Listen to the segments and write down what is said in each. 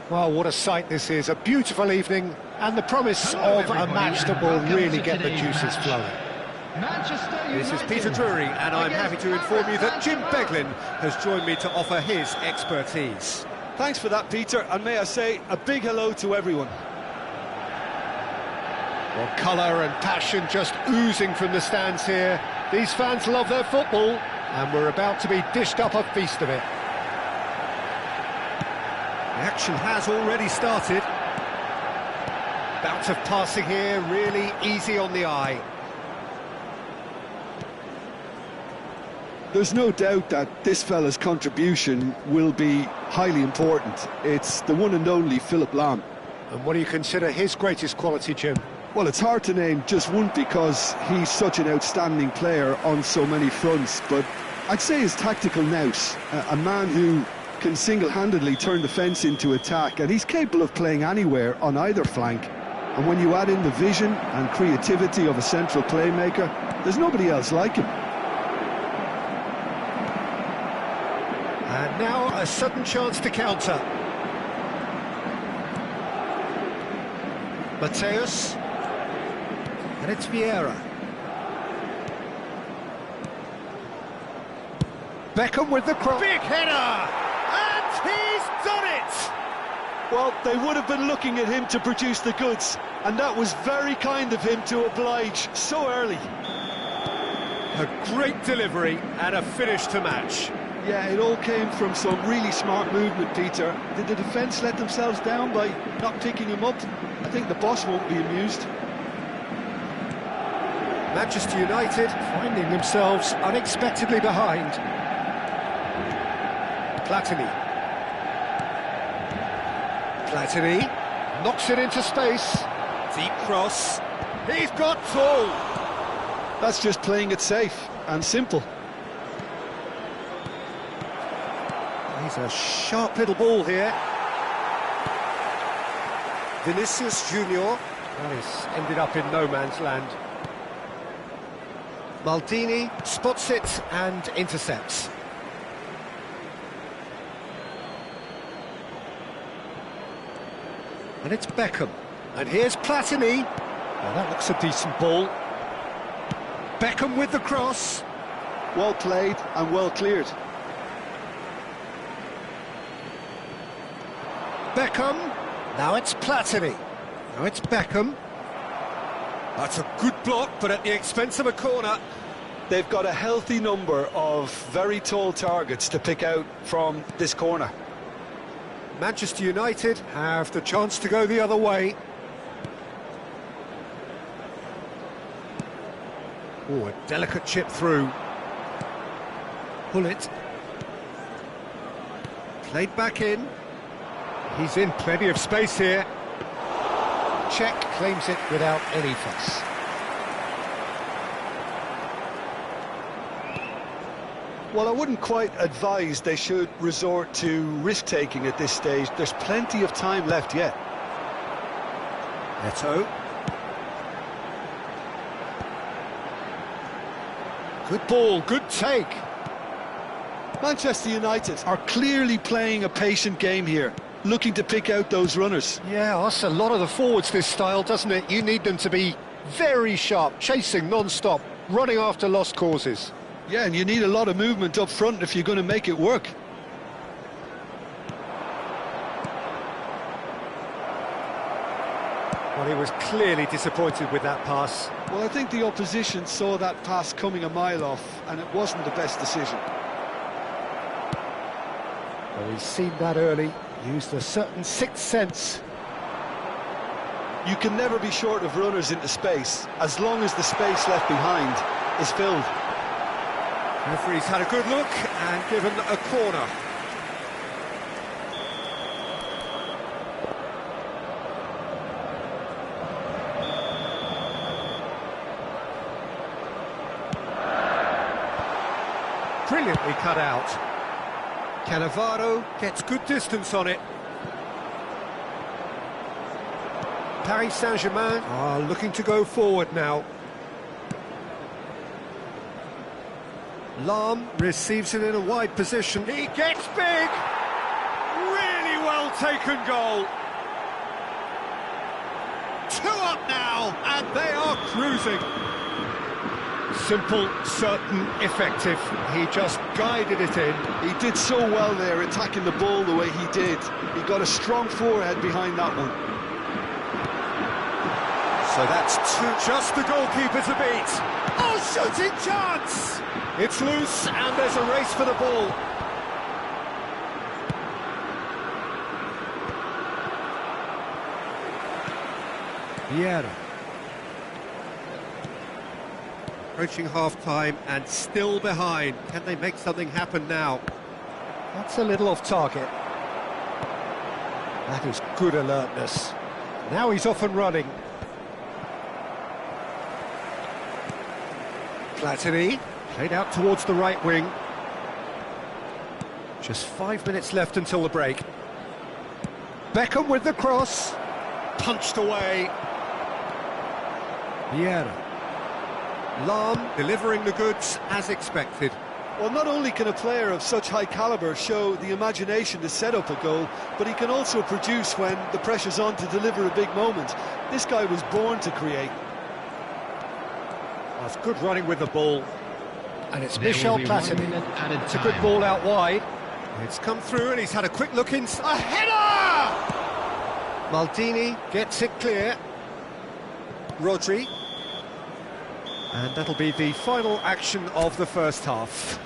Well, what a sight this is, a beautiful evening, and the promise of a match that will really get the juices flowing. This is Peter Drury, and I'm happy to inform you that Jim Beglin has joined me to offer his expertise. Thanks for that, Peter, and may I say a big hello to everyone. Well, colour and passion just oozing from the stands here. These fans love their football, and we're about to be dished up a feast of it. The action has already started. Bout of passing here, really easy on the eye. There's no doubt that this fella's contribution will be highly important. It's the one and only Philip Lahm. And what do you consider his greatest quality, Jim? Well, it's hard to name just one because he's such an outstanding player on so many fronts, but I'd say his tactical nous, a man who can single-handedly turn the fence into attack, and he's capable of playing anywhere on either flank. And when you add in the vision and creativity of a central playmaker, there's nobody else like him. And now a sudden chance to counter. Mateus. And it's Vieira. Beckham with the cross. Big header! And he's done it! Well, they would have been looking at him to produce the goods, and that was very kind of him to oblige so early. A great delivery and a finish to match. Yeah, it all came from some really smart movement, Peter. Did the defence let themselves down by not picking him up? I think the boss won't be amused. Manchester United finding themselves unexpectedly behind. Platini knocks it into space. Deep cross. He's got two. That's just playing it safe and simple. He's a sharp little ball here. Vinicius Junior. Well, he's ended up in no man's land. Maldini spots it and intercepts. And it's Beckham. And here's Platini. Oh, that looks a decent ball. Beckham with the cross. Well played and well cleared. Beckham. Now it's Platini. Now it's Beckham. That's a good block, but at the expense of a corner. They've got a healthy number of very tall targets to pick out from this corner. Manchester United have the chance to go the other way. Oh, a delicate chip through. Bullet. Played back in. He's in plenty of space here. Czech claims it without any fuss. Well, I wouldn't quite advise they should resort to risk-taking at this stage. There's plenty of time left yet. Neto. Good ball, good take. Manchester United are clearly playing a patient game here, looking to pick out those runners. Yeah, that's a lot of the forwards, this style, doesn't it? You need them to be very sharp, chasing non-stop, running after lost causes. Yeah, and you need a lot of movement up front if you're going to make it work. Well, he was clearly disappointed with that pass. Well, I think the opposition saw that pass coming a mile off, and it wasn't the best decision. Well, he's seen that early, used a certain sixth sense. You can never be short of runners into space, as long as the space left behind is filled. Referee's had a good look and given a corner. Brilliantly cut out. Cannavaro gets good distance on it. Paris Saint-Germain are looking to go forward now. Lahm receives it in a wide position. He gets big! Really well well-taken goal. 2 up now, and they are cruising. Simple, certain, effective. He just guided it in. He did so well there, attacking the ball the way he did. He got a strong forehead behind that one. So that's 2, just the goalkeeper to beat. Oh, shooting chance! It's loose, and there's a race for the ball. Vieira. Approaching half-time and still behind. Can they make something happen now? That's a little off target. That is good alertness. Now he's off and running. Platini, Played out towards the right wing. Just 5 minutes left until the break. Beckham with the cross. Punched away. Vieira. Lam delivering the goods as expected. Well, not only can a player of such high calibre show the imagination to set up a goal, but he can also produce when the pressure's on to deliver a big moment. This guy was born to create. That's good running with the ball. And it's Michel Platini. It's a good ball out wide. It's come through and he's had a quick look in. A header! Maldini gets it clear. Rodri. And that'll be the final action of the first half.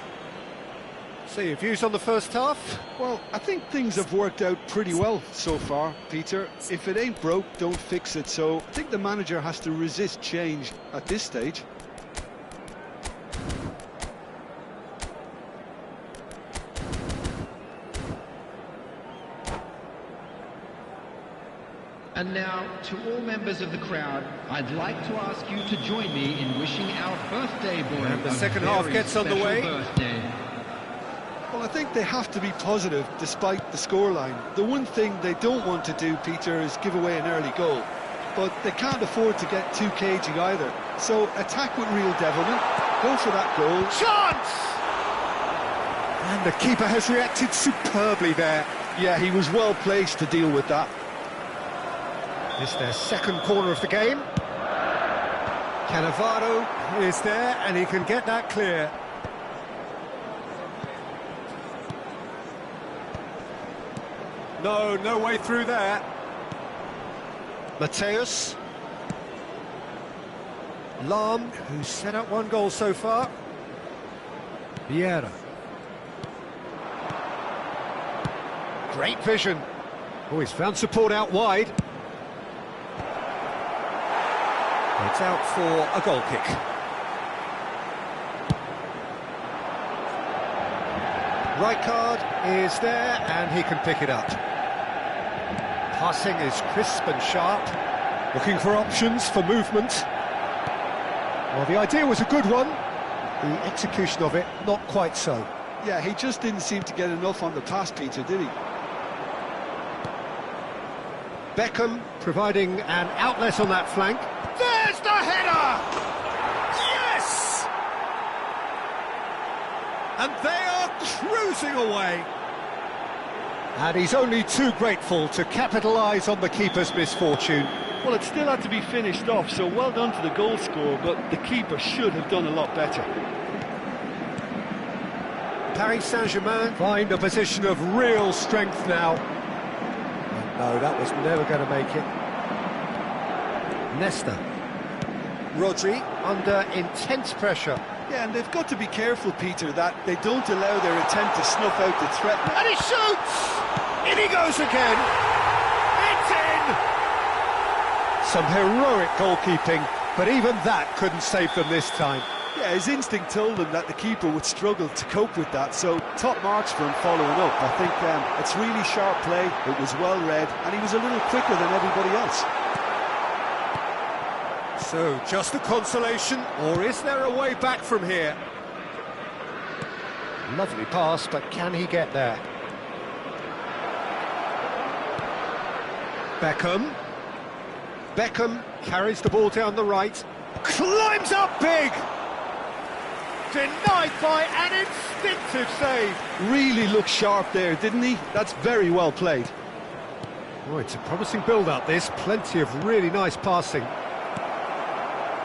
So your views on the first half? Well, I think things have worked out pretty well so far, Peter. If it ain't broke, don't fix it. So I think the manager has to resist change at this stage. And now, to all members of the crowd, I'd like to ask you to join me in wishing our birthday boy And the a second half very gets underway. special birthday. Well, I think they have to be positive despite the scoreline. The one thing they don't want to do, Peter, is give away an early goal. But they can't afford to get too cagey either. So attack with real devilment, go for that goal. Chance! And the keeper has reacted superbly there. Yeah, he was well placed to deal with that. It's their second corner of the game. Cannavaro is there and he can get that clear. No way through there. Mateus. Lam, who's set up 1 goal so far. Vieira. Great vision. Oh, he's found support out wide. It's out for a goal kick. Rijkaard is there and he can pick it up. Passing is crisp and sharp. Looking for options for movement. Well, the idea was a good one. The execution of it, not quite so. Yeah, he just didn't seem to get enough on the pass, Peter, did he? Beckham providing an outlet on that flank. There's the header! Yes! And they are cruising away. And he's only too grateful to capitalise on the keeper's misfortune. Well, it still had to be finished off, so well done to the goal scorer, but the keeper should have done a lot better. Paris Saint-Germain find a position of real strength now. No, that was never going to make it. Nesta. Rodri. Under intense pressure. Yeah, and they've got to be careful, Peter, that they don't allow their attempt to snuff out the threat. And he shoots! In he goes again! It's in! Some heroic goalkeeping, but even that couldn't save them this time. Yeah, his instinct told him that the keeper would struggle to cope with that, so top marks for him following up. I think it's really sharp play, it was well read, and he was a little quicker than everybody else. So, just a consolation, or is there a way back from here? Lovely pass, but can he get there? Beckham. Beckham carries the ball down the right. Climbs up big! Denied by an instinctive save. Really looked sharp there, didn't he? That's very well played. Oh, it's a promising build-up, this. Plenty of really nice passing.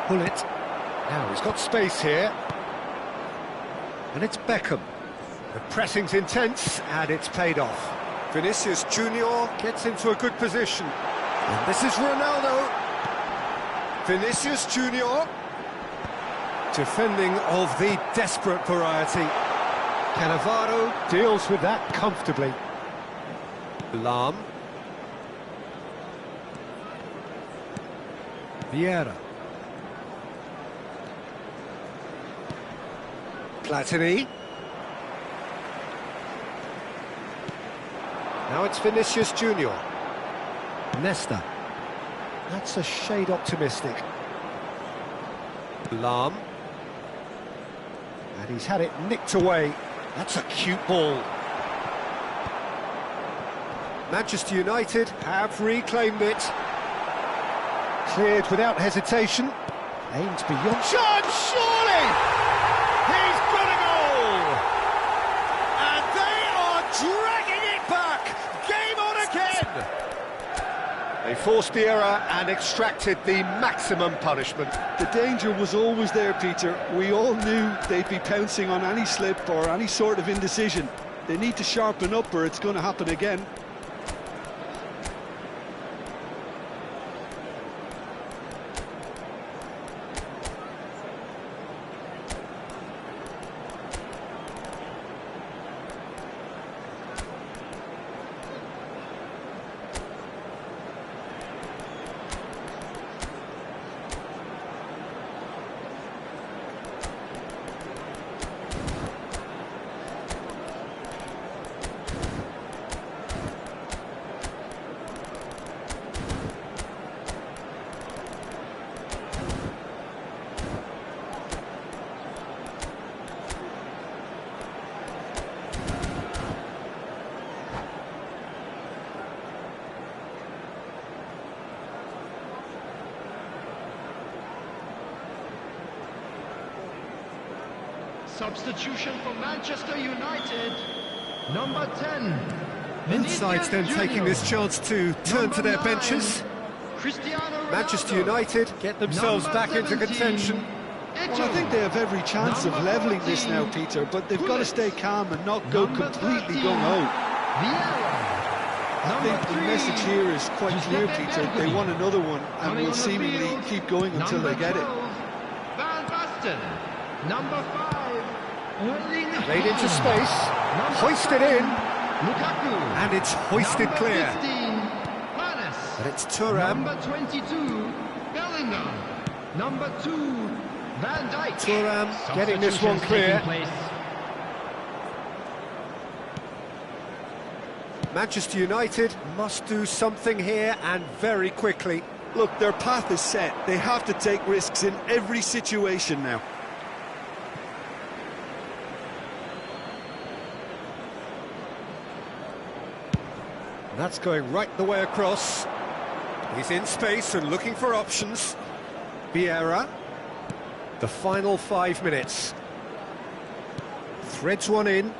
Pull it. Now he's got space here. And it's Beckham. The pressing's intense, and it's paid off. Vinicius Junior gets into a good position. And this is Ronaldo. Vinicius Junior. Defending of the desperate variety. Cannavaro deals with that comfortably. Lam. Vieira. Platini. Now it's Vinicius Junior. Nesta. That's a shade optimistic. Lam. And he's had it nicked away. That's a cute ball. Manchester United have reclaimed it. Cleared without hesitation. Aims beyond. Shot, surely! He's got a goal! And they are dragging it back! Game on again! They forced the error and extracted the maximum punishment. The danger was always there, Peter. We all knew they'd be pouncing on any slip or any sort of indecision. They need to sharpen up or it's going to happen again. Substitution for Manchester United, number 10. Both sides then taking this chance to turn to their benches. Manchester United get themselves back into contention. Well, I think they have every chance of levelling this now, Peter, but they've got to stay calm and not go completely gung-ho. I think the message here is quite clear, Peter. They want another one and will seemingly keep going until they get it. Van Basten, number 5. Played into space, hoisted in, and it's hoisted clear. But it's Thuram. Number 22, Bellingham. Number 2, Van Dijk. Thuram getting this one clear. Manchester United must do something here and very quickly. Look, their path is set. They have to take risks in every situation now. That's going right the way across. He's in space and looking for options. Vieira. The final 5 minutes. Threads one in.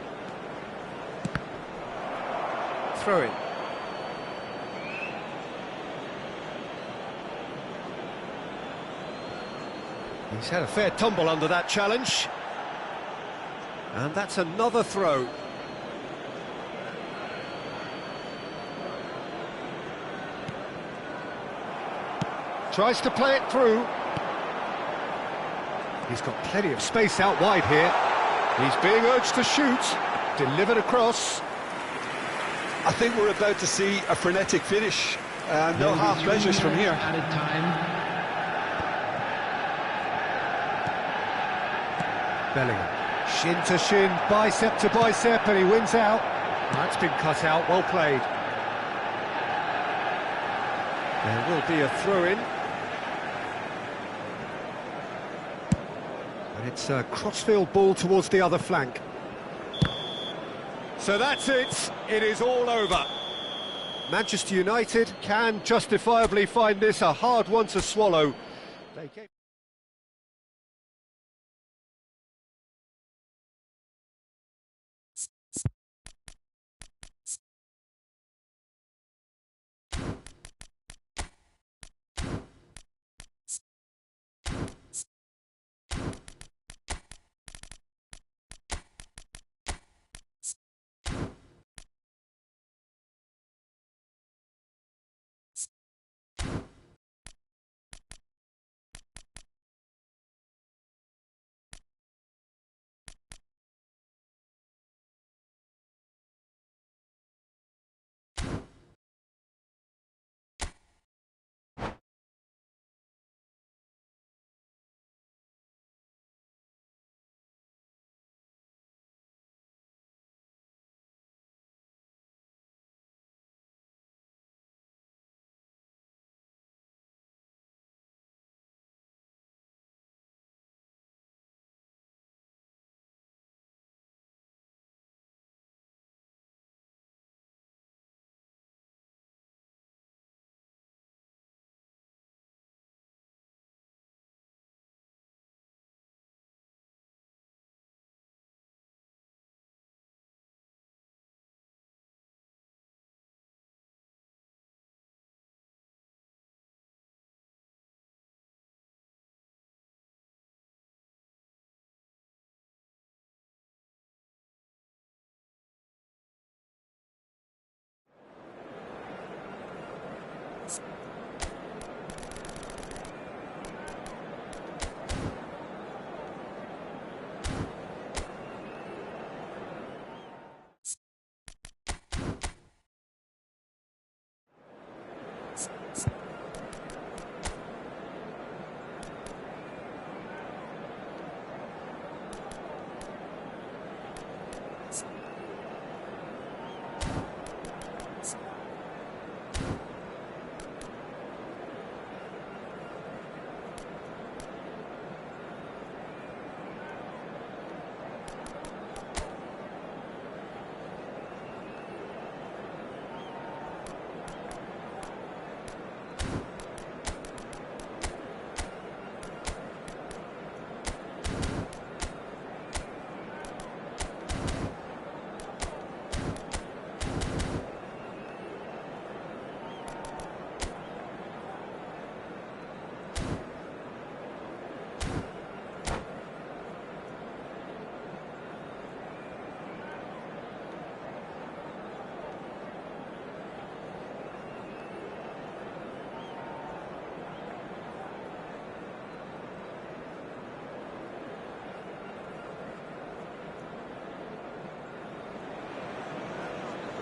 Throw in. He's had a fair tumble under that challenge. And that's another throw. Tries to play it through. He's got plenty of space out wide here. He's being urged to shoot. Delivered across. I think we're about to see a frenetic finish. No half measures from here. Bellingham. Shin to shin, bicep to bicep, and he wins out. That's been cut out, well played. There will be a throw-in. And it's a crossfield ball towards the other flank. So that's it. It is all over. Manchester United can justifiably find this a hard one to swallow. They came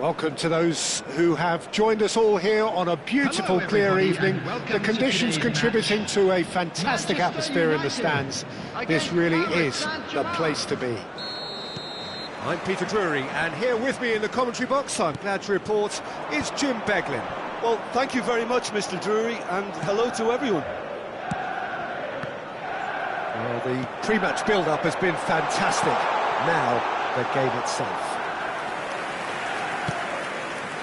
Welcome to those who have joined us all here on a beautiful, Hello, clear everybody, evening. and welcome The to conditions today's contributing match. to a fantastic Manchester atmosphere in the United stands. This against really Paris is the Saint-Germain. place to be. I'm Peter Drury, and here with me in the commentary box, I'm glad to report, is Jim Beglin. Well, thank you very much, Mr. Drury, and hello to everyone. Well, the pre-match build-up has been fantastic. Now, the game itself.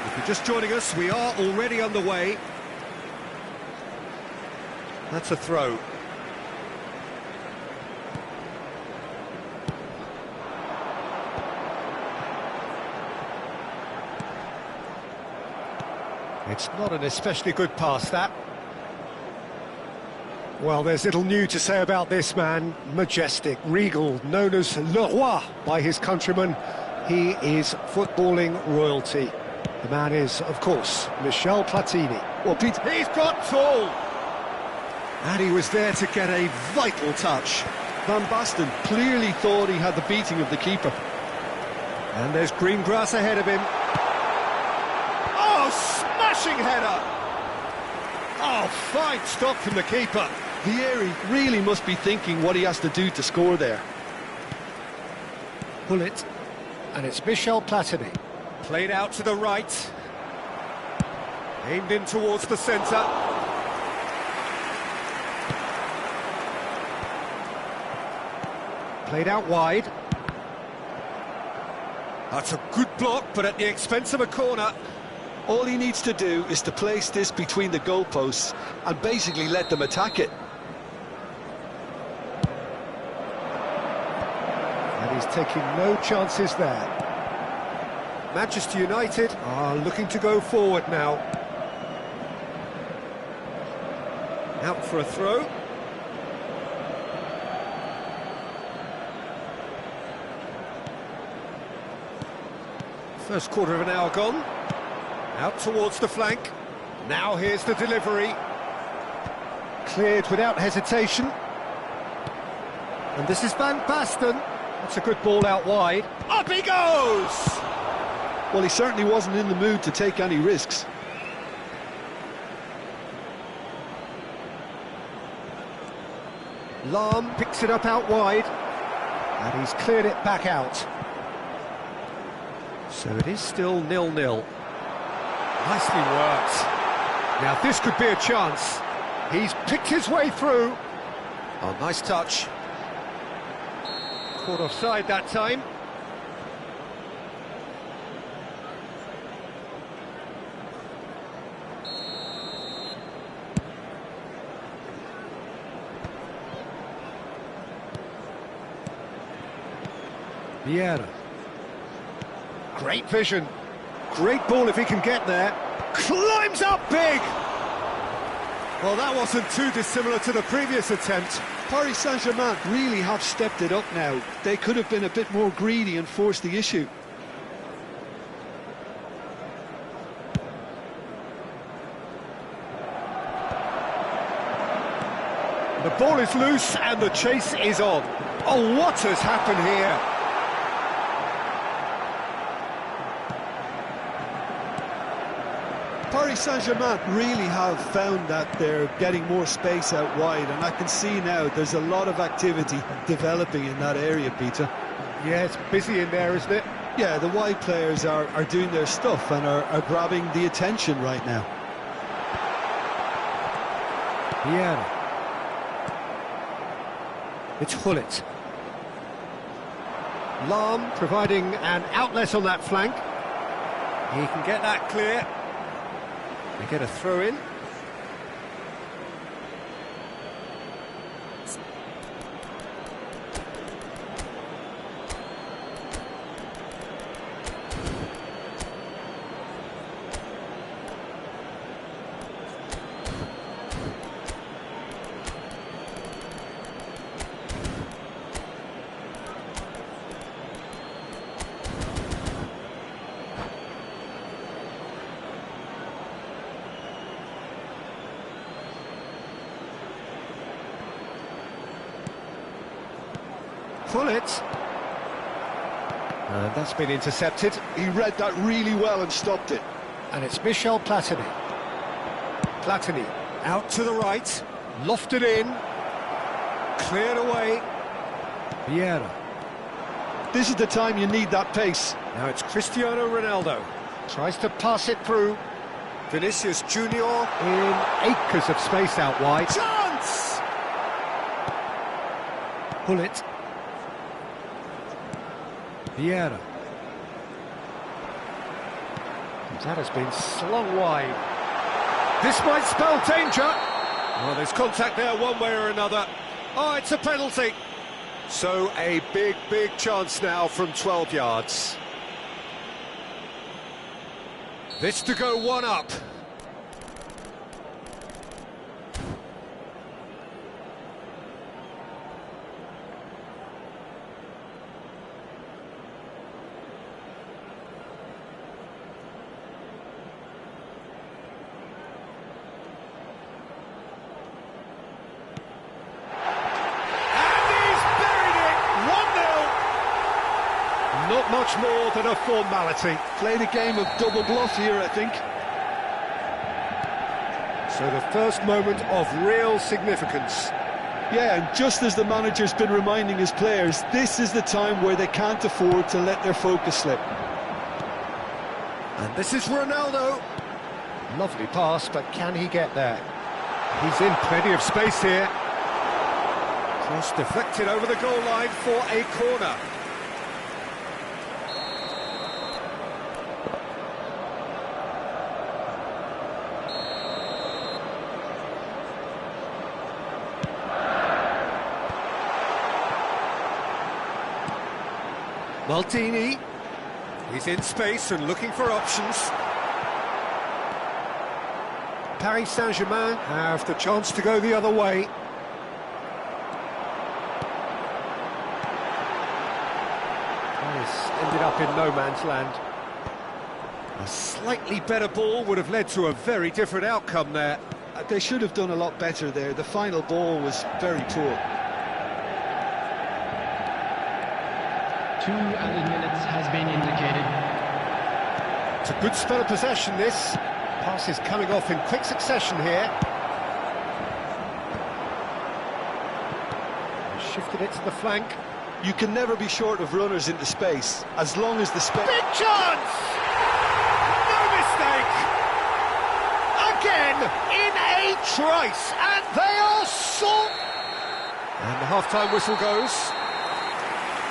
If you're just joining us, we are already underway. That's a throw. It's not an especially good pass, that. Well, there's little new to say about this man. Majestic, regal, known as Le Roi by his countrymen. He is footballing royalty. The man is, of course, Michel Platini. Well, Pete, He's got tall! And he was there to get a vital touch. Van Basten clearly thought he had the beating of the keeper. And there's green grass ahead of him. Oh, smashing header! Oh, fine stop from the keeper. Vieri really must be thinking what he has to do to score there. Pull it, and it's Michel Platini. Played out to the right. Aimed in towards the centre. Played out wide. That's a good block, but at the expense of a corner. All he needs to do is to place this between the goalposts and basically let them attack it. And he's taking no chances there. Manchester United are looking to go forward now. Out for a throw. First quarter of an hour gone. Out towards the flank. Now here's the delivery. Cleared without hesitation. And this is Van Basten. That's a good ball out wide. Up he goes! Well, he certainly wasn't in the mood to take any risks. Lahm picks it up out wide. And he's cleared it back out. So it is still 0-0. Nicely worked. Now this could be a chance. He's picked his way through. Oh, nice touch. Caught offside that time. Vieira. Great vision. Great ball if he can get there. Climbs up big! Well, that wasn't too dissimilar to the previous attempt. Paris Saint-Germain really have stepped it up now. They could have been a bit more greedy and forced the issue. The ball is loose and the chase is on. Oh, what has happened here? Paris Saint-Germain really have found that they're getting more space out wide, and I can see now there's a lot of activity developing in that area, Peter. Yeah, it's busy in there, isn't it? Yeah, the wide players are doing their stuff and are grabbing the attention right now. Vieira. It's Hullet. Lahm providing an outlet on that flank. He can get that clear. They get a throw in. Pull it. And that's been intercepted. He read that really well and stopped it. And it's Michel Platini. Platini out to the right, lofted in, cleared away. Vieira. This is the time you need that pace. Now it's Cristiano Ronaldo. Tries to pass it through. Vinicius Junior in acres of space out wide. Chance! Pull it. Vieira. That has been slung wide. This might spell danger. Well, there's contact there one way or another. Oh, it's a penalty. So a big chance now from 12 yards. This to go one up. Not much more than a formality. Played a game of double bluff here, I think. So the first moment of real significance. Yeah, and just as the manager's been reminding his players, this is the time where they can't afford to let their focus slip. And this is Ronaldo. Lovely pass, but can he get there? He's in plenty of space here. Cross deflected over the goal line for a corner. Maldini, he's in space and looking for options. Paris Saint-Germain have the chance to go the other way. Paris ended up in no man's land. A slightly better ball would have led to a very different outcome there. They should have done a lot better there. The final ball was very poor. 2 added minutes has been indicated. It's a good spell of possession, this. Pass is coming off in quick succession here. Shifted it to the flank. You can never be short of runners into space, as long as the space... Big chance! No mistake! Again, in a trice, and they are salt! And the half-time whistle goes.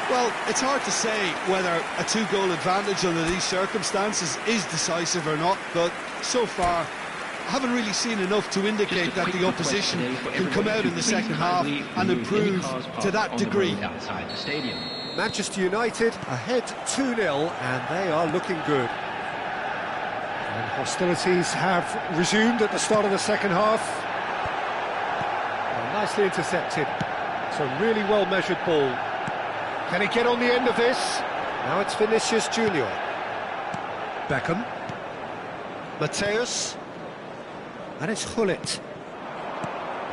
Well, it's hard to say whether a 2-goal advantage under these circumstances is decisive or not, but so far I haven't really seen enough to indicate that the opposition can come out in the second half and improve to that degree. Manchester United ahead 2-0 and they are looking good. And hostilities have resumed at the start of the second half. And nicely intercepted. It's a really well-measured ball. Can he get on the end of this? Now it's Vinicius Junior. Beckham. Mateus. And it's Hullet.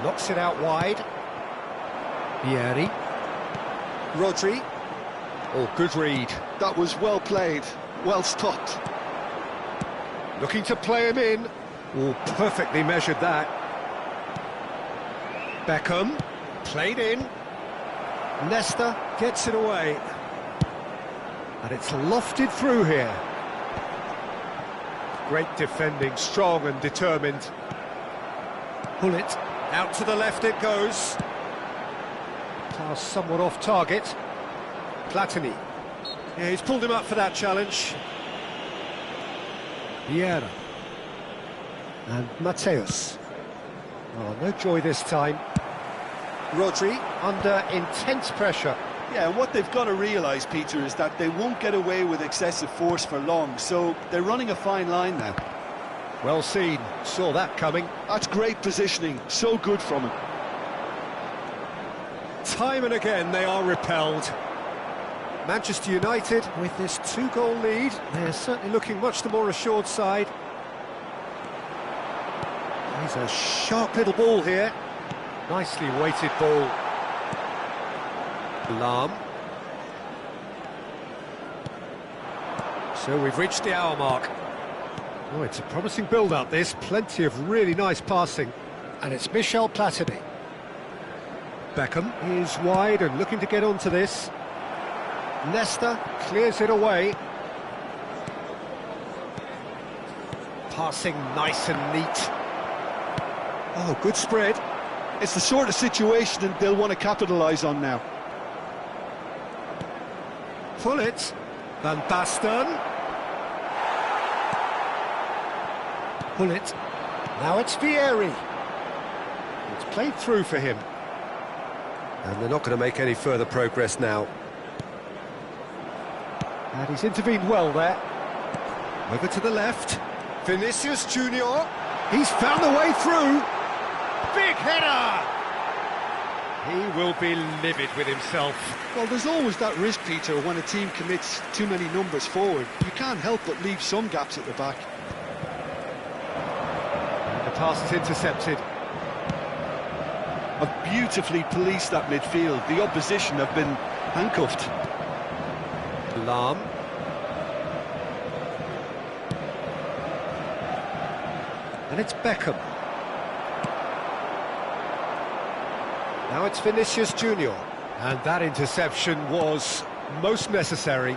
Knocks it out wide. Vieri. Rodri. Oh, good read. That was well played, well stopped. Looking to play him in. Oh, perfectly measured that. Beckham. Played in. Nesta gets it away. And it's lofted through here. Great defending, strong and determined. Pull it. Out to the left it goes. Pass somewhat off target. Platini. Yeah, he's pulled him up for that challenge. Vieira. And Mateus. Oh, no joy this time. Rodri under intense pressure. Yeah, and what they've got to realise, Peter, is that they won't get away with excessive force for long, so they're running a fine line now. Well seen, saw that coming. That's great positioning, so good from him. Time and again they are repelled. Manchester United with this 2-goal lead, they're certainly looking much the more assured side. He's a sharp little ball here. Nicely weighted ball. Lahm. So we've reached the hour mark. Oh, it's a promising build-up, this. Plenty of really nice passing. And it's Michel Platini. Beckham is wide and looking to get onto this. Nesta clears it away. Passing nice and neat. Oh, good spread. It's the sort of situation that they'll want to capitalise on now. Pull it. Van Basten. Pull it. Now it's Vieri. It's played through for him. And they're not going to make any further progress now. And he's intervened well there. Over to the left. Vinicius Junior. He's found a way through. Big header! He will be livid with himself. Well, there's always that risk, Peter, when a team commits too many numbers forward. You can't help but leave some gaps at the back. And the pass is intercepted. Have beautifully policed that midfield. The opposition have been handcuffed. Lam. And it's Beckham. Now it's Vinicius Junior. And that interception was most necessary.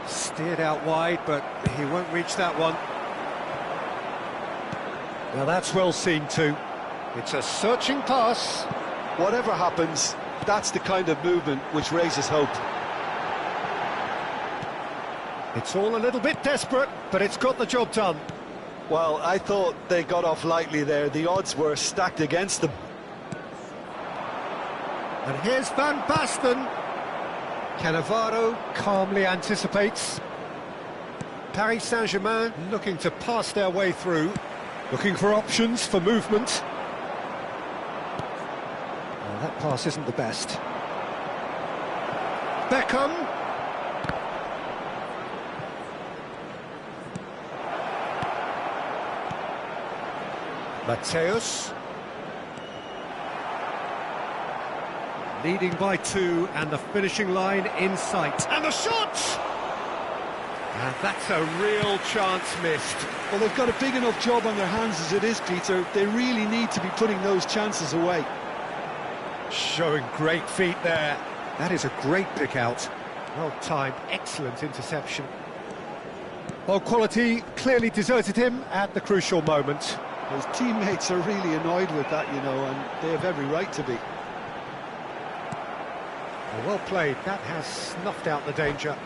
Steered out wide, but he won't reach that one. Now that's well seen too. It's a searching pass. Whatever happens, that's the kind of movement which raises hope. It's all a little bit desperate, but it's got the job done. Well, I thought they got off lightly there. The odds were stacked against them. And here's Van Basten. Cannavaro calmly anticipates. Paris Saint-Germain looking to pass their way through. Looking for options for movement. Well, that pass isn't the best. Beckham. Mateus. Leading by 2 and the finishing line in sight. And the shot! And that's a real chance missed. Well, they've got a big enough job on their hands as it is, Peter. They really need to be putting those chances away. Showing great feet there. That is a great pick out. Well timed, excellent interception. Well, quality clearly deserted him at the crucial moment. His teammates are really annoyed with that, you know, and they have every right to be. Well played, that has snuffed out the danger.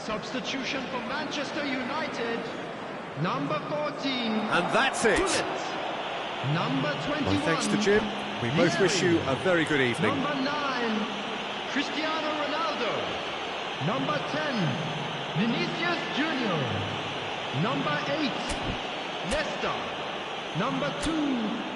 Substitution for Manchester United. Number 14. And that's it. Bullet. Number 21. Well, thanks to Jim. We both wish you a very good evening. Number 9. Cristiano Ronaldo. Number 10. Vinicius Junior. Number 8. Nesta. Number 2.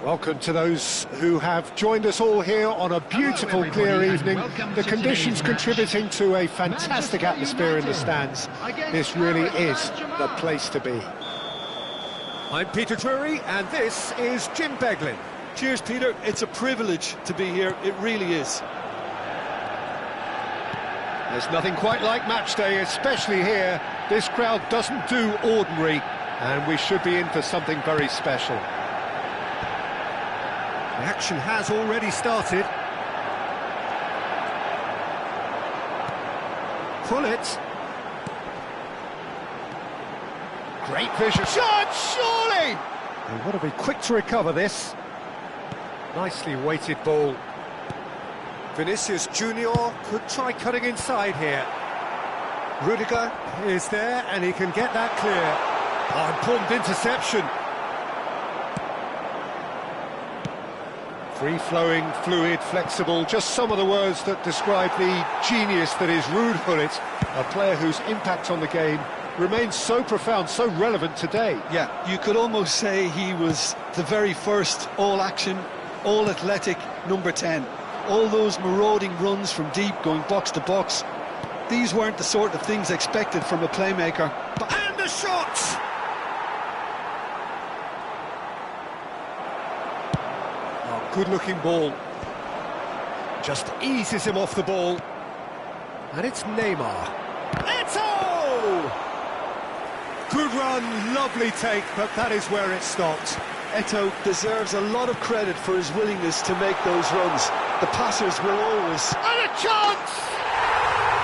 Welcome to those who have joined us all here on a beautiful, clear evening. The conditions contributing to a fantastic atmosphere in the stands. This really is the place to be. I'm Peter Drury, and this is Jim Beglin. Cheers, Peter. It's a privilege to be here. It really is. There's nothing quite like match day, especially here. This crowd doesn't do ordinary, and we should be in for something very special. The action has already started. Pull it. Great vision. Shot, surely! They've got to be quick to recover this. Nicely weighted ball. Vinicius Junior could try cutting inside here. Rudiger is there, and he can get that clear. Oh, important interception. Free-flowing, fluid, flexible, just some of the words that describe the genius that is Ruud Gullit, a player whose impact on the game remains so profound, so relevant today. Yeah, you could almost say he was the very first all-action, all-athletic number 10. All those marauding runs from deep, going box to box, these weren't the sort of things expected from a playmaker. And the shot! Good-looking ball. Just eases him off the ball. And it's Neymar. Eto'o! Good run, lovely take, but that is where it stopped. Eto'o deserves a lot of credit for his willingness to make those runs. The passers will always... And a chance!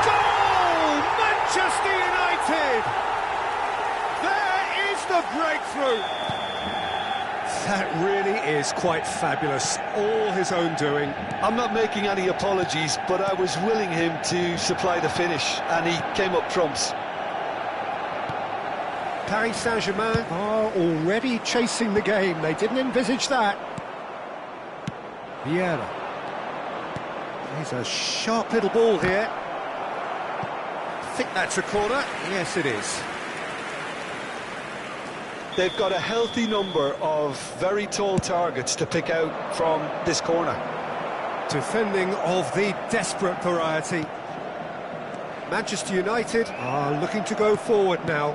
Goal! Manchester United! There is the breakthrough! That really is quite fabulous, all his own doing. I'm not making any apologies, but I was willing him to supply the finish, and he came up trumps. Paris Saint-Germain are already chasing the game. They didn't envisage that. Vieira. Here's a sharp little ball here. I think that's a corner. Yes, it is. They've got a healthy number of very tall targets to pick out from this corner. Defending of the desperate variety. Manchester United are looking to go forward now.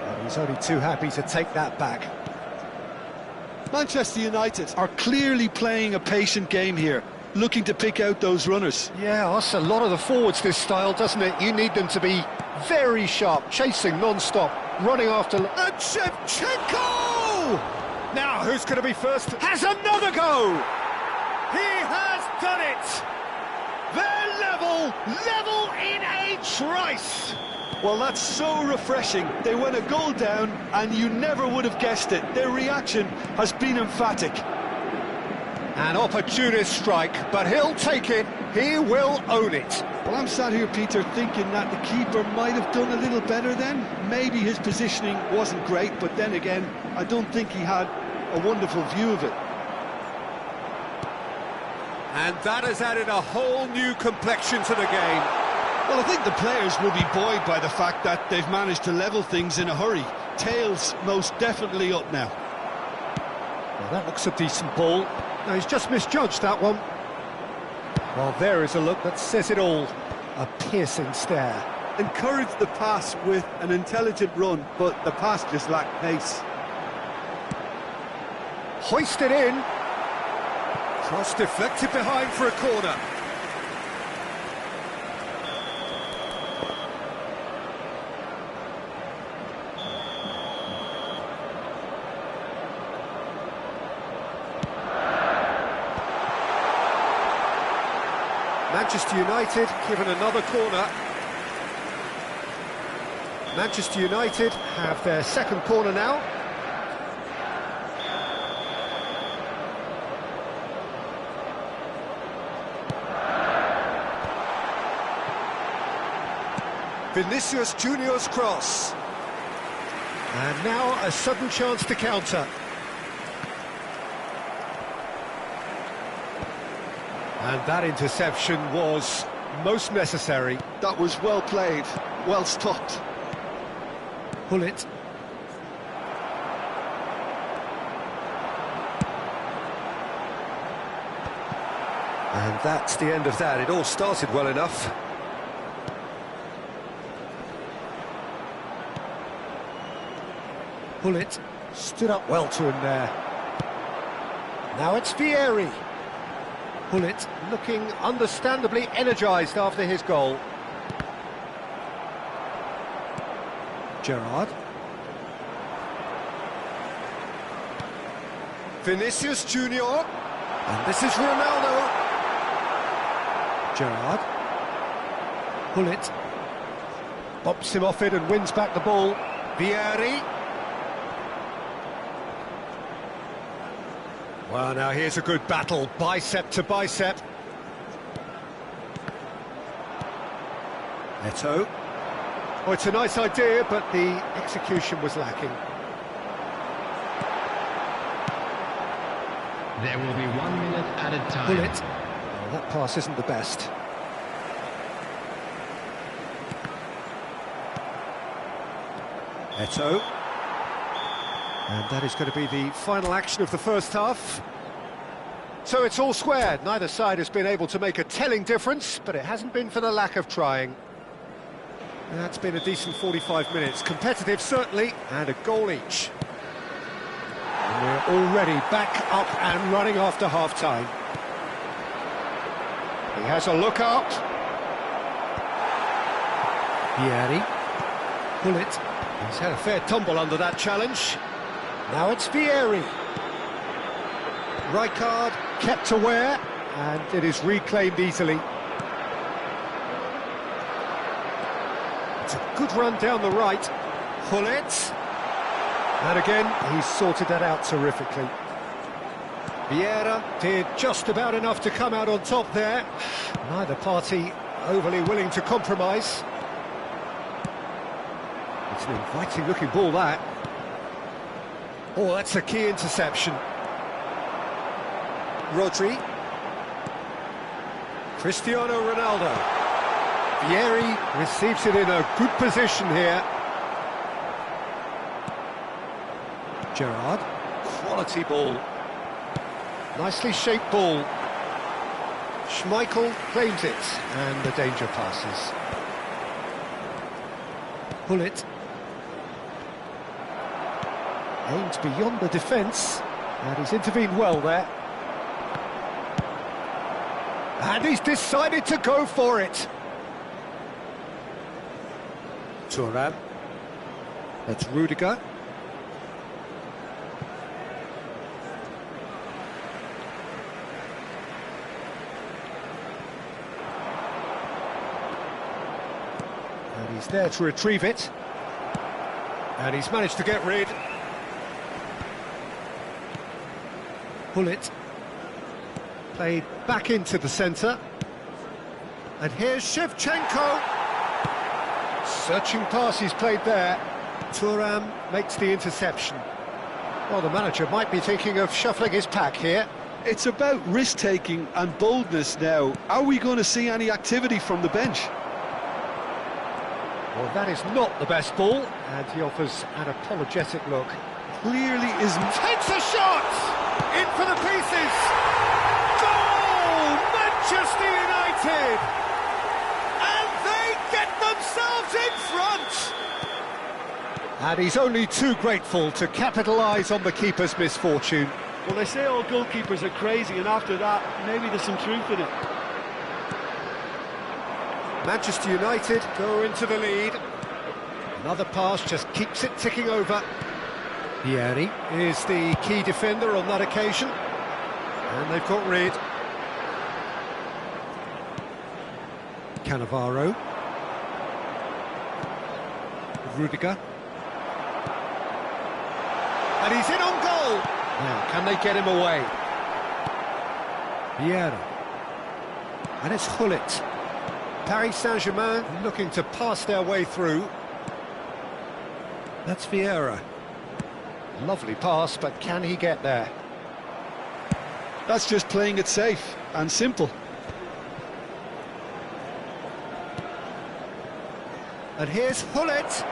And he's only too happy to take that back. Manchester United are clearly playing a patient game here, looking to pick out those runners. Yeah, that's a lot of the forwards, this style, doesn't it? You need them to be very sharp, chasing non-stop, running after... And Shevchenko! Now, who's going to be first? Has another go! He has done it! They're level! goal, level in a trice. Well, that's so refreshing. They went a goal down, and you never would have guessed it. Their reaction has been emphatic. An opportunist strike, but he'll take it. He will own it. Well, I'm sat here, Peter, thinking that the keeper might have done a little better then. Maybe his positioning wasn't great, but then again, I don't think he had a wonderful view of it. And that has added a whole new complexion to the game. Well, I think the players will be buoyed by the fact that they've managed to level things in a hurry. Tails most definitely up now. Well, that looks a decent ball. No, he's just misjudged that one. Well, there is a look that says it all. A piercing stare. Encouraged the pass with an intelligent run, but the pass just lacked pace. Hoisted in. Cross deflected behind for a corner. Manchester United given another corner. Manchester United have their second corner now. Vinicius Junior's cross. And now a sudden chance to counter. And that interception was most necessary. That was well played, well stopped. Pull it. And that's the end of that. It all started well enough. Pull it. Stood up well to him there. Now it's Vieri. Pull it, looking understandably energised after his goal. Gerrard. Vinicius Junior. And this is Ronaldo. Gerrard. Pull it. Bops him off it and wins back the ball. Vieri. Well, now here's a good battle, bicep to bicep. Neto. Oh, it's a nice idea, but the execution was lacking. There will be 1 minute added time. Pull it. Well, that pass isn't the best. Neto. And that is going to be the final action of the first half. So it's all square. Neither side has been able to make a telling difference, but it hasn't been for the lack of trying. And that's been a decent 45 minutes. Competitive, certainly, and a goal each. And we're already back up and running after half-time. He has a look up. Vieri. Pull it. He's had a fair tumble under that challenge. Now it's Vieri. Rijkaard kept aware, and it is reclaimed easily. It's a good run down the right. Pull it. And again, he's sorted that out terrifically. Vieira did just about enough to come out on top there. Neither party overly willing to compromise. It's an inviting-looking ball, that. Oh, that's a key interception. Rodri. Cristiano Ronaldo. Vieri receives it in a good position here. Gerrard. Quality ball. Nicely shaped ball. Schmeichel claims it, and the danger passes. Pull it. Aimed beyond the defence, and he's intervened well there. And he's decided to go for it. Thuram. That's Rudiger. He's there to retrieve it. And he's managed to get rid. Hullet. Played back into the centre. And here's Shevchenko. Searching pass he's played there. Thuram makes the interception. Well, the manager might be thinking of shuffling his pack here. It's about risk-taking and boldness now. Are we going to see any activity from the bench? Well, that is not the best ball, and he offers an apologetic look. Clearly isn't. Takes a shot! In for the pieces! Goal! Manchester United! And they get themselves in front! And he's only too grateful to capitalise on the keeper's misfortune. Well, they say all goalkeepers are crazy, and after that, maybe there's some truth in it. Manchester United go into the lead. Another pass just keeps it ticking over. Vieri is the key defender on that occasion. And they've got rid. Cannavaro. Rudiger. And he's in on goal! Now, can they get him away? Vieira. And it's Hullet. Paris Saint-Germain looking to pass their way through. That's Vieira. Lovely pass, but can he get there? That's just playing it safe and simple. And here's Hullet.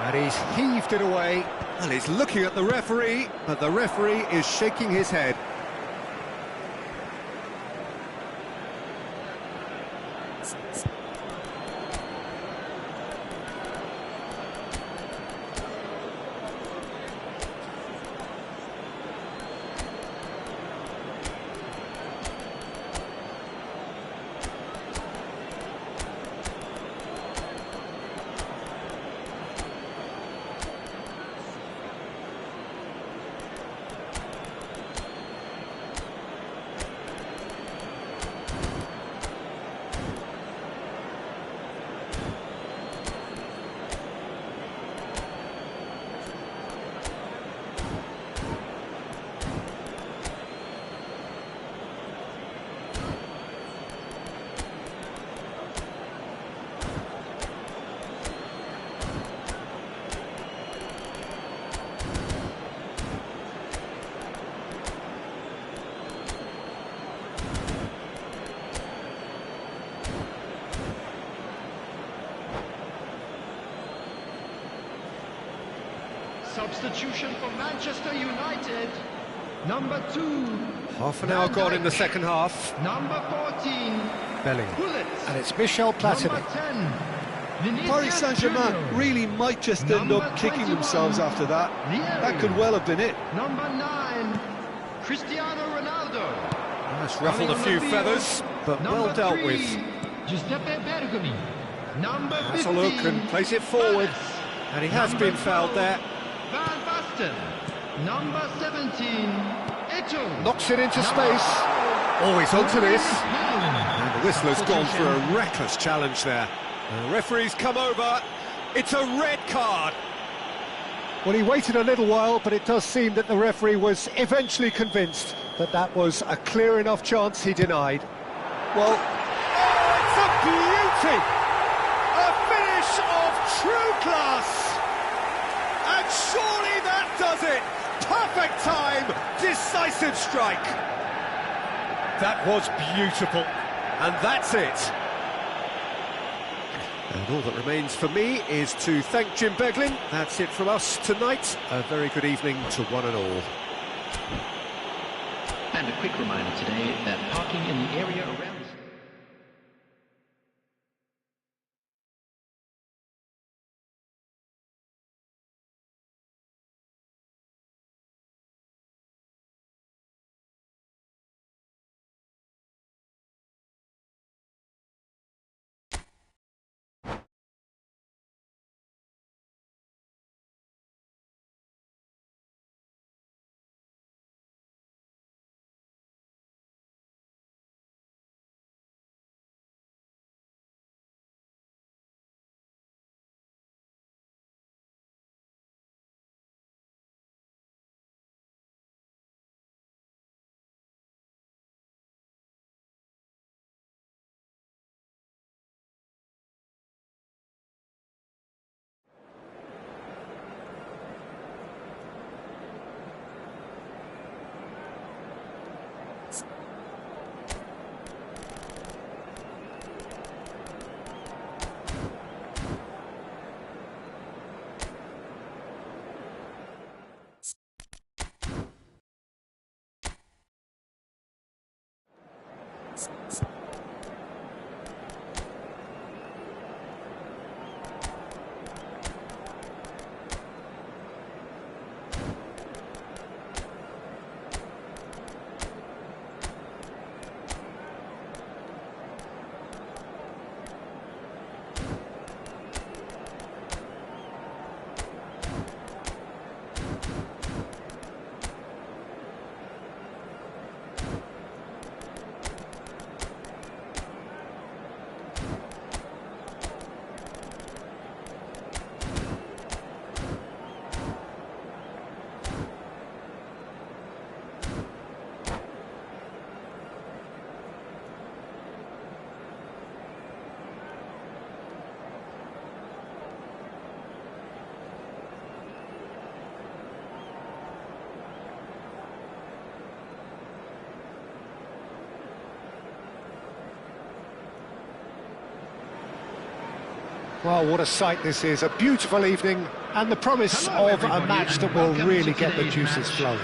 And he's heaved it away. And he's looking at the referee, but the referee is shaking his head. Substitution for Manchester United. Number 2. Half an hour gone in the second half. Number 14. Bellingham. Hullet. And it's Michel Platini. Number 10. Vinicius Paris Saint-Germain Junior. really might just end Number up kicking 21, themselves after that. Vieri. That could well have been it. Number 9. Cristiano Ronaldo. That's ruffled a few feathers, but well Number dealt 3, with. Giuseppe Bergomi. Number Has 15. a look and plays it forward. And he has Number been fouled 12, there. Van Basten. Number 17. Eto'o. Knocks it into Number space. Oh, he's onto this. Haaland. And the whistler's gone for a reckless challenge there. And the referee's come over. It's a red card. Well, he waited a little while, but it does seem that the referee was eventually convinced that that was a clear enough chance he denied. Well, oh, it's a beauty! A finish of true class! And surely that does it! Perfect time, decisive strike! That was beautiful, and that's it. And all that remains for me is to thank Jim Beglin. That's it from us tonight. A very good evening to one and all. And a quick reminder today that parking in the area around Well, what a sight this is. A beautiful evening and the promise Hello, of a everybody, match that and will welcome really to get the today's juices match. flowing.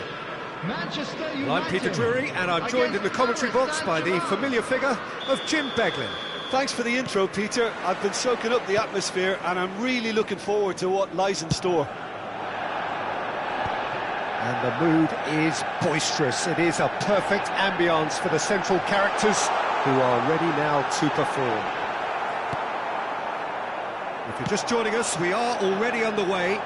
Manchester United. Well, I'm Peter Drury, and I'm joined in the commentary box by the familiar figure of Jim Beglin. Thanks for the intro, Peter. I've been soaking up the atmosphere and I'm really looking forward to what lies in store. And the mood is boisterous. It is a perfect ambience for the central characters who are ready now to perform. If you're just joining us, we are already underway.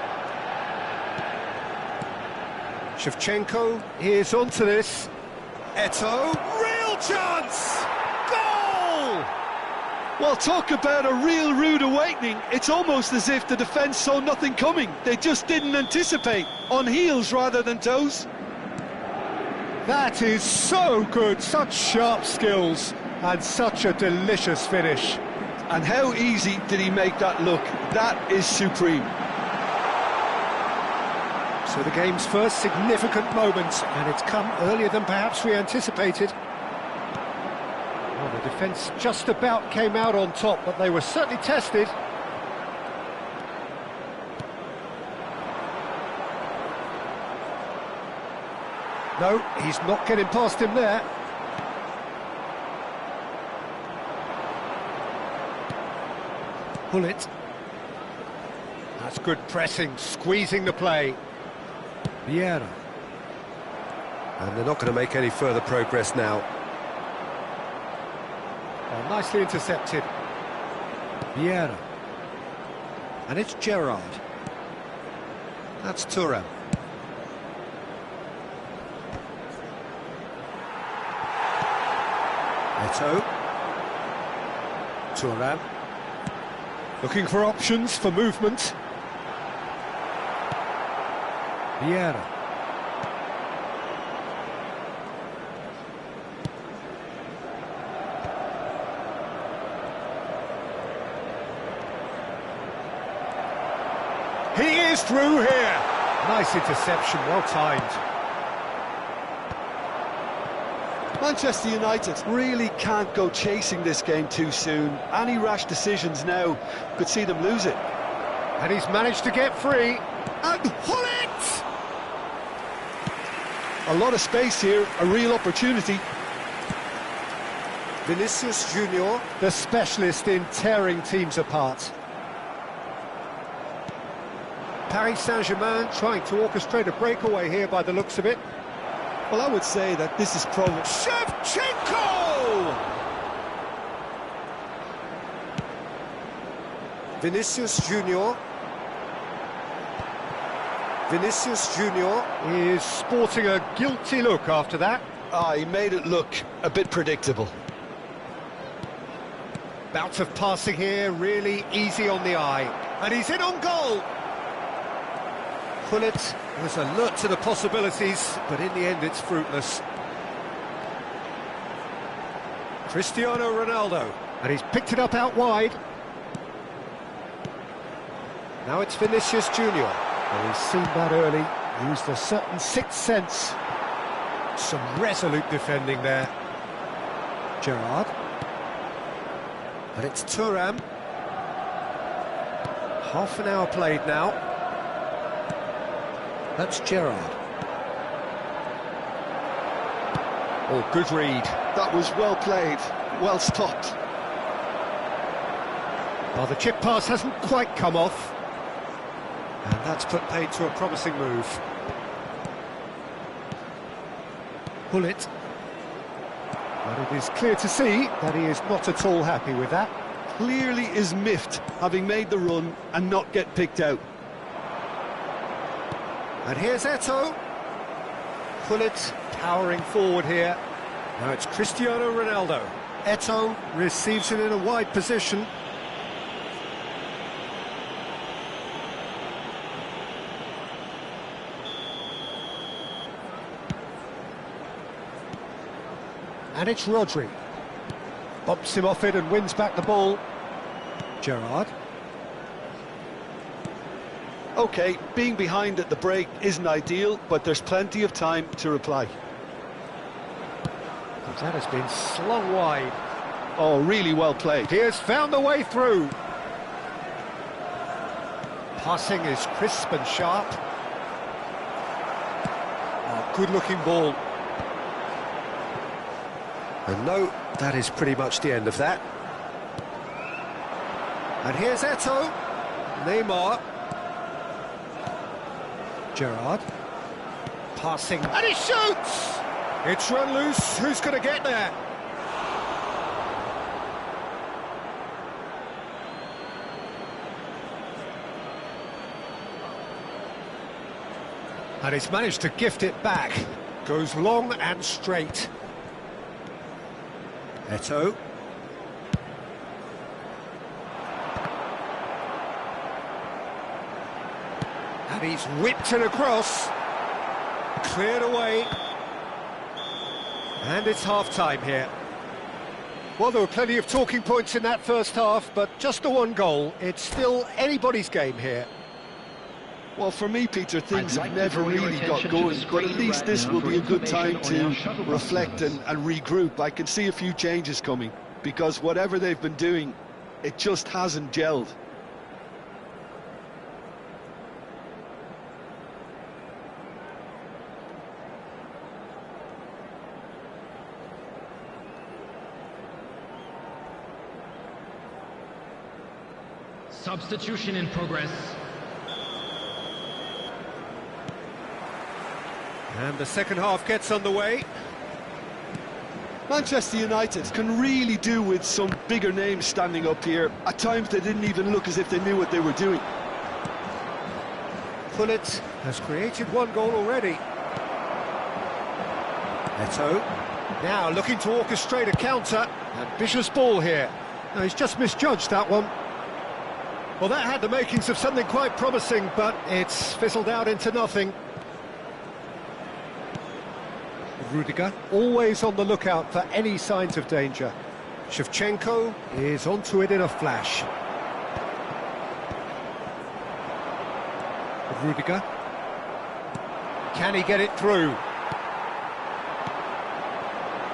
Shevchenko is onto this. Eto'o, real chance! Goal! Well, talk about a real rude awakening. It's almost as if the defence saw nothing coming. They just didn't anticipate, on heels rather than toes. That is so good, such sharp skills and such a delicious finish. And how easy did he make that look? That is supreme. So the game's first significant moment, and it's come earlier than perhaps we anticipated. Well, the defence just about came out on top, but they were certainly tested. No, he's not getting past him there. Pull it. That's good pressing, squeezing the play. Vieira. And they're not going to make any further progress now. Oh, nicely intercepted. Vieira. And it's Gerrard. That's Thuram. Eto'o. Thuram. Looking for options for movement. Vieira. He is through here. Nice interception, well timed. Manchester United really can't go chasing this game too soon. Any rash decisions now could see them lose it. And he's managed to get free. And pull it! A lot of space here, a real opportunity. Vinicius Junior. The specialist in tearing teams apart. Paris Saint-Germain trying to orchestrate a breakaway here by the looks of it. Well, I would say that this is probably... Shevchenko! Vinicius Junior. Vinicius Junior. Is sporting a guilty look after that. He made it look a bit predictable. Bout of passing here, really easy on the eye. And he's in on goal! Pullet was alert to the possibilities, but in the end it's fruitless. Cristiano Ronaldo. And he's picked it up out wide. Now it's Vinicius Junior. Well, he's seen that early, used a certain sixth sense. Some resolute defending there. Gerrard. And it's Thuram. Half an hour played now. That's Gerrard. Oh, good read. That was well played, well stopped. Well, the chip pass hasn't quite come off. And that's put paid to a promising move. Pull it. But it is clear to see that he is not at all happy with that. Clearly is miffed, having made the run and not get picked out. And here's Eto'o. Pullet powering forward here. Now it's Cristiano Ronaldo. Eto'o receives it in a wide position. And it's Rodri. Bumps him off it and wins back the ball. Gerrard. OK, being behind at the break isn't ideal, but there's plenty of time to reply. That has been slung wide. Oh, really well played. He has found the way through. Passing is crisp and sharp. Oh, good-looking ball. And no, that is pretty much the end of that. And here's Eto'o. Neymar. Gerrard. Passing. And he shoots! It's run loose. Who's going to get there? And he's managed to gift it back. Goes long and straight. Eto'o. And he's whipped it across. Cleared away. And it's half-time here. Well, there were plenty of talking points in that first half, but just the one goal. It's still anybody's game here. Well, for me, Peter, things have never really got going, but at least this will be a good time to reflect and regroup. I can see a few changes coming, because whatever they've been doing, it just hasn't gelled. Substitution in progress. And the second half gets underway. Manchester United can really do with some bigger names standing up here. At times they didn't even look as if they knew what they were doing. Pullet has created one goal already. Eto'o now looking to orchestrate a counter. Ambitious ball here. No, he's just misjudged that one. Well, that had the makings of something quite promising, but it's fizzled out into nothing. Rudiger, always on the lookout for any signs of danger. Shevchenko is onto it in a flash. Rudiger. Can he get it through?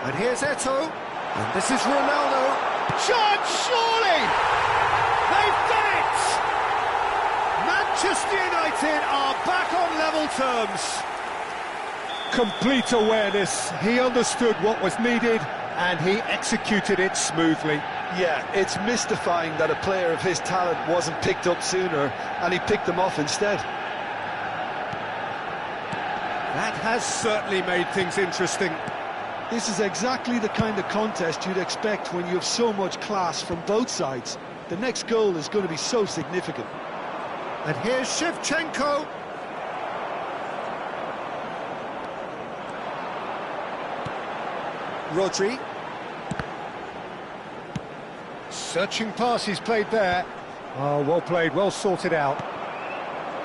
And here's Eto'o. And this is Ronaldo. Shot, surely! They've done it! Manchester United are back on level terms. Complete awareness. He understood what was needed and he executed it smoothly. Yeah, it's mystifying that a player of his talent wasn't picked up sooner and he picked them off instead. That has certainly made things interesting. This is exactly the kind of contest you'd expect when you have so much class from both sides. The next goal is going to be so significant. And here's Shevchenko. Rodri. Searching pass he's played there. Oh, well played, well sorted out.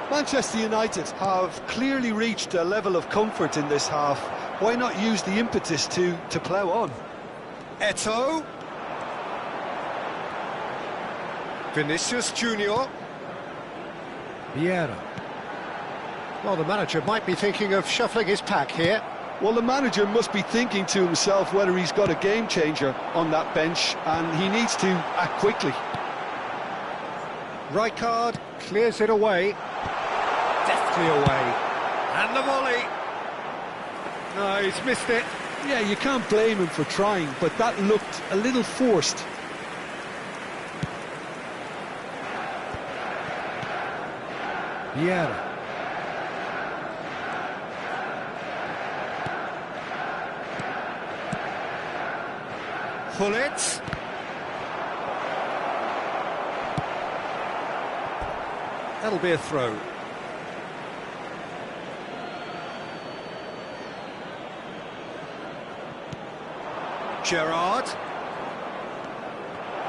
Manchester United have clearly reached a level of comfort in this half. Why not use the impetus to plough on? Eto'o. Vinicius Junior. Vieira. Well, the manager might be thinking of shuffling his pack here. Well, the manager must be thinking to himself whether he's got a game changer on that bench, and he needs to act quickly. Rijkaard clears it away. Deftly away. And the volley. No, he's missed it. Yeah, you can't blame him for trying, but that looked a little forced. Vieira. Pullet. That'll be a throw. Gerrard.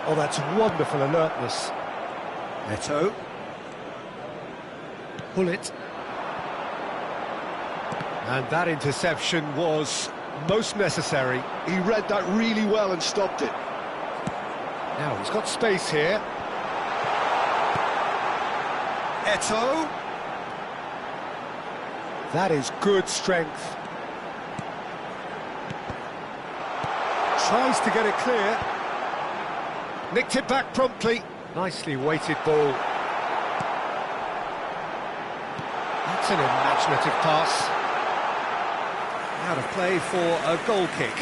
Oh, that's wonderful alertness. Eto'o. Pullet. And that interception was most necessary. He read that really well and stopped it. Now he's got space here. Eto'o. That is good strength. Tries to get it clear. Nicked it back promptly. Nicely weighted ball. That's an imaginative pass. Out of play for a goal kick.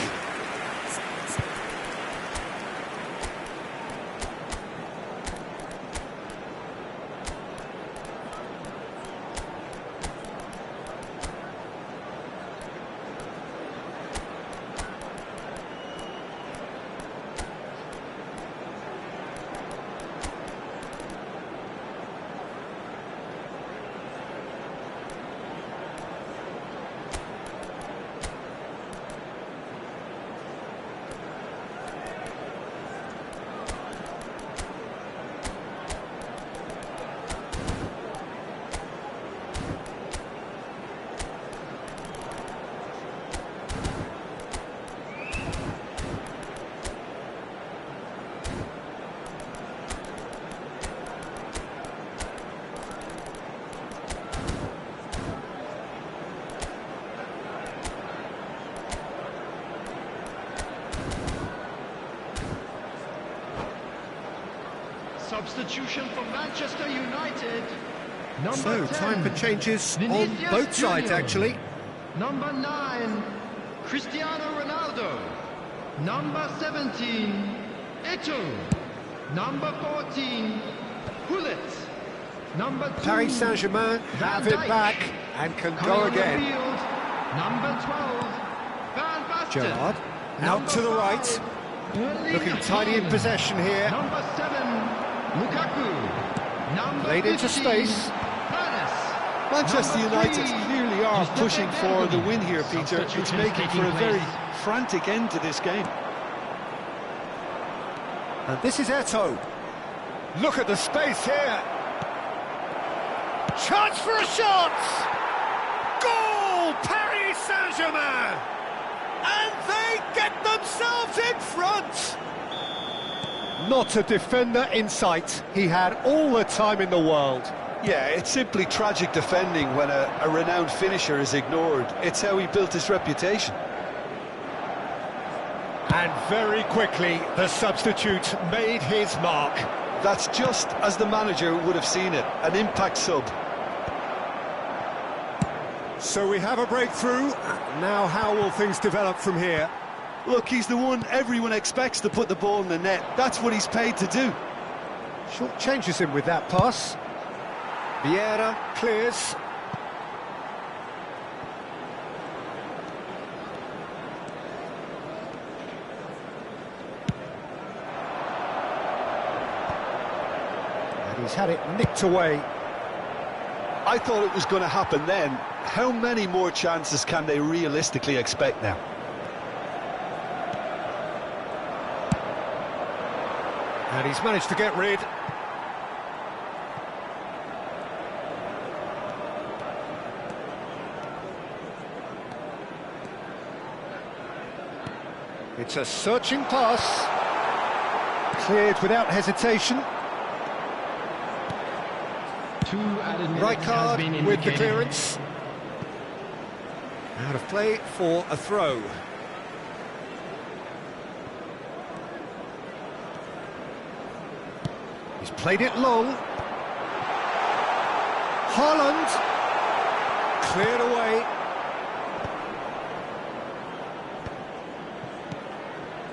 Substitution for Manchester United. Number So, 10, time for changes on Vinicius both sides, Junior. actually. Number 9, Cristiano Ronaldo. Number 17, Eto'o. Number 14, Hullet. Number 2, Paris Saint-Germain have it Dijk. back and can Coming go on the again. field, number 12, Van Basten. Gerrard, out Number to the 5, right. Erling Looking tiny in Haaland. possession here. Number 7, Lukaku. Number Played into 15, space. Perez. Manchester Number United 3, clearly are Giuseppe pushing for the win here, Peter. It's Substitutions making for taking a very place. frantic end to this game. And this is Eto'o. Look at the space here. Chance for a shot! Goal! Paris Saint-Germain! And they get themselves in front! Not a defender in sight. He had all the time in the world. Yeah, it's simply tragic defending when a renowned finisher is ignored. It's how he built his reputation. And very quickly, the substitute made his mark. That's just as the manager would have seen it, an impact sub. So we have a breakthrough. Now how will things develop from here? Look, he's the one everyone expects to put the ball in the net. That's what he's paid to do. Short changes him with that pass. Vieira clears. And he's had it nicked away. I thought it was going to happen then. How many more chances can they realistically expect now? And he's managed to get rid. It's a searching pass. Cleared without hesitation. 2 added minutes Right has card been with the indicated. clearance. Out of play for a throw. He's played it long. Haaland. Cleared away.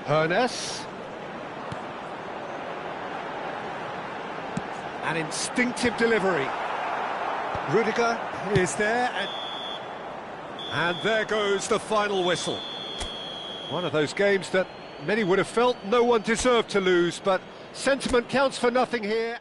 Hernes. An instinctive delivery. Rudiger is there, and there goes the final whistle. One of those games that many would have felt no one deserved to lose, but sentiment counts for nothing here.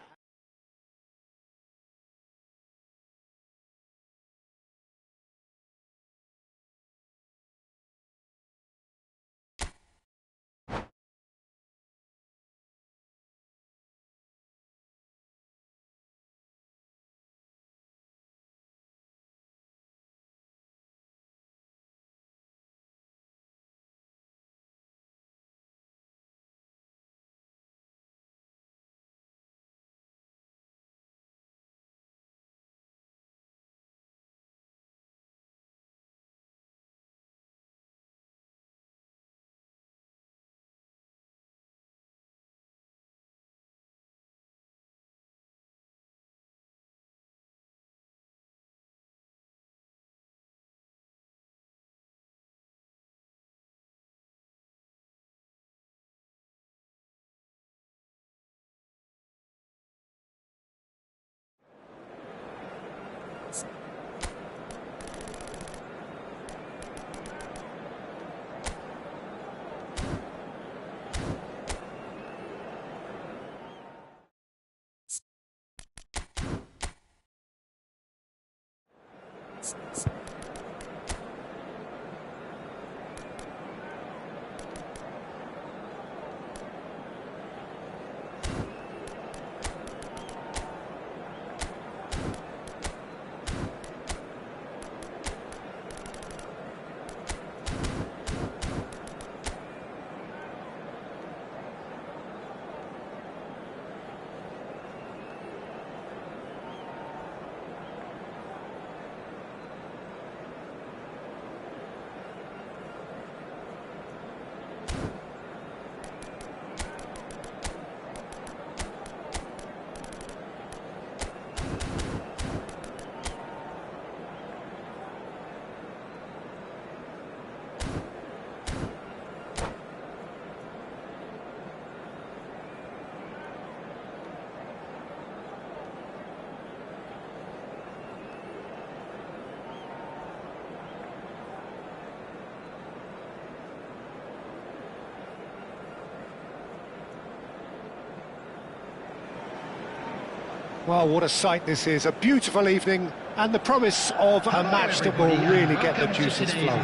Well, what a sight this is, a beautiful evening, and the promise of a match that will really get the juices flowing.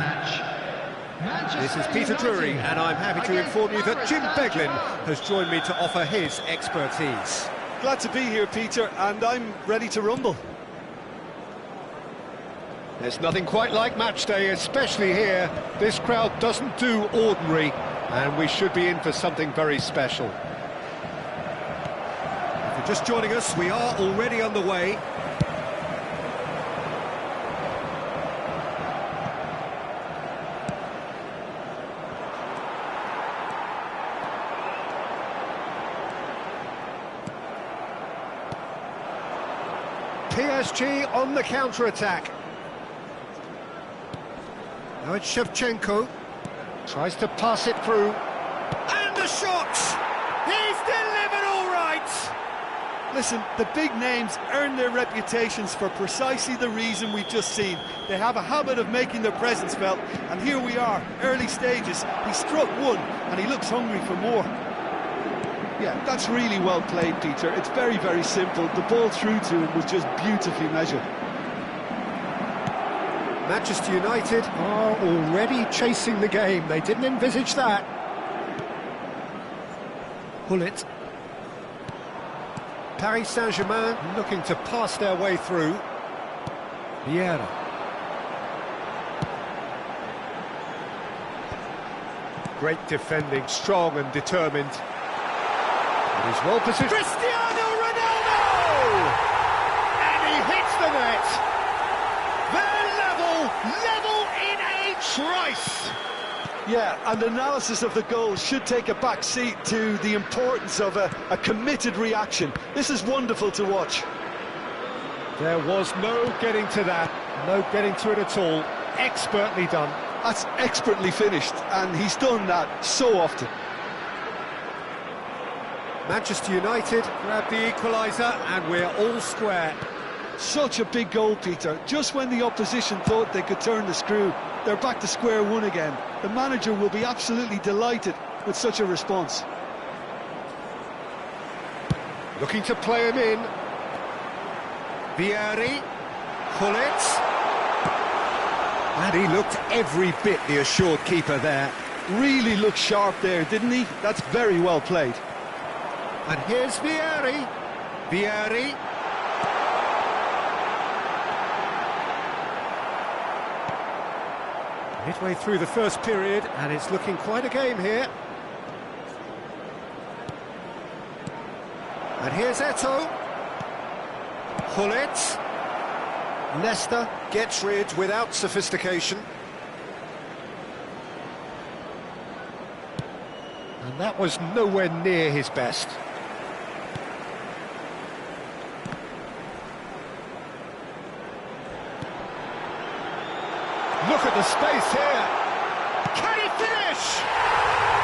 This is Peter Drury, and I'm happy to inform you that Jim Beglin has joined me to offer his expertise. Glad to be here, Peter, and I'm ready to rumble. There's nothing quite like match day, especially here. This crowd doesn't do ordinary, and we should be in for something very special. If you're just joining us, we are already on the way. PSG on the counter-attack. Now it's Shevchenko. Tries to pass it through. And the shot! He's delivered all right! Listen, the big names earn their reputations for precisely the reason we've just seen. They have a habit of making their presence felt, and here we are, early stages. He struck one, and he looks hungry for more. Yeah, that's really well played, Peter. It's very, very simple. The ball through to him was just beautifully measured. Manchester United are already chasing the game. They didn't envisage that. Hullet. Paris Saint-Germain looking to pass their way through. Vieira. Great defending, strong and determined. And he's well positioned. Cristiano Ronaldo! And he hits the net. They're level in a trice! Yeah, and analysis of the goal should take a back seat to the importance of a committed reaction. This is wonderful to watch. There was no getting to that, no getting to it at all. Expertly done. That's expertly finished, and he's done that so often. Manchester United grab the equaliser, and we're all square. Such a big goal, Peter. Just when the opposition thought they could turn the screw, they're back to square one again. The manager will be absolutely delighted with such a response. Looking to play him in. Vieri, Hullet. And he looked every bit the assured keeper there. Really looked sharp there, didn't he? That's very well played. And here's Vieri. Vieri. Midway through the first period, and it's looking quite a game here. And here's Eto'o. Hullet. Leicester gets rid without sophistication. And that was nowhere near his best. Look at the space here. Can he finish?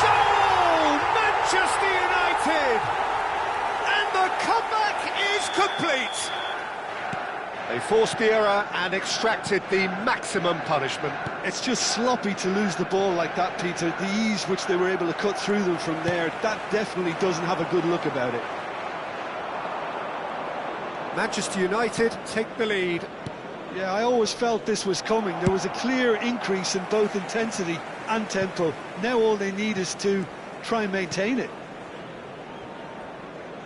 Goal! Manchester United! And the comeback is complete. They forced the error and extracted the maximum punishment. It's just sloppy to lose the ball like that, Peter. The ease which they were able to cut through them from there, that definitely doesn't have a good look about it. Manchester United take the lead. Yeah, I always felt this was coming. There was a clear increase in both intensity and tempo. Now all they need is to try and maintain it.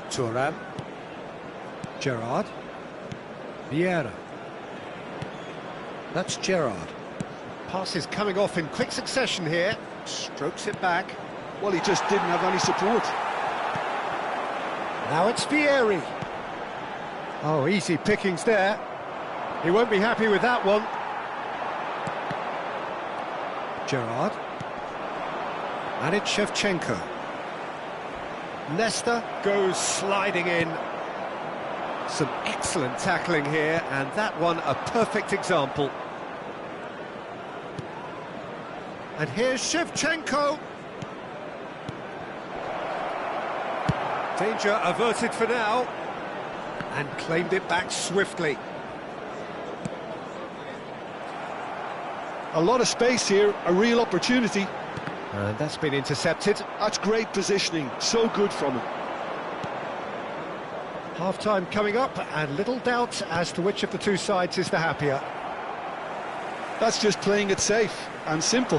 Thuram. Gerrard. Vieira. That's Gerrard. Passes coming off in quick succession here. Strokes it back. Well, he just didn't have any support. Now it's Vieri. Oh, easy pickings there. He won't be happy with that one. Gerrard. And it's Shevchenko. Leicester goes sliding in. Some excellent tackling here, and that one a perfect example. And here's Shevchenko. Danger averted for now. And claimed it back swiftly. A lot of space here, a real opportunity. And that's been intercepted. That's great positioning, so good from him. Half-time coming up, and little doubt as to which of the two sides is the happier. That's just playing it safe and simple.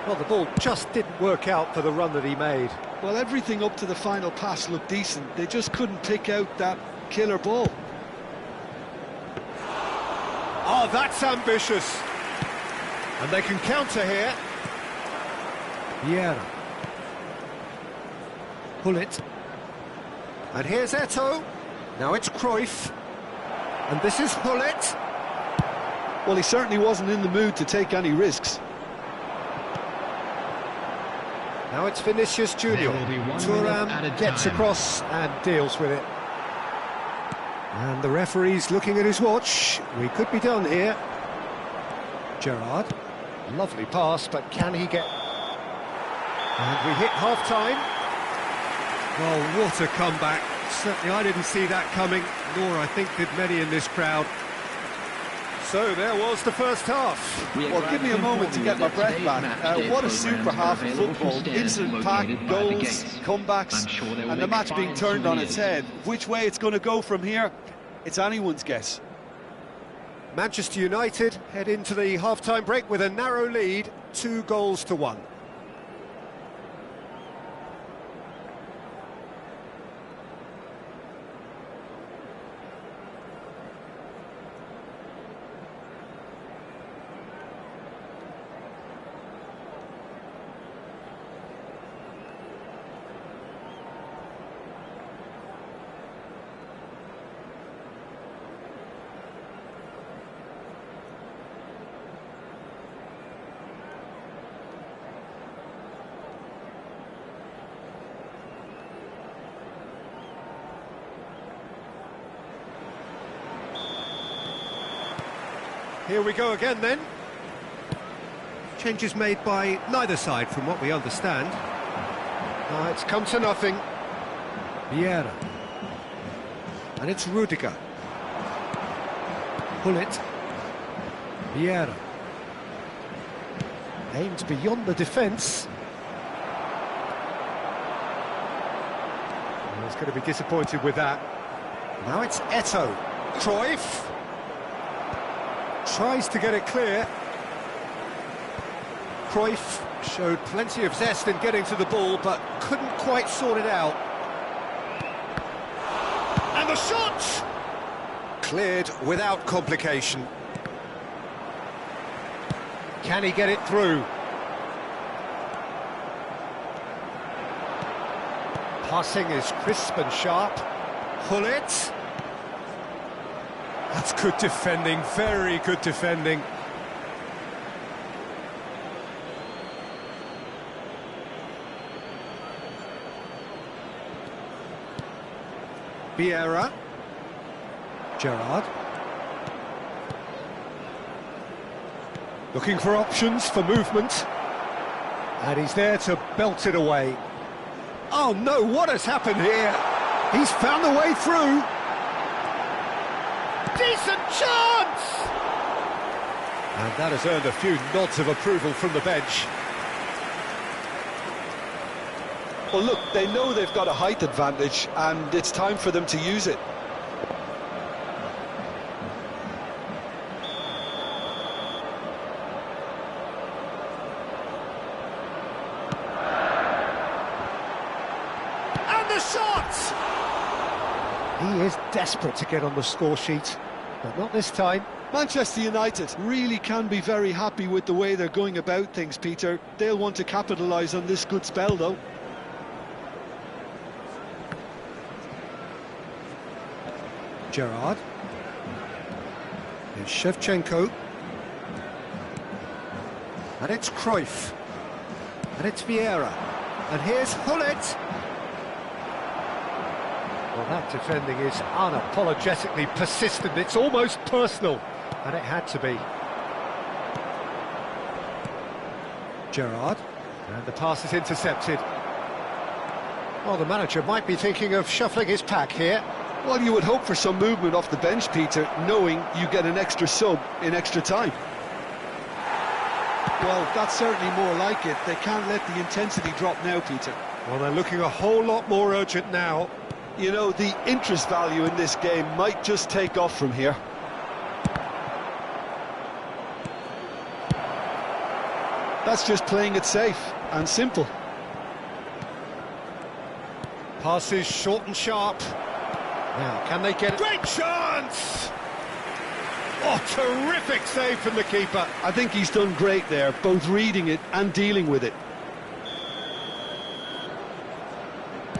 Well, the ball just didn't work out for the run that he made. Well, everything up to the final pass looked decent. They just couldn't pick out that killer ball. Oh, that's ambitious. And they can counter here. Vieira. Hullet. And here's Eto'o. Now it's Cruyff. And this is Hullet. Well, he certainly wasn't in the mood to take any risks. Now it's Vinicius Junior. Thuram gets across and deals with it. And the referee's looking at his watch. We could be done here. Gerrard. Lovely pass, but can he get... And we hit half-time. Oh, what a comeback. Certainly I didn't see that coming, nor I think did many in this crowd. So there was the first half. Well, give me a moment to get my breath back. What a super half of football. Instant pack, goals, comebacks, and the match being turned on its head. Which way it's going to go from here, it's anyone's guess. Manchester United head into the half-time break with a narrow lead, 2-1. Here we go again then. Changes made by neither side from what we understand. It's come to nothing. Vieira. And it's Rudiger. Hullet. Vieira. Aimed beyond the defence. He's going to be disappointed with that. Now it's Eto'o. Cruyff. Tries to get it clear. Cruyff showed plenty of zest in getting to the ball, but couldn't quite sort it out. And the shot! Cleared without complication. Can he get it through? Passing is crisp and sharp. Hullet. That's good defending, very good defending. Vieira. Gerrard. Looking for options for movement. And he's there to belt it away. Oh no, what has happened here? He's found the way through. Decent chance! And that has earned a few nods of approval from the bench. Well, look, they know they've got a height advantage, and it's time for them to use it. And the shot! He is desperate to get on the score sheet, but not this time. Manchester United really can be very happy with the way they're going about things, Peter. They'll want to capitalise on this good spell, though. Gerrard. Here's Shevchenko. And it's Cruyff. And it's Vieira. And here's Hullet. Well, that defending is unapologetically persistent. It's almost personal. And it had to be. Gerrard. And the pass is intercepted. Well, the manager might be thinking of shuffling his pack here. Well, you would hope for some movement off the bench, Peter, knowing you get an extra sub in extra time. Well, that's certainly more like it. They can't let the intensity drop now, Peter. Well, they're looking a whole lot more urgent now. You know, the interest value in this game might just take off from here. That's just playing it safe and simple. Passes short and sharp. Now, can they get... Great chance! Oh, terrific save from the keeper. I think he's done great there, both reading it and dealing with it.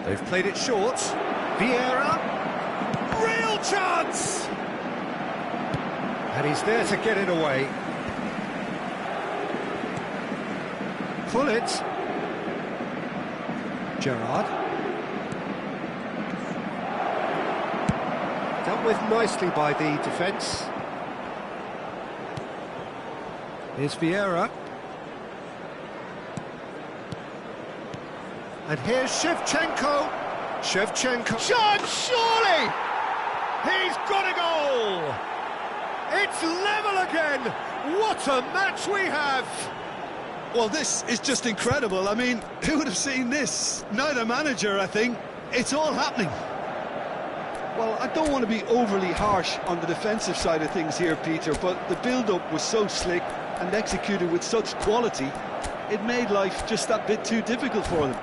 They've played it short. Vieira. Real chance! And he's there to get it away. Pull it. Gerrard. Dealt with nicely by the defence. Here's Vieira. And here's Shevchenko. Shevchenko. Chance, surely! He's got a goal! It's level again! What a match we have! Well, this is just incredible. I mean, who would have seen this? Neither manager, I think. It's all happening. Well, I don't want to be overly harsh on the defensive side of things here, Peter, but the build-up was so slick and executed with such quality, it made life just that bit too difficult for them.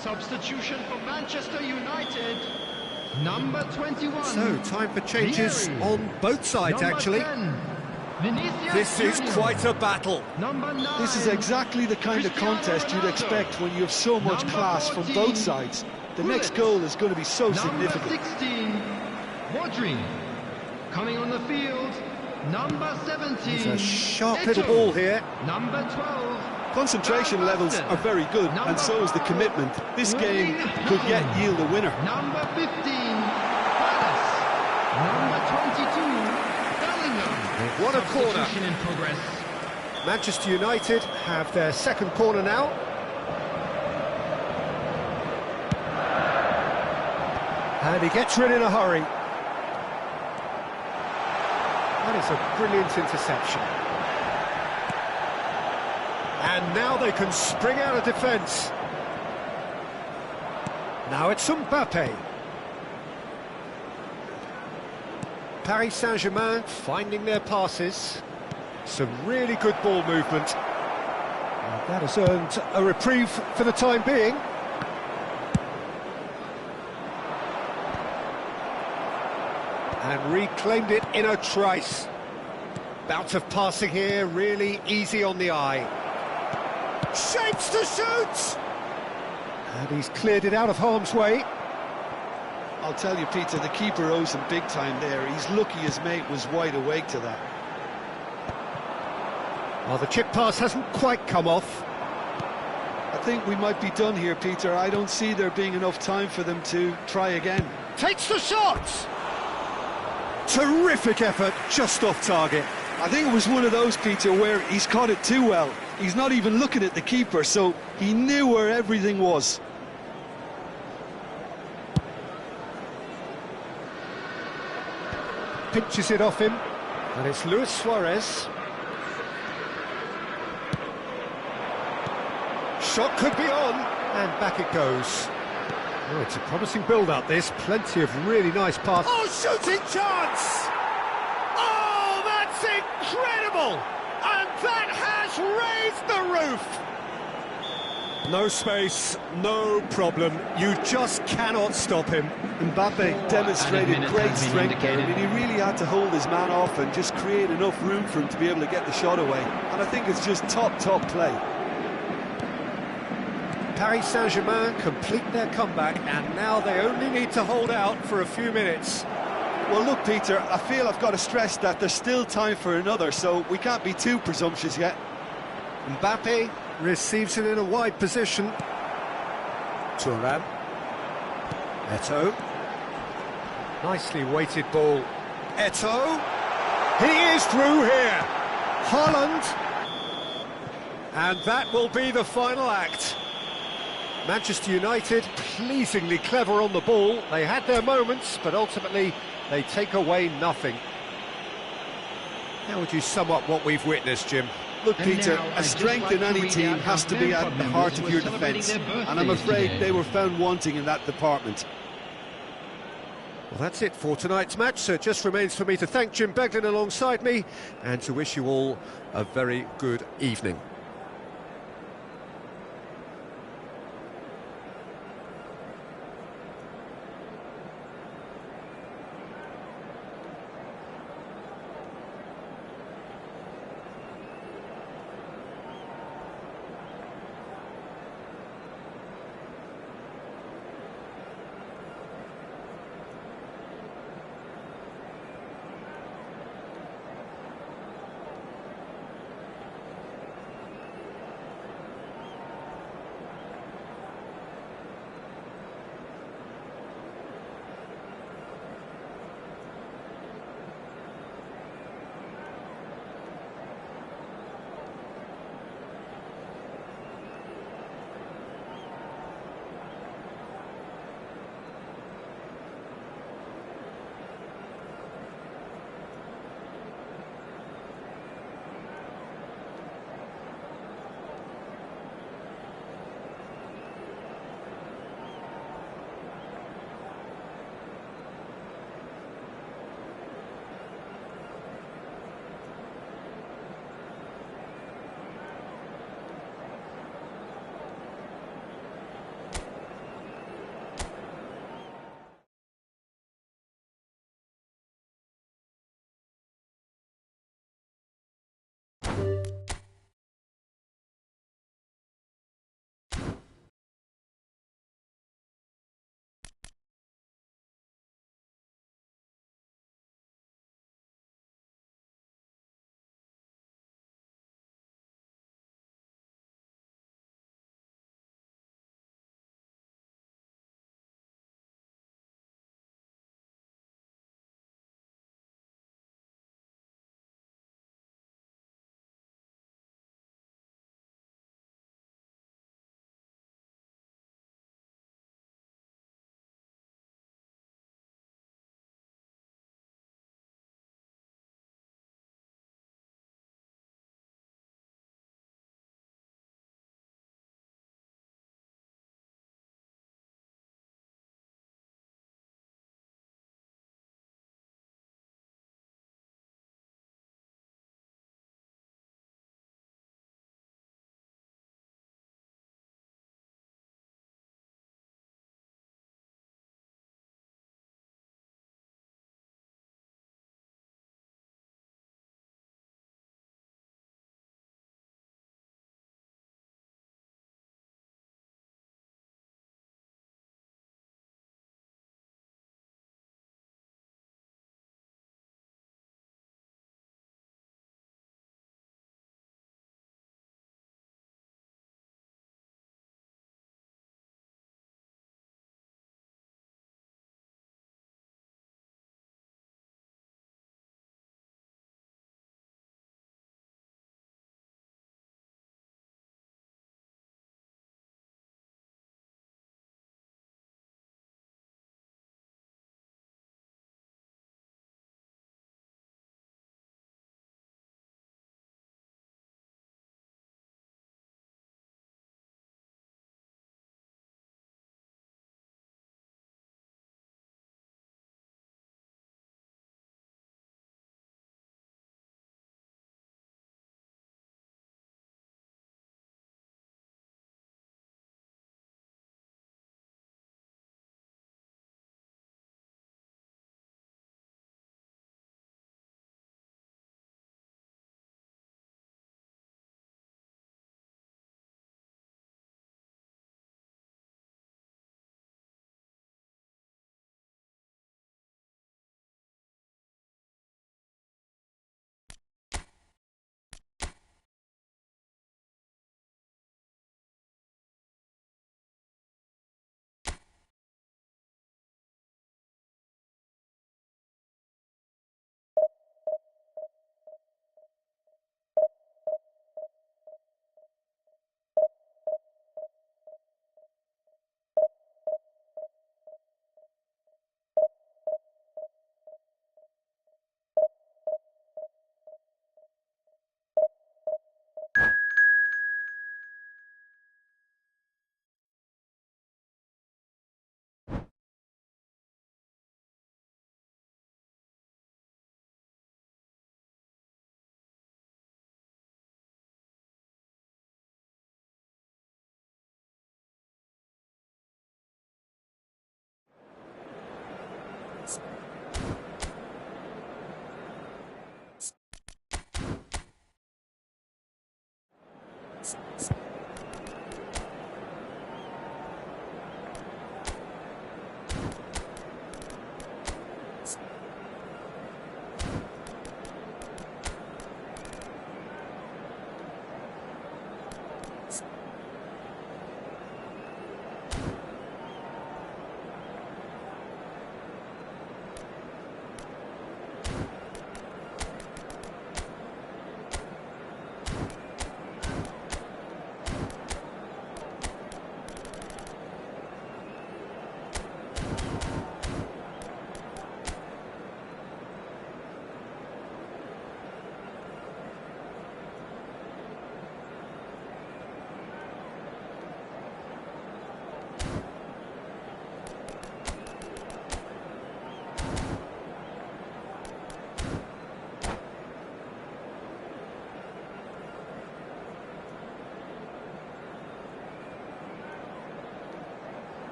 Substitution for Manchester United, number 21. So, time for changes on both sides, Number actually. 10, Vinicius This is Junior. quite a battle. Number 9, This is exactly the kind of Cristiano contest you'd Ronaldo. expect when you have so much Number class from 14, both sides. The Gullit. next goal is going to be so Number significant. 16, Rodri. Coming on the field, number 17. It's a sharp Eto'o. little ball here. Number 12. Concentration levels are very good, and so is the commitment. This game could yet yield a winner. Number 15, Palace. Number 22, Bellingham. What a corner. Substitution in progress. Manchester United have their second corner now. And he gets rid in a hurry. That is a brilliant interception. And now they can spring out of defence. Now it's Mbappe. Paris Saint-Germain finding their passes. Some really good ball movement. And that has earned a reprieve for the time being. And reclaimed it in a trice. Bout of passing here, really easy on the eye. Shapes to shoot! And he's cleared it out of harm's way. I'll tell you, Peter, the keeper owes him big time there. He's lucky his mate was wide awake to that. Well, the chip pass hasn't quite come off. I think we might be done here, Peter. I don't see there being enough time for them to try again. Takes the shot! Terrific effort, just off target. I think it was one of those, Peter, where he's caught it too well. He's not even looking at the keeper, so he knew where everything was. Pinches it off him, and it's Luis Suarez. Shot could be on, and back it goes. Oh, it's a promising build-up, this. Plenty of really nice passes. Oh, shooting chance! Oh, that's incredible! And that has raised the roof! No space, no problem. You just cannot stop him. Mbappe demonstrated great strength there. I mean, he really had to hold his man off and just create enough room for him to be able to get the shot away. And I think it's just top play. Paris Saint-Germain complete their comeback, and now they only need to hold out for a few minutes. Well, look, Peter, I feel I've got to stress that there's still time for another, so we can't be too presumptuous yet. Mbappe receives it in a wide position. Thuram. Eto'o. Nicely weighted ball. Eto'o. He is through here. Haaland. And that will be the final act. Manchester United pleasingly clever on the ball. They had their moments, but ultimately they take away nothing. How would you sum up what we've witnessed, Jim? Look, Peter, a strength in any team has to be at the heart of your defence, and I'm afraid they were found wanting in that department. Well, that's it for tonight's match, so it just remains for me to thank Jim Beglin alongside me and to wish you all a very good evening.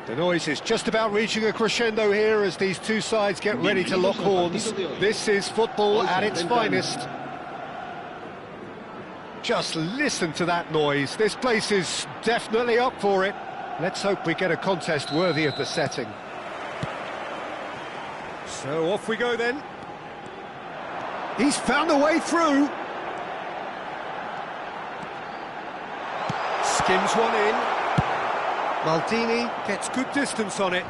The noise is just about reaching a crescendo here as these two sides get ready to lock horns. This is football at its finest. Just listen to that noise. This place is definitely up for it. Let's hope we get a contest worthy of the setting. So off we go then. He's found a way through. Skims one in. Maldini gets good distance on it.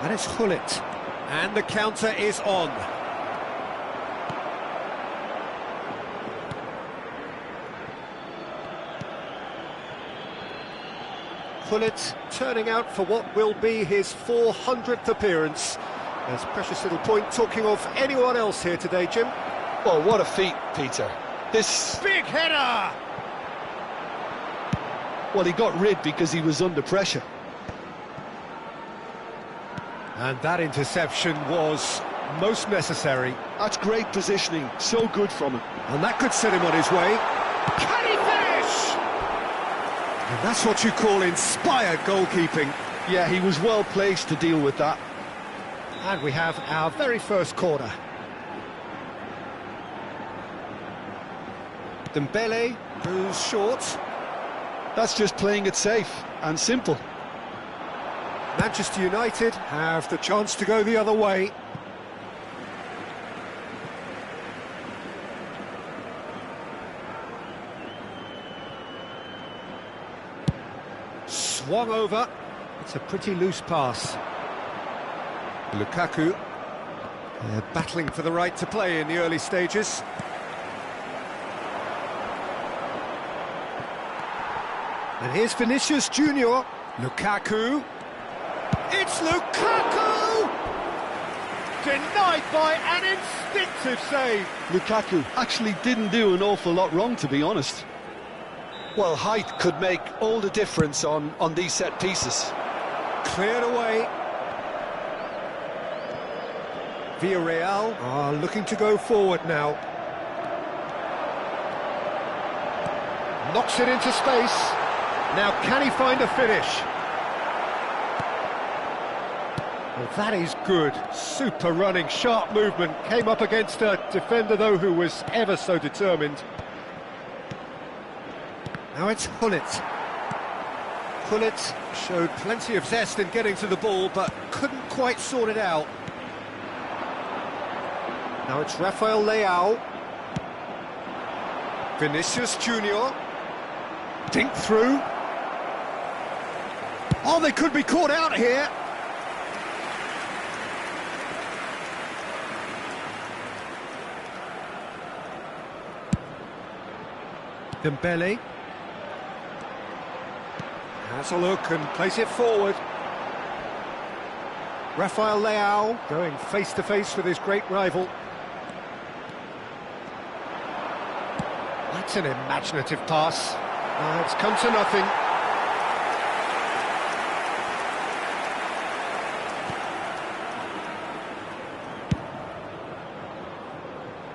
And it's Hullet. And the counter is on. Hullet turning out for what will be his 400th appearance. There's precious little point talking of anyone else here today, Jim. Well, what a feat, Peter. This... Big header! Well, he got rid because he was under pressure. And that interception was most necessary. That's great positioning, so good from him. And that could set him on his way. Can he finish? And that's what you call inspired goalkeeping. Yeah, he was well placed to deal with that. And we have our very first corner. Dembele goes short. That's just playing it safe and simple. Manchester United have the chance to go the other way. Swung over. It's a pretty loose pass. Lukaku. They're battling for the right to play in the early stages. And here's Vinicius Junior. Lukaku. It's Lukaku! Denied by an instinctive save. Lukaku actually didn't do an awful lot wrong, to be honest. Well, height could make all the difference on these set pieces. Cleared away. Villarreal are looking to go forward now. Knocks it into space. Now can he find a finish? Well, that is good. Super running, sharp movement. Came up against a defender, though, who was ever so determined. Now it's Hullet. Hullet showed plenty of zest in getting to the ball, but couldn't quite sort it out. Now it's Rafael Leao. Vinicius Junior. Dink through. Oh, they could be caught out here. Dembele. Has a look and plays it forward. Rafael Leao going face to face with his great rival. That's an imaginative pass. It's come to nothing.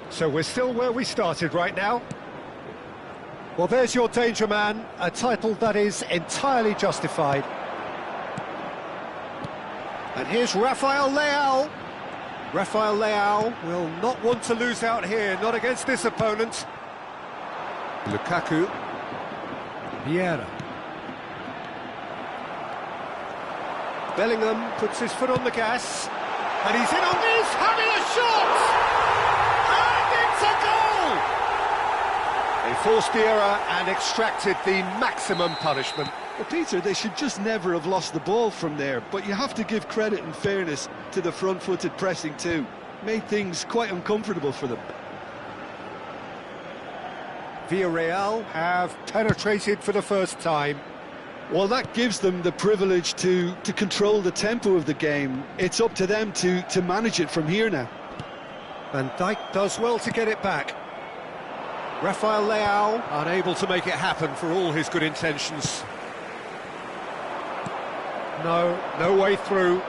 So we're still where we started right now. Well, there's your danger man, a title that is entirely justified. And here's Rafael Leao. Rafael Leao will not want to lose out here, not against this opponent. Lukaku. Vieira. Bellingham puts his foot on the gas. And he's in on this, having a shot! And it's a goal! They forced the error and extracted the maximum punishment. Well, Peter, they should just never have lost the ball from there, but you have to give credit and fairness to the front-footed pressing too. Made things quite uncomfortable for them. Villarreal have penetrated for the first time. Well, that gives them the privilege to control the tempo of the game. It's up to them to manage it from here now. Van Dijk does well to get it back. Rafael Leao unable to make it happen for all his good intentions. No way through.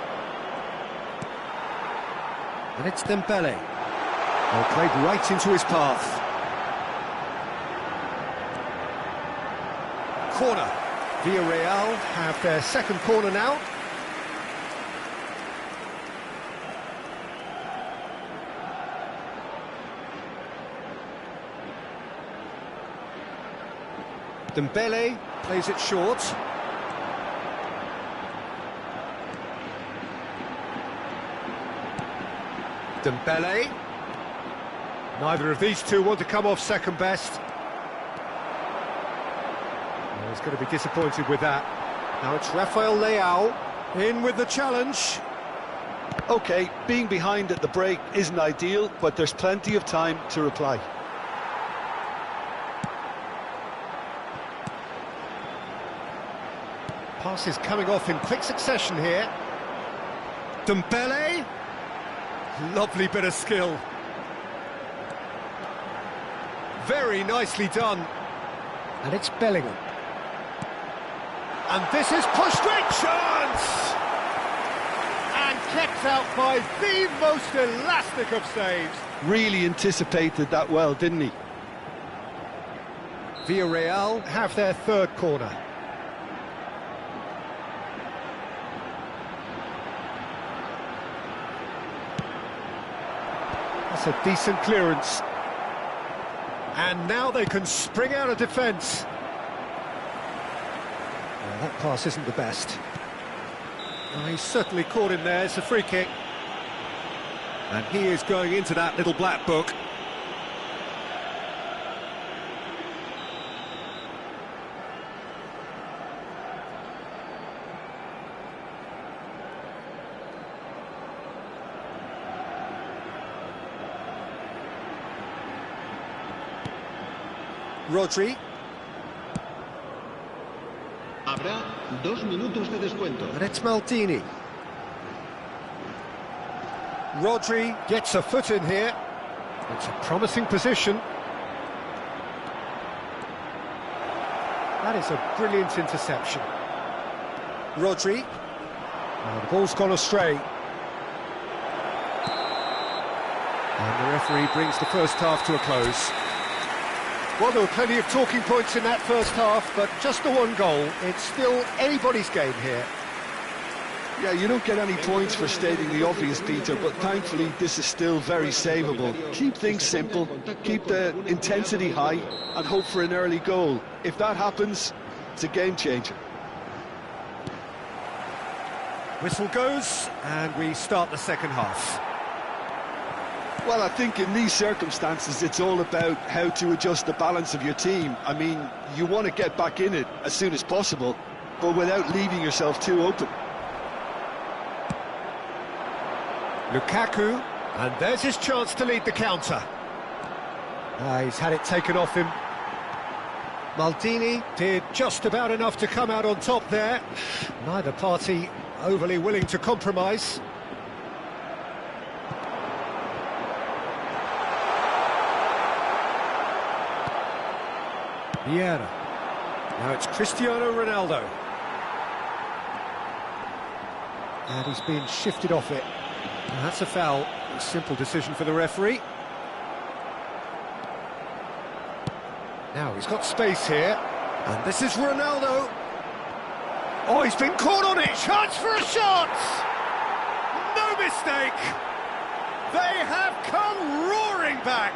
And it's Dembele. Well, played right into his path. Corner. Villarreal have their second corner now. Dembele plays it short. Dembele. Neither of these two want to come off second best. Well, he's going to be disappointed with that. Now it's Rafael Leao in with the challenge. OK, being behind at the break isn't ideal, but there's plenty of time to reply. Passes coming off in quick succession here. Dembele. Lovely bit of skill. Very nicely done. And it's Bellingham. And this is pushed in, chance! And kept out by the most elastic of saves. Really anticipated that well, didn't he? Villarreal have their third corner. That's a decent clearance. And now they can spring out of defence. Well, that pass isn't the best. Well, he's certainly caught him there. It's a free kick. And he is going into that little black book. Rodri. Habrá 2 minutos de descuento. And it's Maldini. Rodri gets a foot in here. It's a promising position. That is a brilliant interception. Rodri. Oh, the ball's gone astray. And the referee brings the first half to a close. Well, there were plenty of talking points in that first half, but just the one goal. It's still anybody's game here. Yeah, you don't get any points for stating the obvious, Peter, but thankfully this is still very savable. Keep things simple, keep the intensity high, and hope for an early goal. If that happens, it's a game changer. Whistle goes, and we start the second half. Well, I think in these circumstances, it's all about how to adjust the balance of your team. I mean, you want to get back in it as soon as possible, but without leaving yourself too open. Lukaku, and there's his chance to lead the counter. He's had it taken off him. Maldini did just about enough to come out on top there. Neither party overly willing to compromise. Vieira. Now it's Cristiano Ronaldo. And he's been shifted off it. And that's a foul. A simple decision for the referee. Now he's got space here. And this is Ronaldo. Oh, he's been caught on it. Chance for a shot! No mistake! They have come roaring back.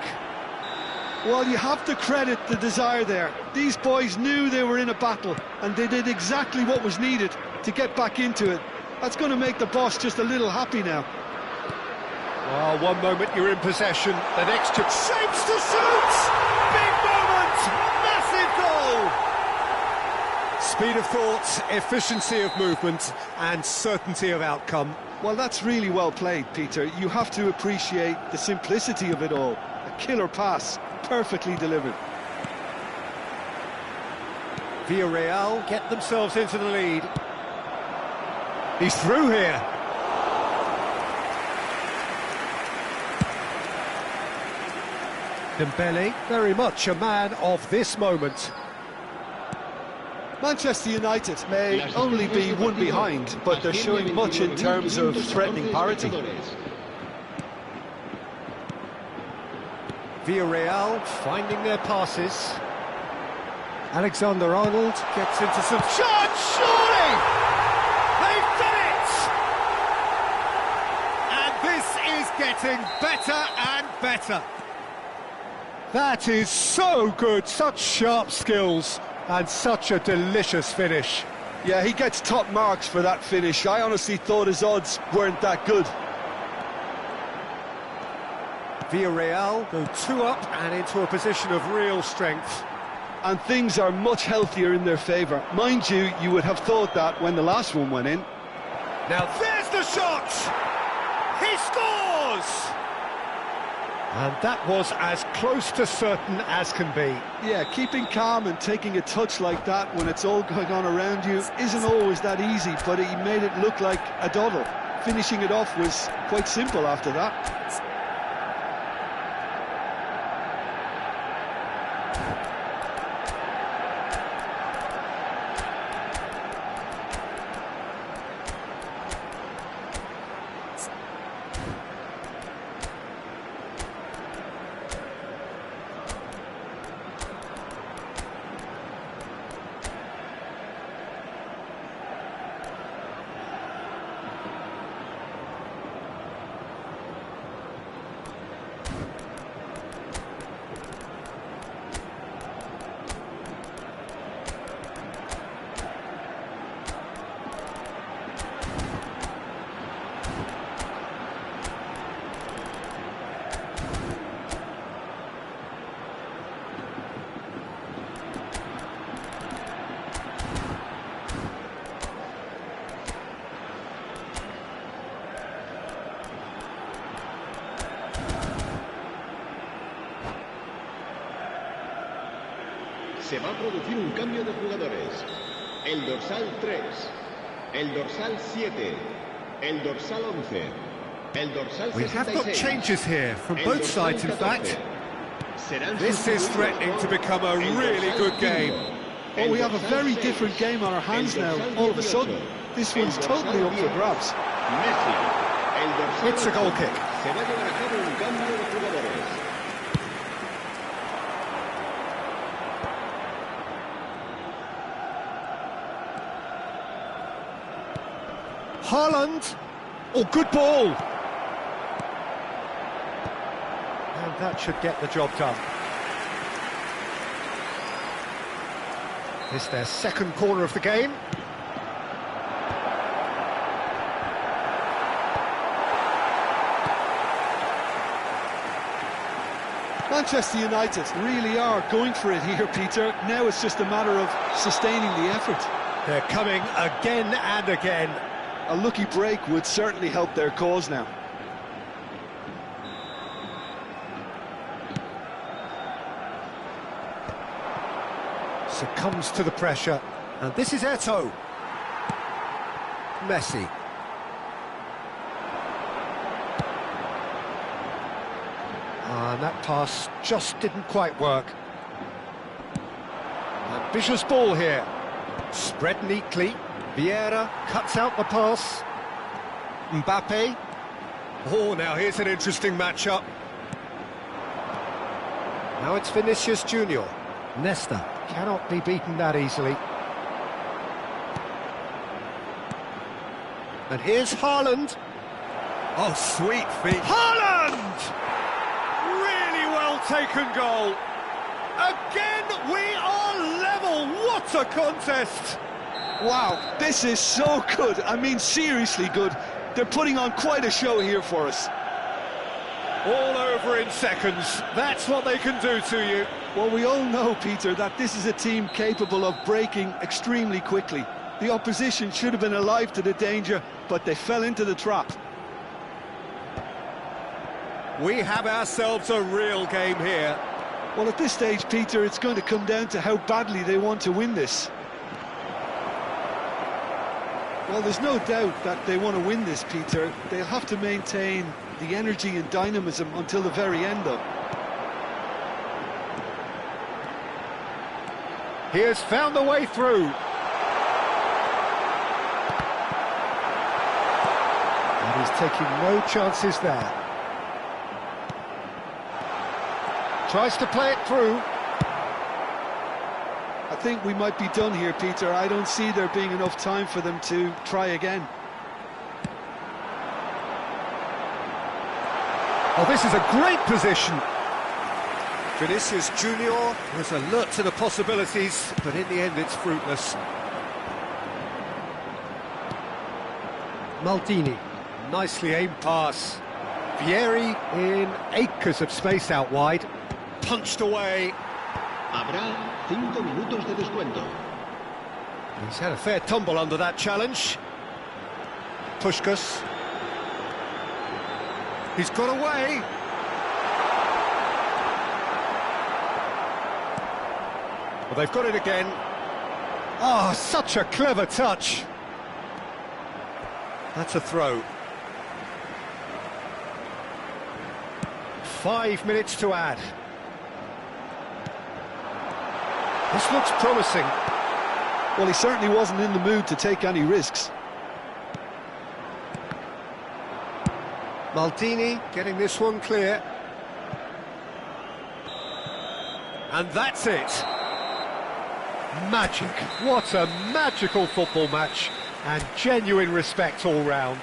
Well, you have to credit the desire there. These boys knew they were in a battle, and they did exactly what was needed to get back into it. That's going to make the boss just a little happy now. Well, one moment you're in possession, the next to shapes to shoot! Big moment! Massive goal! Speed of thought, efficiency of movement, and certainty of outcome. Well, that's really well played, Peter. You have to appreciate the simplicity of it all. A killer pass, perfectly delivered. Villarreal get themselves into the lead. He's through here. Dembele, very much a man of this moment. Manchester United may only be one behind, but they're showing much in terms of threatening parity. Villarreal finding their passes. Alexander-Arnold gets into some shots, surely! They've done it! And this is getting better and better. That is so good, such sharp skills, and such a delicious finish. Yeah, he gets top marks for that finish. I honestly thought his odds weren't that good. Villarreal go 2 up and into a position of real strength. And things are much healthier in their favour. Mind you, you would have thought that when the last one went in. Now there's the shot! He scores! And that was as close to certain as can be. Yeah, keeping calm and taking a touch like that when it's all going on around you isn't always that easy, but he made it look like a doddle. Finishing it off was quite simple after that. Se va a producir un cambio de jugadores. El dorsal 3, el dorsal 7, el dorsal 11, el dorsal 66. We have got changes here from both sides, in fact. This is threatening to become a really good game. Oh, we have a very different game on our hands now, all of a sudden. This one's totally up for grabs. It's a goal kick. Se va a llevar a cabo un cambio de jugadores. Haaland. Oh, good ball. And that should get the job done. It's their second corner of the game. Manchester United really are going for it here, Peter. Now it's just a matter of sustaining the effort. They're coming again and again. A lucky break would certainly help their cause now. Succumbs to the pressure. And this is Eto'o. Messi. And that pass just didn't quite work. Ambitious ball here. Spread neatly. Vieira cuts out the pass. Mbappe. Oh, now here's an interesting matchup. Now it's Vinicius Junior. Nesta cannot be beaten that easily. And here's Haaland. Oh, sweet feet. Haaland! Really well taken goal. Again, we are level. What a contest! Wow, this is so good. I mean, seriously good. They're putting on quite a show here for us. All over in seconds. That's what they can do to you. Well, we all know, Peter, that this is a team capable of breaking extremely quickly. The opposition should have been alive to the danger, but they fell into the trap. We have ourselves a real game here. Well, at this stage, Peter, it's going to come down to how badly they want to win this. Well, there's no doubt that they want to win this, Peter. They'll have to maintain the energy and dynamism until the very end, though. He has found the way through. And he's taking no chances there. Tries to play it through. I think we might be done here, Peter. I don't see there being enough time for them to try again. Oh, this is a great position. Vinicius Junior was alert to the possibilities, but in the end it's fruitless. Maldini, nicely aimed pass. Vieri in acres of space out wide. Punched away. Habrá 5 minutos de descuento. He's had a fair tumble under that challenge. Puskás. He's got away. Well, they've got it again. Oh, such a clever touch. That's a throw. 5 minutes to add. This looks promising. Well, he certainly wasn't in the mood to take any risks. Maldini getting this one clear. And that's it. Magic. What a magical football match. And genuine respect all round.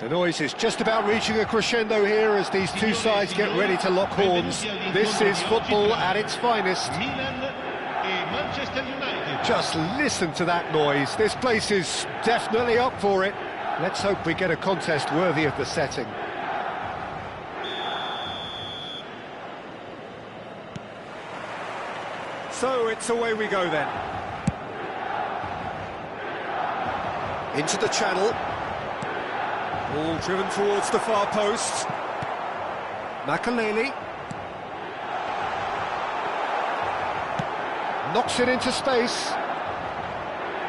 The noise is just about reaching a crescendo here as these two sides get ready to lock horns. This is football at its finest. Just listen to that noise. This place is definitely up for it. Let's hope we get a contest worthy of the setting. So it's away we go then. Into the channel. Ball driven towards the far post. Makaleli knocks it into space.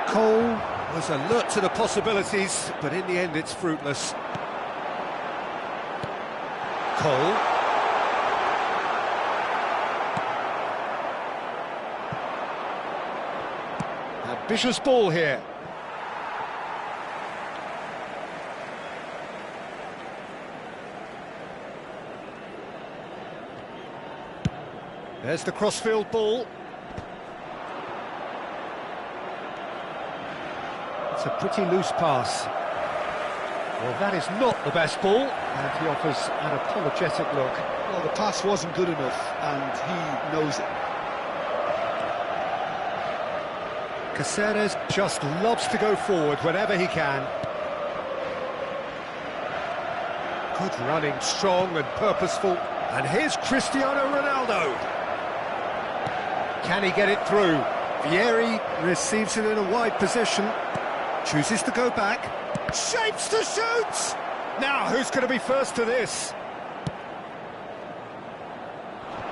Cole Was alert to the possibilities, but in the end it's fruitless. Cole. Ambitious ball here. There's the crossfield ball. It's a pretty loose pass. Well, that is not the best ball, and he offers an apologetic look. Well, the pass wasn't good enough, and he knows it. Caceres just loves to go forward whenever he can. Good running, strong and purposeful. And here's Cristiano Ronaldo. Can he get it through? Vieri receives it in a wide position. Chooses to go back. Shapes to shoot! Now, who's going to be first to this?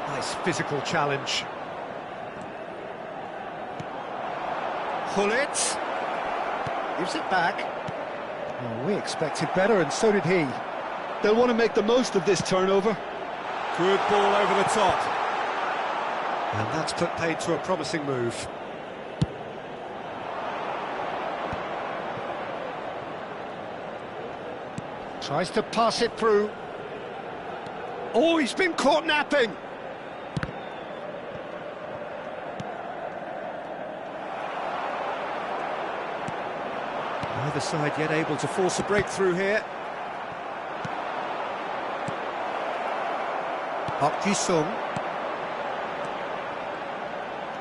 Nice physical challenge. Hullet gives it back. Well, we expected better, and so did he. They'll want to make the most of this turnover. Good ball over the top. And that's put paid to a promising move. Tries to pass it through. Oh, he's been caught napping. Neither side yet able to force a breakthrough here. Park Ji-sung.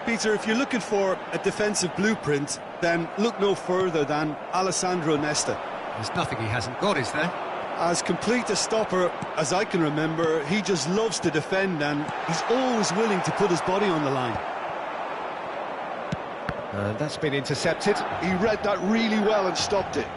Peter, if you're looking for a defensive blueprint, then look no further than Alessandro Nesta. There's nothing he hasn't got, is there? As complete a stopper as I can remember, he just loves to defend and he's always willing to put his body on the line. And that's been intercepted. He read that really well and stopped it.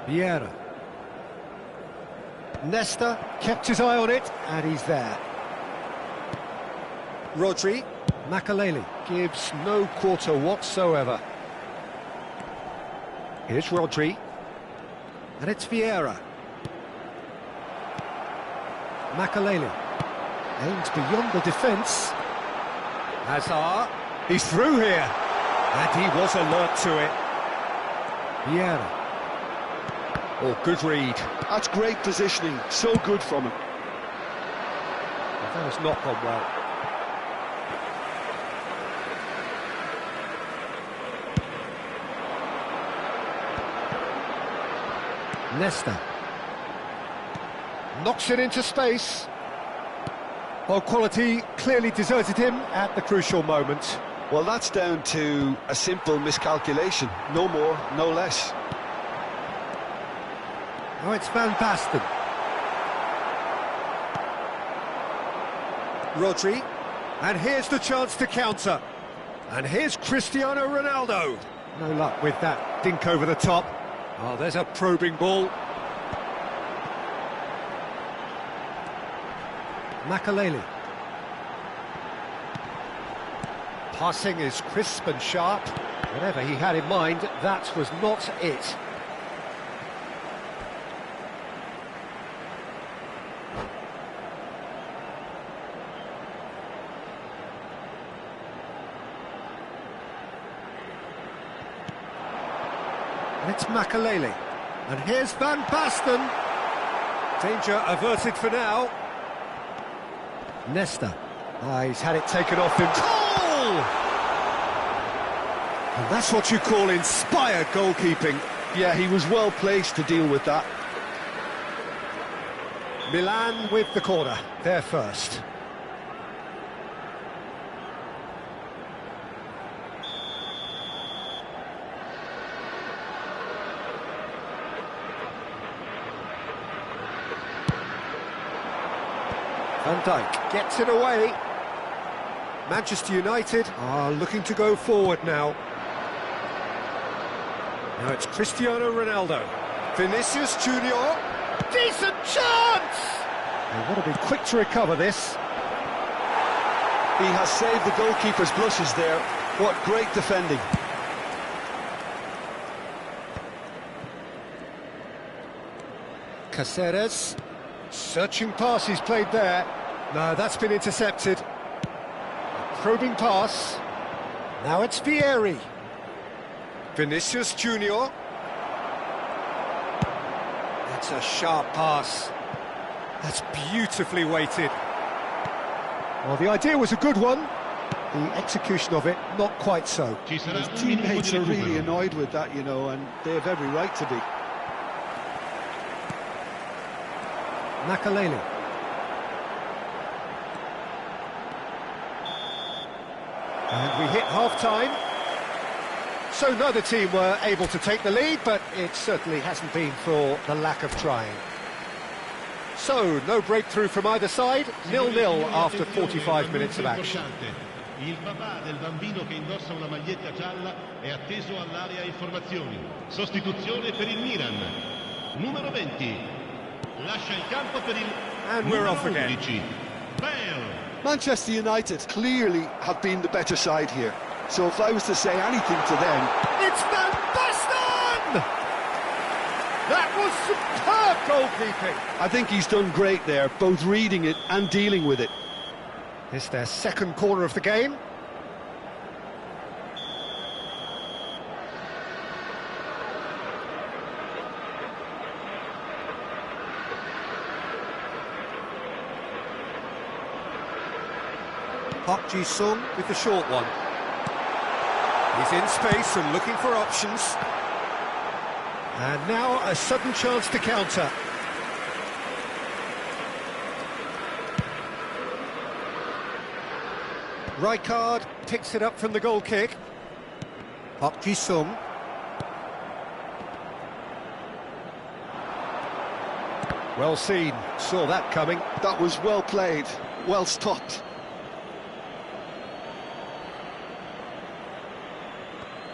Vieira. Nesta kept his eye on it, and he's there. Rodri. Makaleli gives no quarter whatsoever. Here's Rodri. And it's Vieira. Makaleli aims beyond the defence. Hazard. He's through here. And he was alert to it. Vieira. Oh, good read. That's great positioning, so good from him. That has not gone well. Nesta. Knocks it into space. Well, quality clearly deserted him at the crucial moment. Well, that's down to a simple miscalculation. No more, no less. Oh, it's Van Basten. Rodri. And here's the chance to counter. And here's Cristiano Ronaldo. No luck with that dink over the top. Oh, there's a probing ball. Makaleli. Passing is crisp and sharp. Whatever he had in mind, that was not it. And it's Makaleli. And here's Van Basten. Danger averted for now. Nesta. He's had it taken off him. Goal! And that's what you call inspired goalkeeping. Yeah, he was well placed to deal with that. Milan with the corner. They're first. Van Dijk gets it away. Manchester United are looking to go forward now. Now it's Cristiano Ronaldo. Vinicius Junior. Decent chance! They want to be quick to recover this. He has saved the goalkeeper's blushes there. What great defending. Caceres. Searching pass he's played there. No, that's been intercepted. Probing pass. Now it's Vieri. Vinicius Junior. That's a sharp pass. That's beautifully weighted. Well, the idea was a good one. The execution of it, not quite so. His teammates are really annoyed with that, you know, and they have every right to be. Makaleli. And we hit half-time. So neither team were able to take the lead, but it certainly hasn't been for the lack of trying. So, no breakthrough from either side, 0-0 after 45 minutes of action. Il papà del bambino che indossa una maglietta gialla è atteso all'area informazioni. Sostituzione per il Milan. Numero 20. Lascia il campo per il And we're off again. 11. Bale. Manchester United clearly have been the better side here. So if I was to say anything to them... It's Van Basten! That was superb goalkeeping. I think he's done great there, both reading it and dealing with it. It's their second corner of the game. Park Ji-sung with the short one. He's in space and looking for options. And now a sudden chance to counter. Rijkaard picks it up from the goal kick. Park Ji-sung. Well seen, saw that coming. That was well played, well stopped.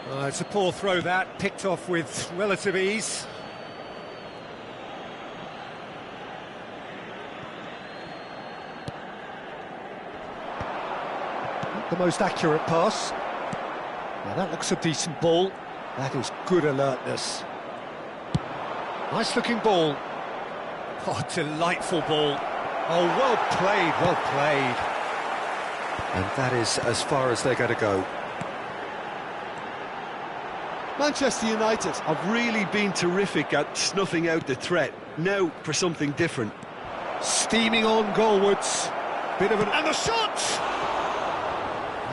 It's a poor throw that, picked off with relative ease. Not the most accurate pass. Now that looks a decent ball. That is good alertness. Nice looking ball. Oh, delightful ball. Oh, well played, well played. And that is as far as they're going to go. Manchester United have really been terrific at snuffing out the threat. Now for something different. Steaming on goalwards. Bit of an... And the shot!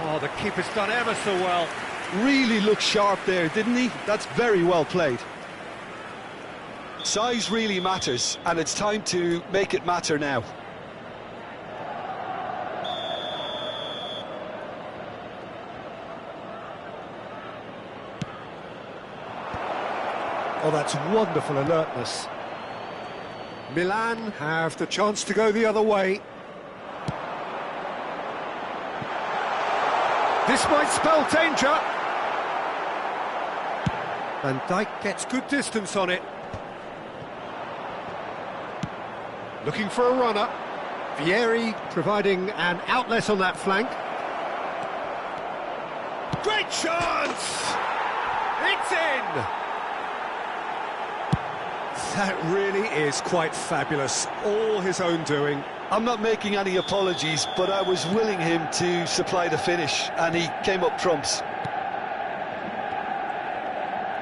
Oh, the keeper's done ever so well. Really looked sharp there, didn't he? That's very well played. Size really matters, and it's time to make it matter now. Oh, that's wonderful alertness. Milan have the chance to go the other way. This might spell danger. Van Dijk gets good distance on it. Looking for a runner. Vieri providing an outlet on that flank. Great chance! It's in! That really is quite fabulous, all his own doing. I'm not making any apologies, but I was willing him to supply the finish, and he came up trumps.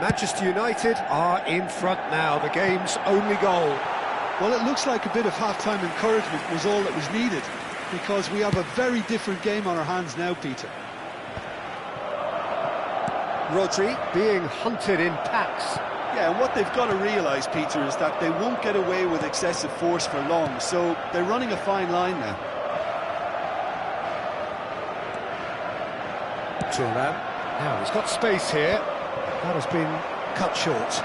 Manchester United are in front now, the game's only goal. Well, it looks like a bit of half-time encouragement was all that was needed, because we have a very different game on our hands now, Peter. Rodri being hunted in packs. Yeah, and what they've got to realise, Peter, is that they won't get away with excessive force for long, so they're running a fine line now. Thuram. Now he's got space here. That has been cut short.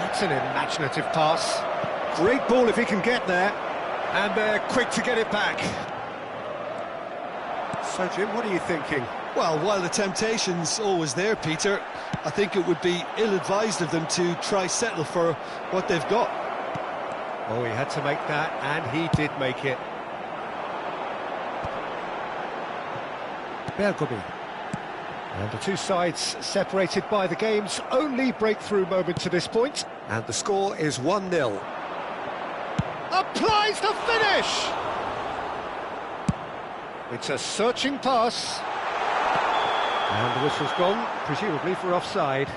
That's an imaginative pass. Great ball if he can get there. And they're quick to get it back. So, Jim, what are you thinking? Well, while the temptation's always there, Peter, I think it would be ill-advised of them to try settle for what they've got. Oh, he had to make that, and he did make it. Bergomi. And the two sides separated by the game's only breakthrough moment to this point. And the score is 1-0. Applies the finish! It's a searching pass. And the whistle's gone, presumably for offside.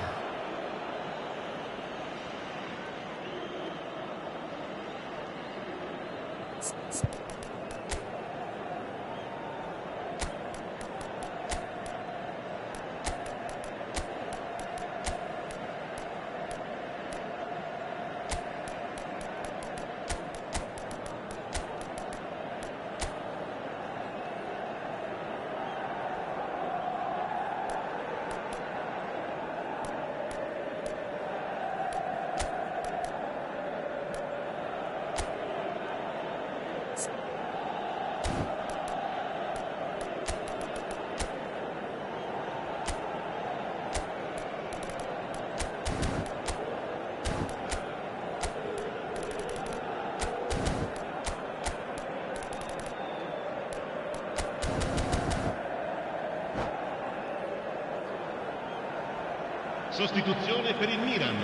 Sostituzione per il Milan.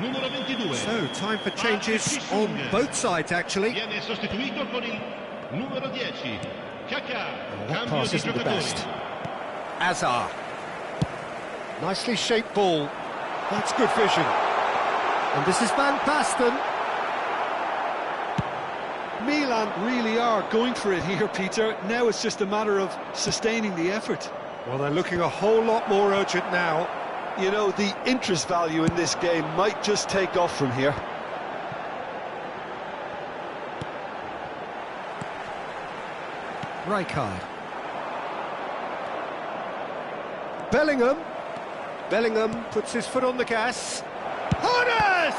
Numero 22. So, time for changes on both sides, actually. Viene sostituito con il numero 10. HH. That pass isn't the best. Azar. Nicely shaped ball. That's good vision. And this is Van Basten. Milan really are going for it here, Peter. Now it's just a matter of sustaining the effort. Well, they're looking a whole lot more urgent now. You know, the interest value in this game might just take off from here. Rijkaard. Bellingham puts his foot on the gas. Honest!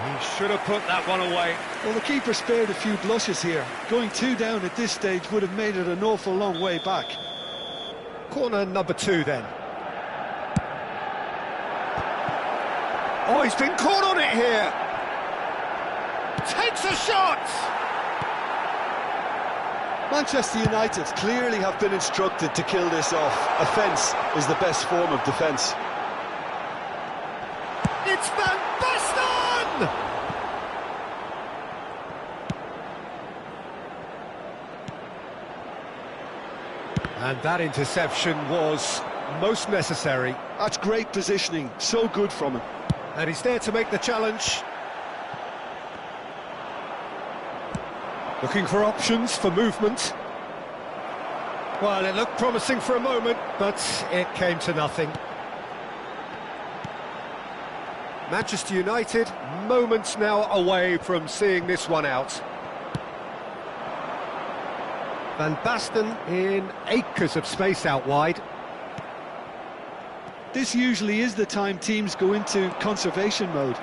He should have put that one away. Well, the keeper spared a few blushes here. Going 2 down at this stage would have made it an awful long way back. Corner number 2 then. Oh, he's been caught on it here. Takes a shot! Manchester United clearly have been instructed to kill this off. Offence is the best form of defence. It's Van Basten! And that interception was most necessary. That's great positioning, so good from him. And he's there to make the challenge. Looking for options for movement. Well, it looked promising for a moment, but it came to nothing. Manchester United, moments now away from seeing this one out. Van Basten in acres of space out wide. This usually is the time teams go into conservation mode.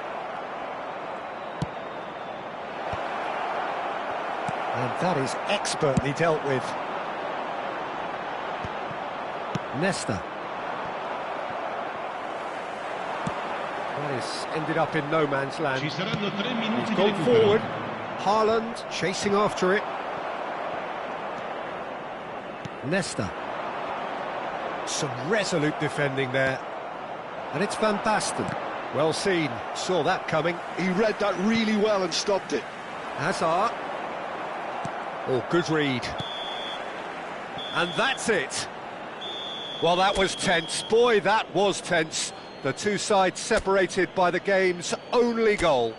And that is expertly dealt with. Nesta. That is ended up in no man's land. Ci saranno 3 minuti He's di gone recupero. forward. Haaland chasing after it. Nesta. Some resolute defending there. And it's Van Basten. Well seen, saw that coming. He read that really well and stopped it. Hazard. Oh, good read. And that's it. Well, that was tense. Boy, that was tense. The two sides separated by the game's only goal.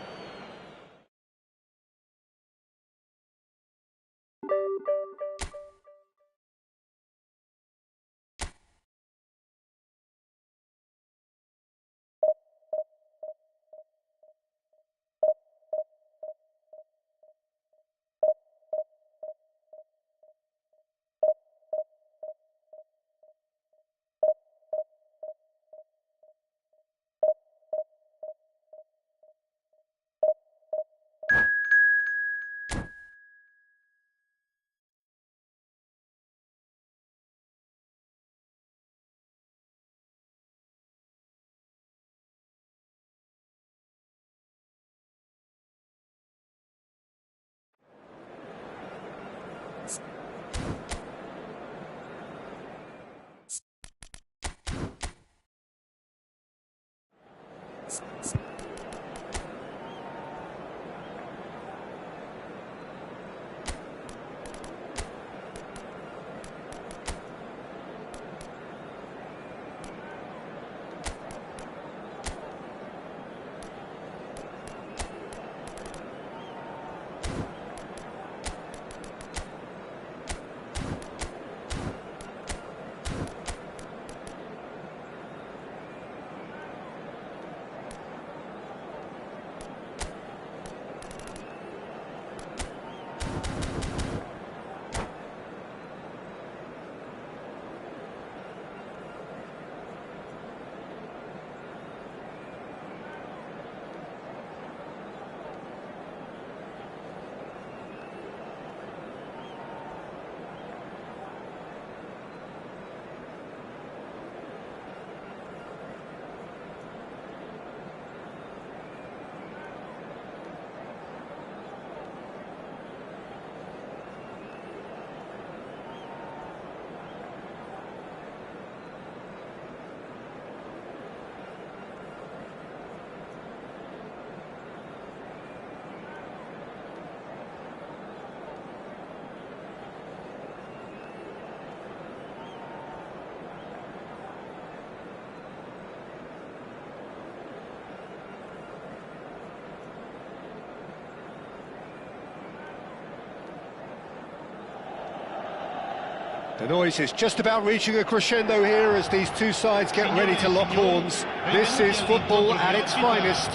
The noise is just about reaching a crescendo here as these two sides get ready to lock horns. This is football at its finest.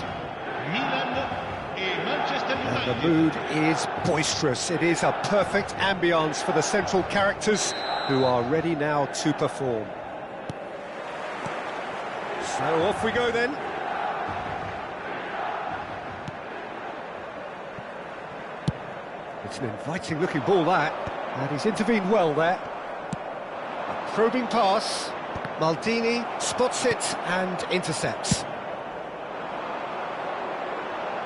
And the mood is boisterous. It is a perfect ambience for the central characters who are ready now to perform. So off we go then. It's an inviting looking ball that, and he's intervened well there. A probing pass, Maldini spots it and intercepts.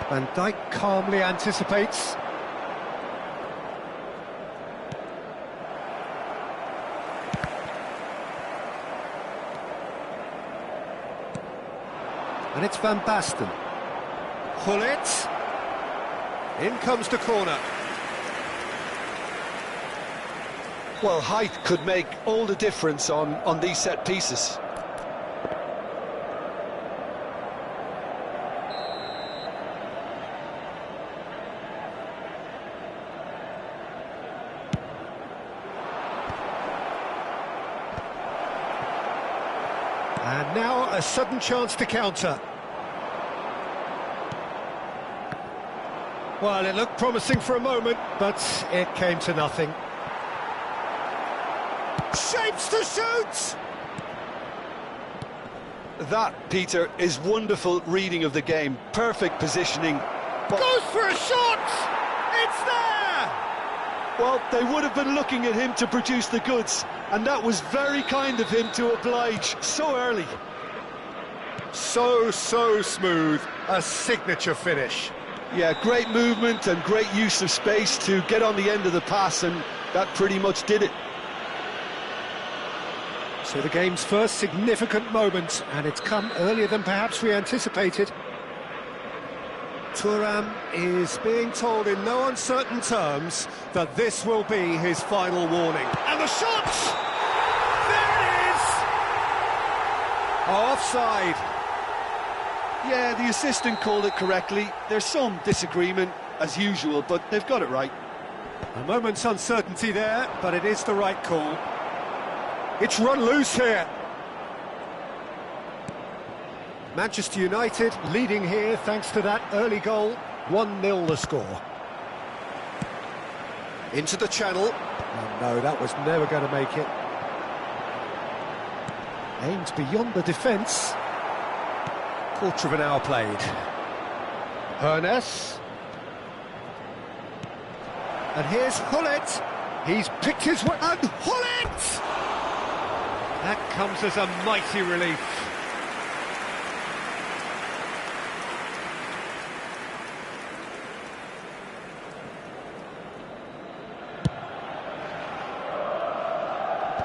Van Dijk calmly anticipates. And it's Van Basten. Gullit. In comes the corner. Well, height could make all the difference on these set pieces. And now a sudden chance to counter. Well, it looked promising for a moment, but it came to nothing. Shapes to shoot! That, Peter, is wonderful reading of the game. Perfect positioning. Goes for a shot! It's there! Well, they would have been looking at him to produce the goods, and that was very kind of him to oblige so early. So smooth. A signature finish. Yeah, great movement and great use of space to get on the end of the pass, and that pretty much did it. So the game's first significant moment, and it's come earlier than perhaps we anticipated. Thuram is being told in no uncertain terms that this will be his final warning. And the shot! There it is! Offside. Yeah, the assistant called it correctly. There's some disagreement, as usual, but they've got it right. A moment's uncertainty there, but it is the right call. It's run loose here. Manchester United leading here thanks to that early goal. 1-0 the score. Into the channel. Oh no, that was never going to make it. Aimed beyond the defence. Quarter of an hour played. Hernes. And here's Gullit. He's picked his way. And Gullit! That comes as a mighty relief.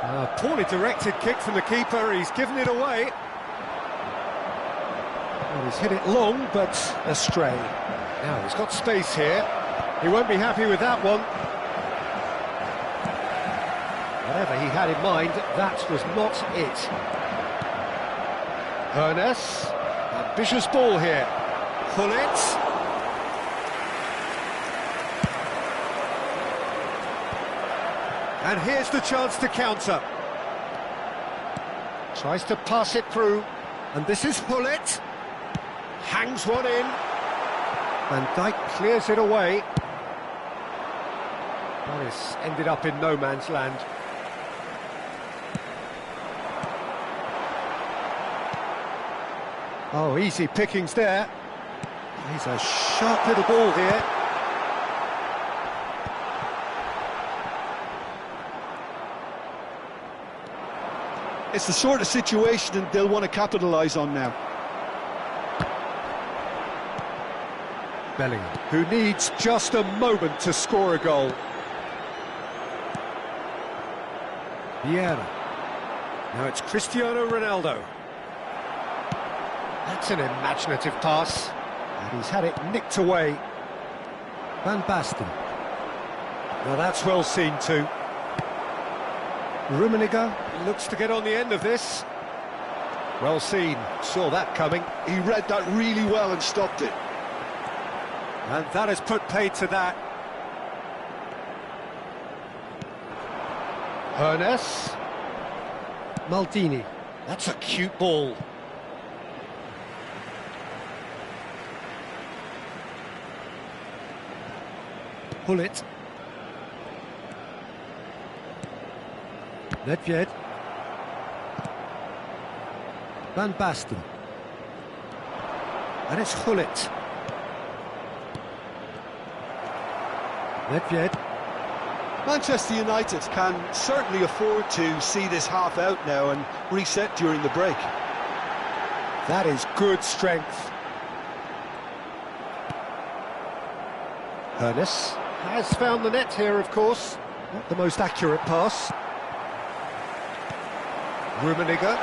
A poorly directed kick from the keeper. He's given it away. Well, he's hit it long, but astray. Now, he's got space here. He won't be happy with that one. Whatever he had in mind, that was not it. Hernes. Ambitious ball here. Gullit. And here's the chance to counter. Tries to pass it through. And this is Gullit. Hangs one in. Van Dijk clears it away. Morris ended up in no man's land. Oh, easy pickings there. He's a sharp little ball here. It's the sort of situation that they'll want to capitalise on now. Bellingham, who needs just a moment to score a goal. Vieira. Now it's Cristiano Ronaldo. That's an imaginative pass. And he's had it nicked away. Van Basten. Now that's well seen too. Rummenigge looks to get on the end of this. Well seen, saw that coming. He read that really well and stopped it. And that has put paid to that. Ernest. Maldini. That's a cute ball. Pull it. Nedved. Van Basten. And it's Hullet. Nedved. Manchester United can certainly afford to see this half out now and reset during the break. That is good strength. Ernest has found the net here, of course. Not the most accurate pass. Rummenigge.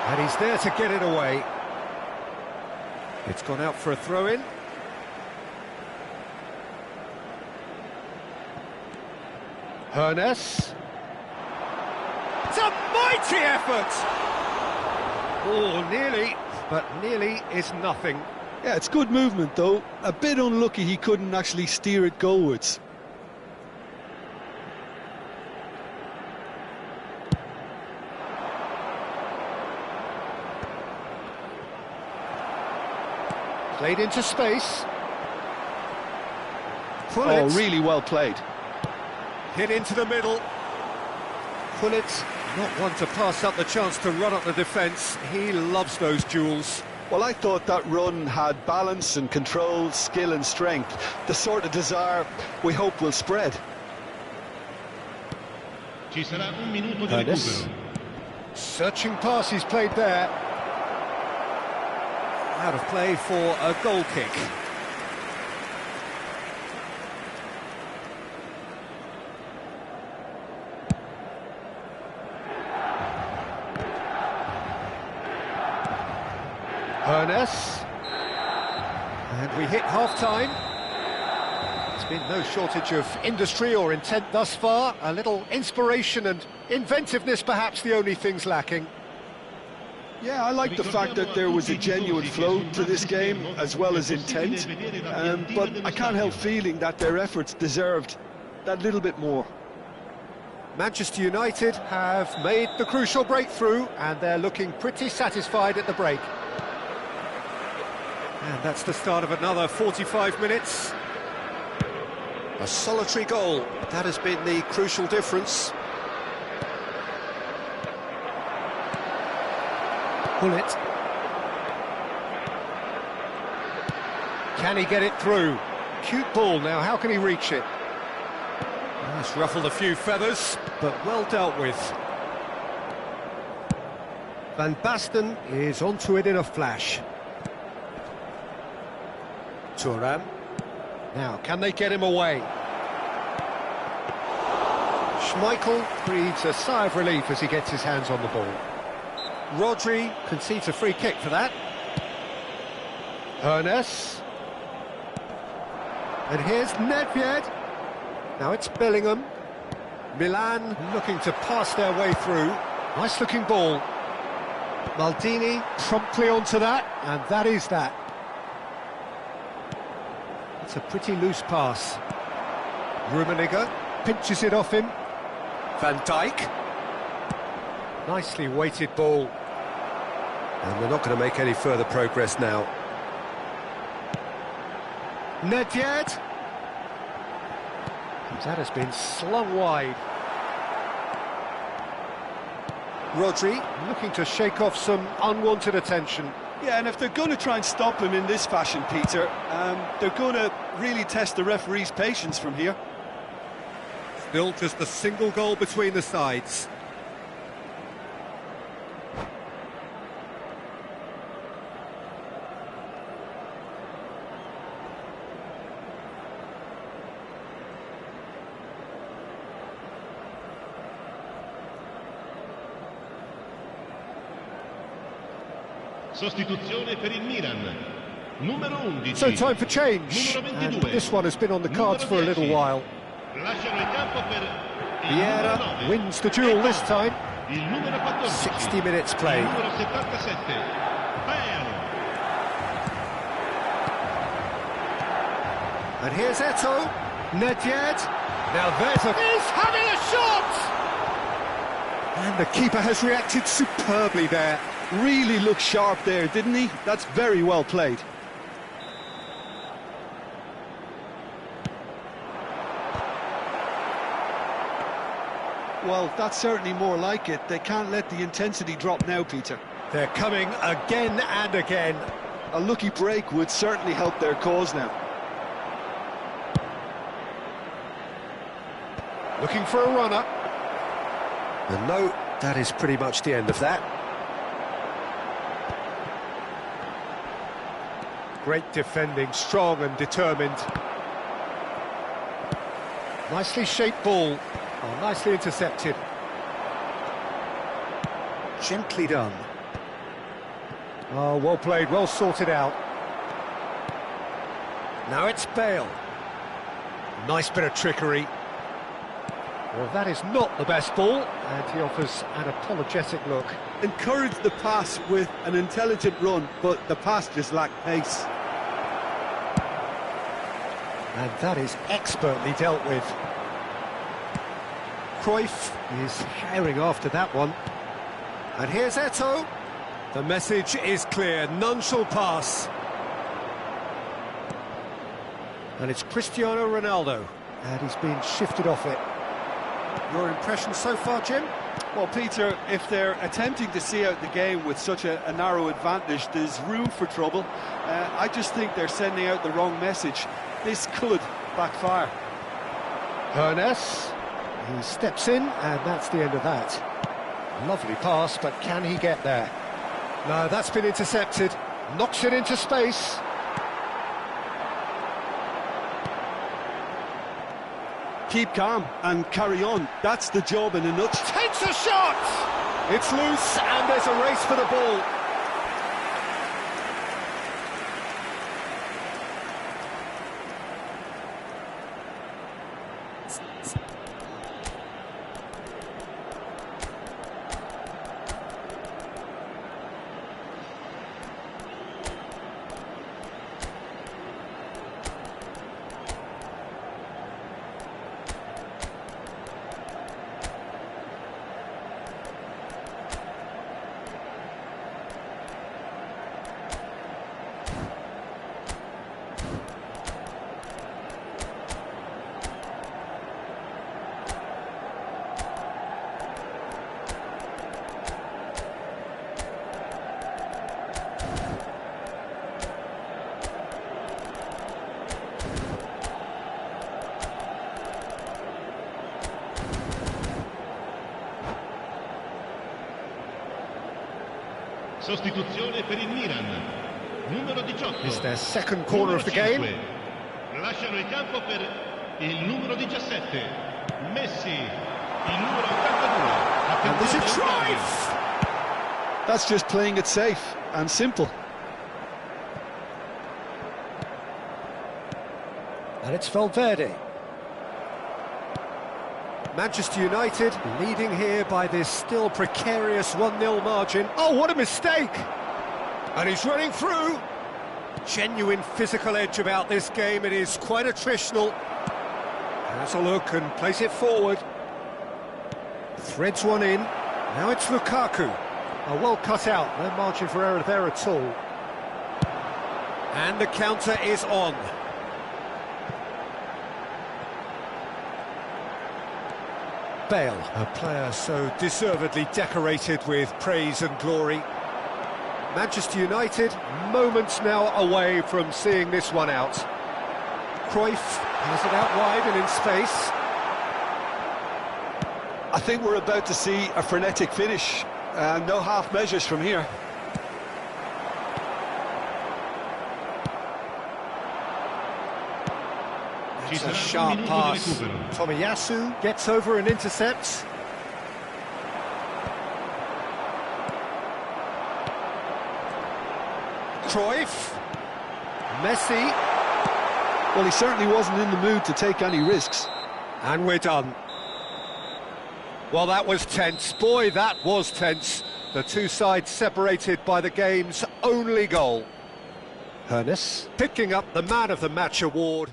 And he's there to get it away. It's gone out for a throw-in. Ernest. It's a mighty effort! Oh, nearly, but nearly is nothing. Yeah, it's good movement though. A bit unlucky he couldn't actually steer it goalwards. Played into space. Oh, really well played. Hit into the middle. Pullet, not one to pass up the chance to run up the defence. He loves those duels. Well, I thought that run had balance and control, skill and strength. The sort of desire we hope will spread. Ci sarà un minuto di Ernest. recupero. Searching pass he's played there. Out of play for a goal kick. Ernest. And we hit half-time. There's been no shortage of industry or intent thus far. A little inspiration and inventiveness, perhaps the only things lacking. Yeah, I like the fact that there was a genuine flow to this game as well as intent, but I can't help feeling that their efforts deserved that little bit more. Manchester United have made the crucial breakthrough and they're looking pretty satisfied at the break. And that's the start of another 45 minutes. A solitary goal, that has been the crucial difference. Pull it. Can he get it through? Cute ball now, how can he reach it? That's ruffled a few feathers, but well dealt with. Van Basten is onto it in a flash. Thuram. Now, can they get him away? Schmeichel breathes a sigh of relief as he gets his hands on the ball. Rodri concedes a free kick for that. Ernest. And here's Nedved. Now it's Bellingham. Milan looking to pass their way through. Nice looking ball. Maldini promptly onto that, and that is that. It's a pretty loose pass. Rummenigge pinches it off him. Van Dijk. Nicely weighted ball. And they're not going to make any further progress now. Nedved. That has been slung wide. Rodri looking to shake off some unwanted attention. Yeah, and if they're going to try and stop him in this fashion, Peter, they're going to really test the referee's patience from here. Still just a single goal between the sides. Sostituzione per il Milan. Numero 11. So time for change. And this one has been on the cards for a little while. Lasciano il campo per il Vieira numero 9. wins the duel this time. Il numero 14. 60 minutes played. Il numero 77. Bale. And here's Eto'o. Nedved. Now there's a... He's having a shot! And the keeper has reacted superbly there. Really looked sharp there, didn't he? That's very well played. Well, that's certainly more like it. They can't let the intensity drop now, Peter. They're coming again and again. A lucky break would certainly help their cause now. Looking for a runner. And no, that is pretty much the end of that. Great defending, strong and determined. Nicely shaped ball. Oh, nicely intercepted. Gently done. Oh, well played, well sorted out. Now it's Bale. Nice bit of trickery. Well, that is not the best ball, and he offers an apologetic look. Encouraged the pass with an intelligent run, but the pass just lacked pace. And that is expertly dealt with. Cruyff is herring after that one. And here's Eto'o. The message is clear, none shall pass. And it's Cristiano Ronaldo, and he's been shifted off it. Your impression so far, Jim? Well, Peter, if they're attempting to see out the game with such a narrow advantage, there's room for trouble. I just think they're sending out the wrong message. This could backfire. Ernest, he steps in, and that's the end of that. Lovely pass, but can he get there? No, that's been intercepted. Knocks it into space. Keep calm and carry on. That's the job in a nutshell. Takes a shot! It's loose, and there's a race for the ball. Sostituzione per il Milan. Numero 18. It's their second corner of the game. Lasciano il campo per il numero 17. Messi, il numero 82. And there's a drive! That's just playing it safe and simple. And it's Valverde. Manchester United leading here by this still precarious 1-0 margin. Oh, what a mistake! And he's running through. Genuine physical edge about this game. It is quite attritional. Has a look and plays it forward. Threads one in. Now it's Lukaku. Oh, well cut out. No margin for error there at all. And the counter is on. Bale, a player so deservedly decorated with praise and glory. Manchester United, moments now away from seeing this one out. Cruyff has it out wide and in space. I think we're about to see a frenetic finish. No half measures from here. It's a sharp pass. Tomiyasu gets over and intercepts. Cruyff. Messi. Well, he certainly wasn't in the mood to take any risks. And we're done. Well, that was tense. Boy, that was tense. The two sides separated by the game's only goal. Ernest picking up the Man of the Match award.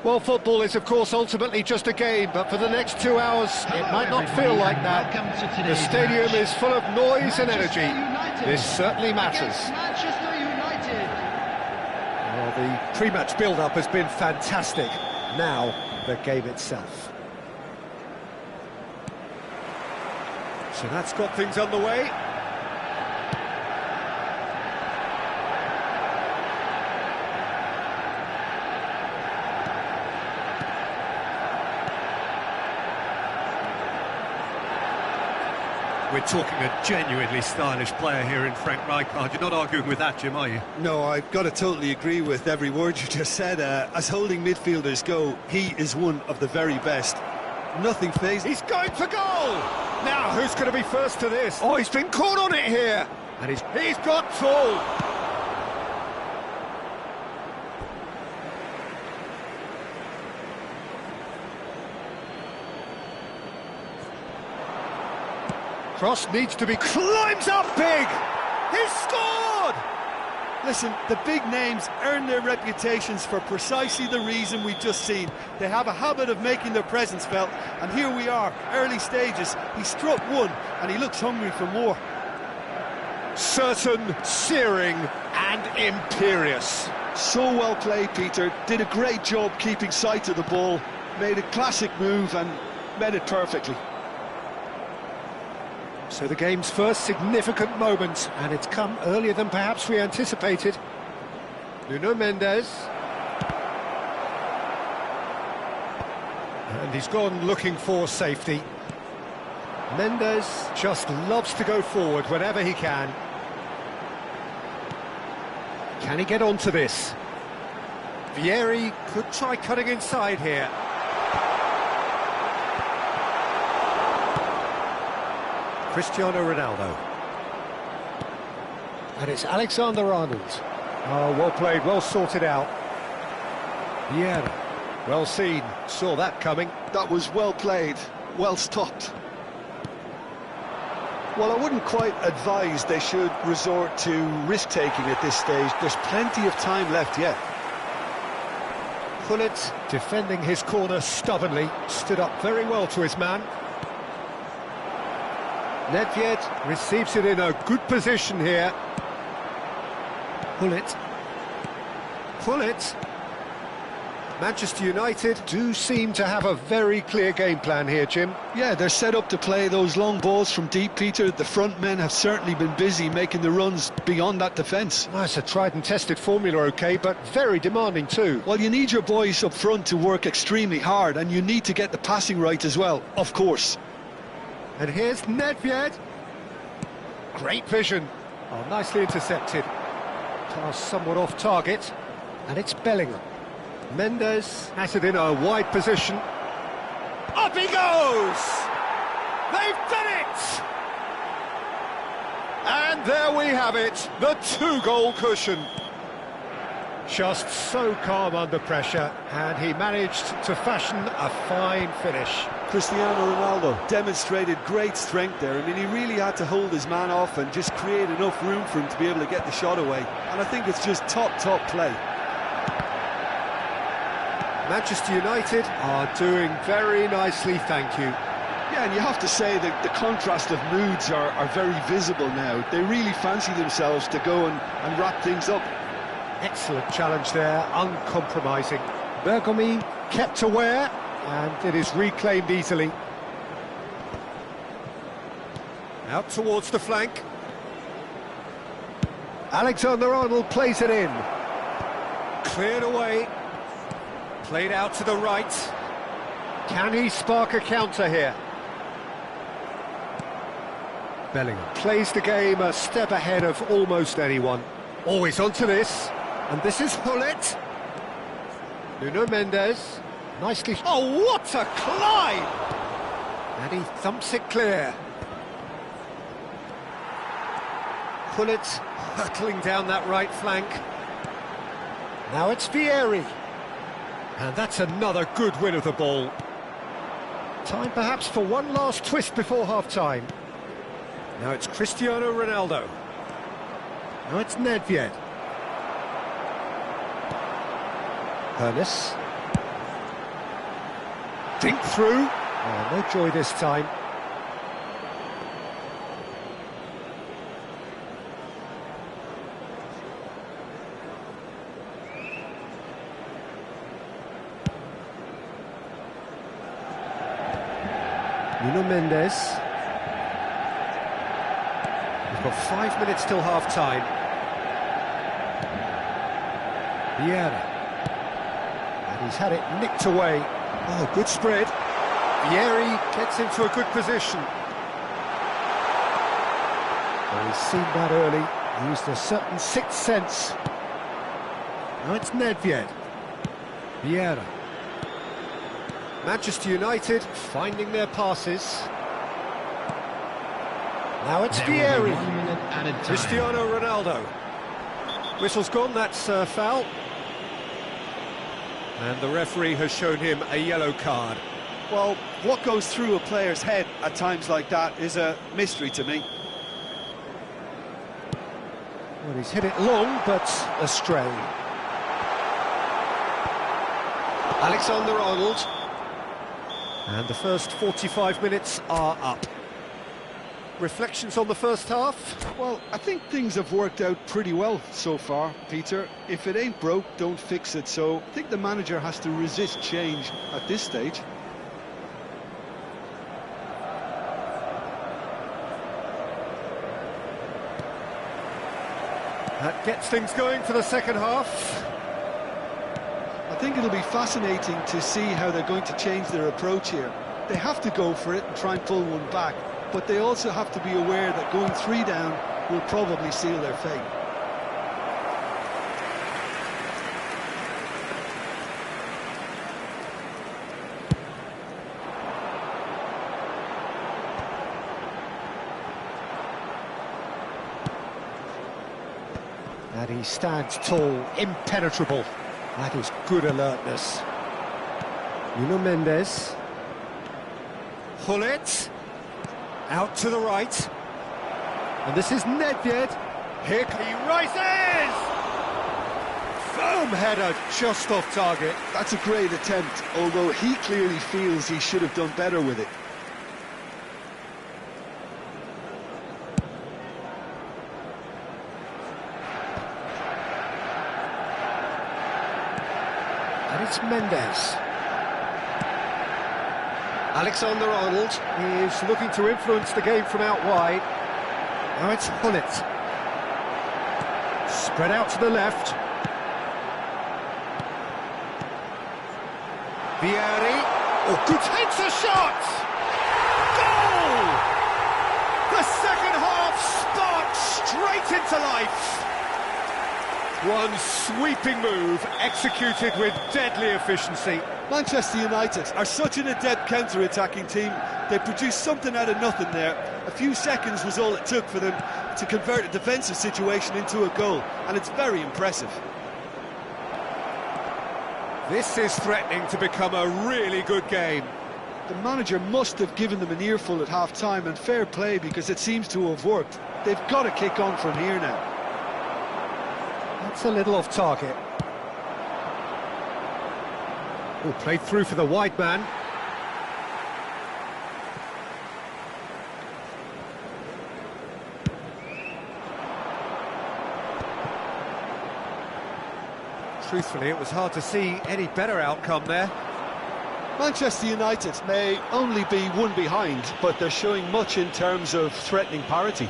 Well, football is, of course, ultimately just a game, but for the next 2 hours, it might not feel like that. The stadium is full of noise and energy. This certainly matters. Manchester United. Well, the pre-match build-up has been fantastic. Now, the game itself. So that's got things underway. We're talking a genuinely stylish player here in Frank Rijkaard. You're not arguing with that, Jim, are you? No, I've got to totally agree with every word you just said. As holding midfielders go, he is one of the very best. Nothing fazed. He's going for goal! Now, who's going to be first to this? Oh, he's been caught on it here! And he's got full! Cross needs to be... climbs up big! He's scored! Listen, the big names earn their reputations for precisely the reason we've just seen. They have a habit of making their presence felt, and here we are, early stages. He struck one, and he looks hungry for more. Certain, searing, and imperious. So well played, Peter. Did a great job keeping sight of the ball. Made a classic move and met it perfectly. So the game's first significant moment, and it's come earlier than perhaps we anticipated. Nuno Mendes. And he's gone looking for safety. Mendes just loves to go forward whenever he can. Can he get onto this? Vieri could try cutting inside here. Cristiano Ronaldo. And it's Alexander-Arnold. Oh, well played, well sorted out. Vieira. Well seen, saw that coming. That was well played, well stopped. Well, I wouldn't quite advise they should resort to risk-taking at this stage. There's plenty of time left yet. Pullet, defending his corner stubbornly, stood up very well to his man. Nedved receives it in a good position here. Pullet. Manchester United do seem to have a very clear game plan here, Jim. Yeah, they're set up to play those long balls from deep, Peter. The front men have certainly been busy making the runs beyond that defence. Well, it's a tried and tested formula, OK, but very demanding too. Well, you need your boys up front to work extremely hard, and you need to get the passing right as well, of course. And here's Nedved. Great vision. Oh, nicely intercepted. Pass somewhat off target. And it's Bellingham. Mendes has it in a wide position. Up he goes! They've done it! And there we have it, the 2-goal cushion. Just so calm under pressure, and he managed to fashion a fine finish. Cristiano Ronaldo demonstrated great strength there. I mean, he really had to hold his man off and just create enough room for him to be able to get the shot away. And I think it's just top play. Manchester United are doing very nicely, thank you. Yeah, and you have to say that the contrast of moods are very visible now. They really fancy themselves to go and wrap things up. Excellent challenge there, uncompromising. Bergomi kept aware, and it is reclaimed easily. Out towards the flank. Alexander-Arnold plays it in. Cleared away. Played out to the right. Can he spark a counter here? Bellingham plays the game a step ahead of almost anyone. Always onto this. And this is Hullet. Nuno Mendes. Nicely... Oh, what a climb! And he thumps it clear. Hullet hurtling down that right flank. Now it's Vieri. And that's another good win of the ball. Time perhaps for one last twist before half-time. Now it's Cristiano Ronaldo. Now it's Nedved. Hernes. Think through. Oh, no joy this time. Nuno Mendes. We've got 5 minutes till half-time. Vieira. And he's had it nicked away. Oh, good spread. Vieri gets into a good position. Well, he's seen that early. Used a certain sixth sense. Now it's Nedved. Vieira. Manchester United finding their passes. Now it's Vieri. Cristiano Ronaldo. Whistle's gone, that's a foul. And the referee has shown him a yellow card. Well, what goes through a player's head at times like that is a mystery to me. Well, he's hit it long, but astray. Alexander-Arnold. And the first 45 minutes are up. Reflections on the first half? Well, I think things have worked out pretty well so far, Peter. If it ain't broke, don't fix it. So I think the manager has to resist change at this stage. That gets things going for the second half. I think it'll be fascinating to see how they're going to change their approach here. They have to go for it and try and pull one back, but they also have to be aware that going 3 down will probably seal their fate. And he stands tall, impenetrable. That is good alertness. Nuno Mendes. Hullet. Out to the right. And this is Nedved. Here he rises! Firm header just off target. That's a great attempt, although he clearly feels he should have done better with it. And it's Mendes. Alexander-Arnold is looking to influence the game from out wide. Now it's Hullet. Spread out to the left. Vieri. Oh, good, takes a shot! Goal! The second half sparks straight into life. One sweeping move executed with deadly efficiency. Manchester United are such an adept counter-attacking team. They produced something out of nothing there. A few seconds was all it took for them to convert a defensive situation into a goal, and it's very impressive. This is threatening to become a really good game. The manager must have given them an earful at half-time, and fair play, because it seems to have worked. They've got to kick on from here now. That's a little off target. Oh, played through for the wide man. Truthfully, it was hard to see any better outcome there. Manchester United may only be one behind, but they're showing much in terms of threatening parity.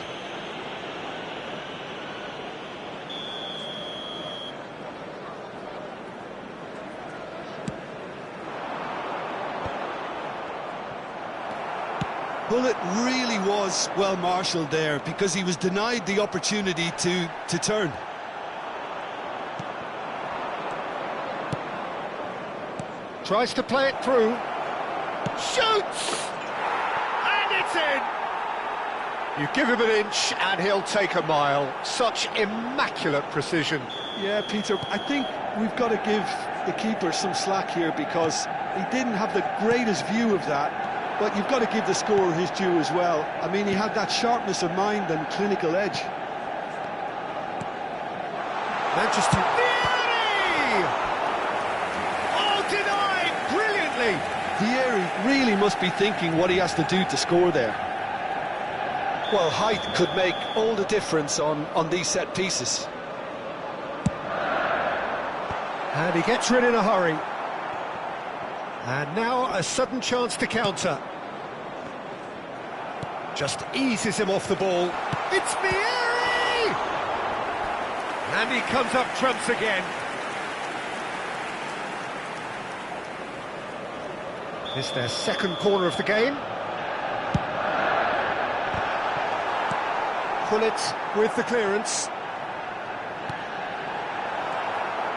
Bullet really was well marshalled there because he was denied the opportunity to turn. Tries to play it through. Shoots! And it's in! You give him an inch and he'll take a mile. Such immaculate precision. Yeah, Peter, I think we've got to give the keeper some slack here because he didn't have the greatest view of that, but you've got to give the scorer his due as well. I mean, he had that sharpness of mind and clinical edge. Manchester... Oh, denied! Brilliantly! Vieri really must be thinking what he has to do to score there. Well, height could make all the difference on these set pieces. And he gets rid in a hurry. And now a sudden chance to counter. Just eases him off the ball. It's Vieri! And he comes up trumps again. It's their second corner of the game. Pullet with the clearance.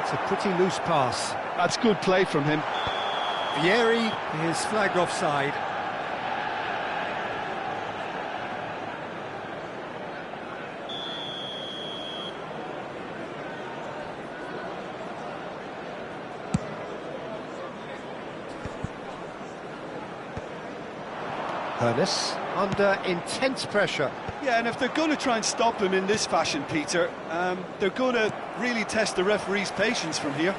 It's a pretty loose pass. That's good play from him. Vieri is flagged offside. Ernest under intense pressure. Yeah, and if they're going to try and stop him in this fashion, Peter, they're going to really test the referee's patience from here.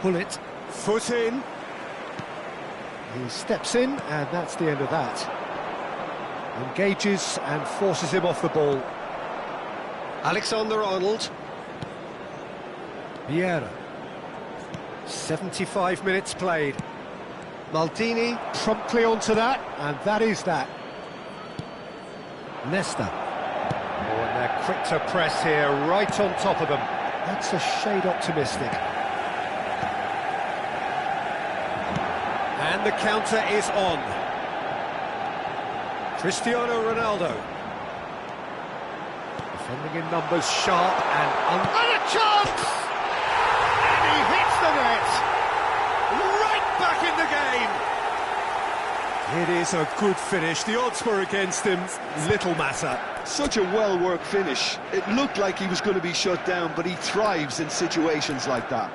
Pullet, foot in. He steps in, and that's the end of that. Engages and forces him off the ball. Alexander-Arnold. Vieira. 75 minutes played. Maldini promptly onto that, and that is that. Nesta. Oh, and they're quick to press here, right on top of them. That's a shade optimistic. And the counter is on. Cristiano Ronaldo. Defending in numbers, sharp and a chance! And he hits the net! Right back in the game! It is a good finish. The odds were against him. Little matter. Such a well-worked finish. It looked like he was going to be shut down, but he thrives in situations like that.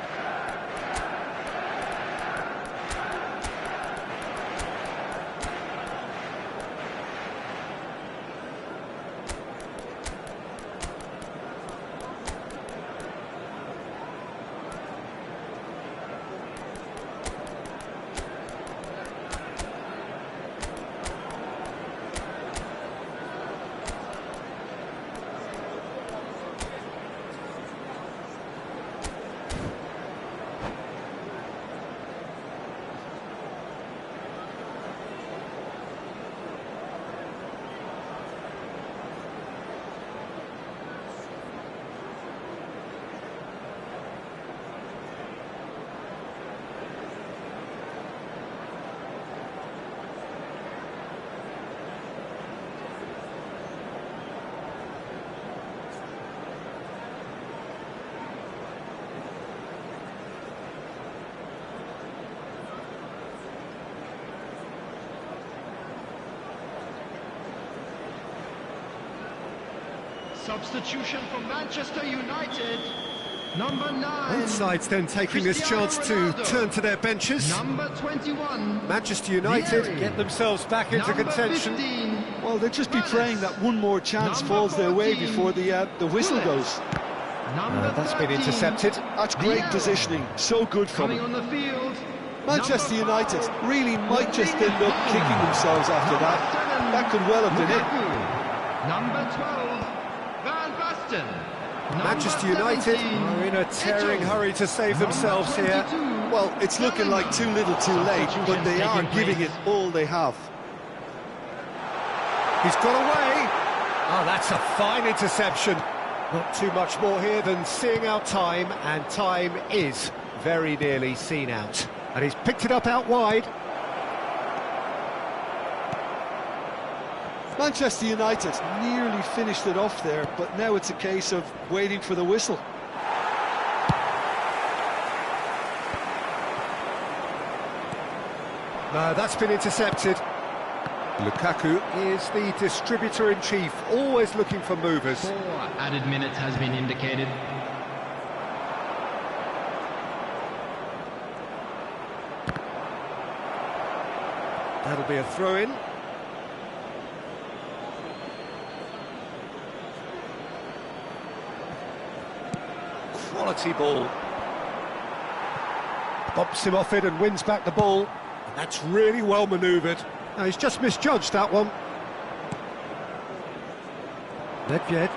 Substitution for Manchester United. Number 9. Both sides then taking this chance to turn to their benches. Number 21. Manchester United Vieri. Get themselves back into Number contention. 15. Well, they'll just be Ernest. praying that one more chance Number falls their way 14. before the whistle Pullet. goes. Number That's been 13. intercepted. That's great Vieri. positioning. So good from Coming him. on the field. Manchester Number United 5. really might just end up kicking themselves after that. That could well have been it. Number 12. Van Basten. captain. Manchester United are in a tearing hurry to save themselves here. Well, it's looking like too little too late, but they are giving it all they have. He's got away. Oh, that's a fine interception. Not too much more here than seeing out time, and time is very nearly seen out. And he's picked it up out wide. Manchester United nearly finished it off there, but now it's a case of waiting for the whistle. No, that's been intercepted. Lukaku is the distributor-in-chief, always looking for movers. 4 added minutes has been indicated. That'll be a throw-in. Quality ball. Bumps him off it and wins back the ball. And that's really well manoeuvred. Now, he's just misjudged that one. Nedved.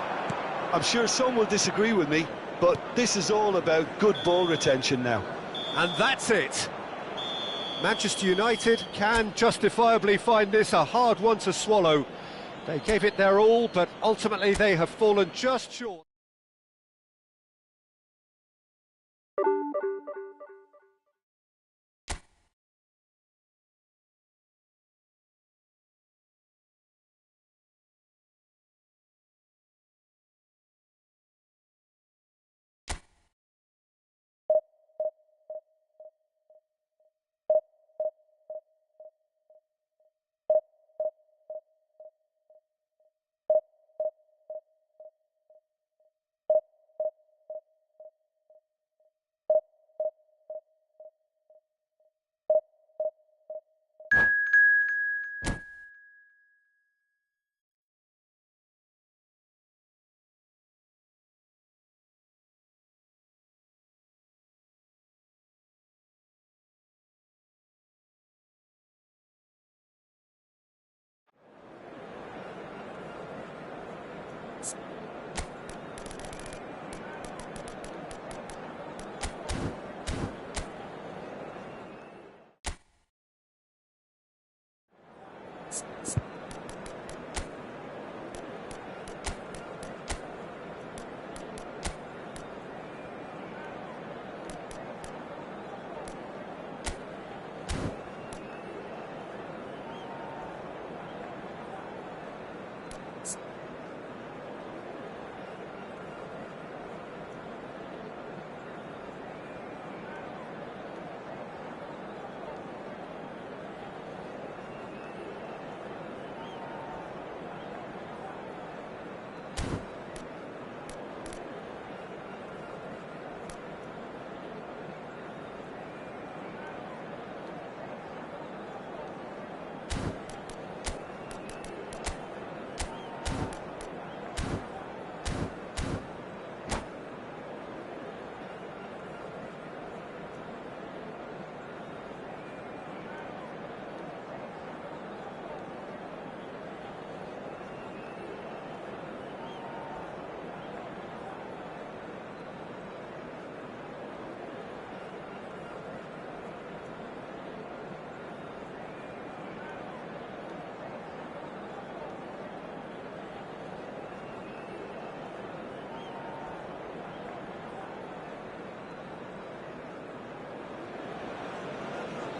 I'm sure some will disagree with me, but this is all about good ball retention now. And that's it. Manchester United can justifiably find this a hard one to swallow. They gave it their all, but ultimately they have fallen just short.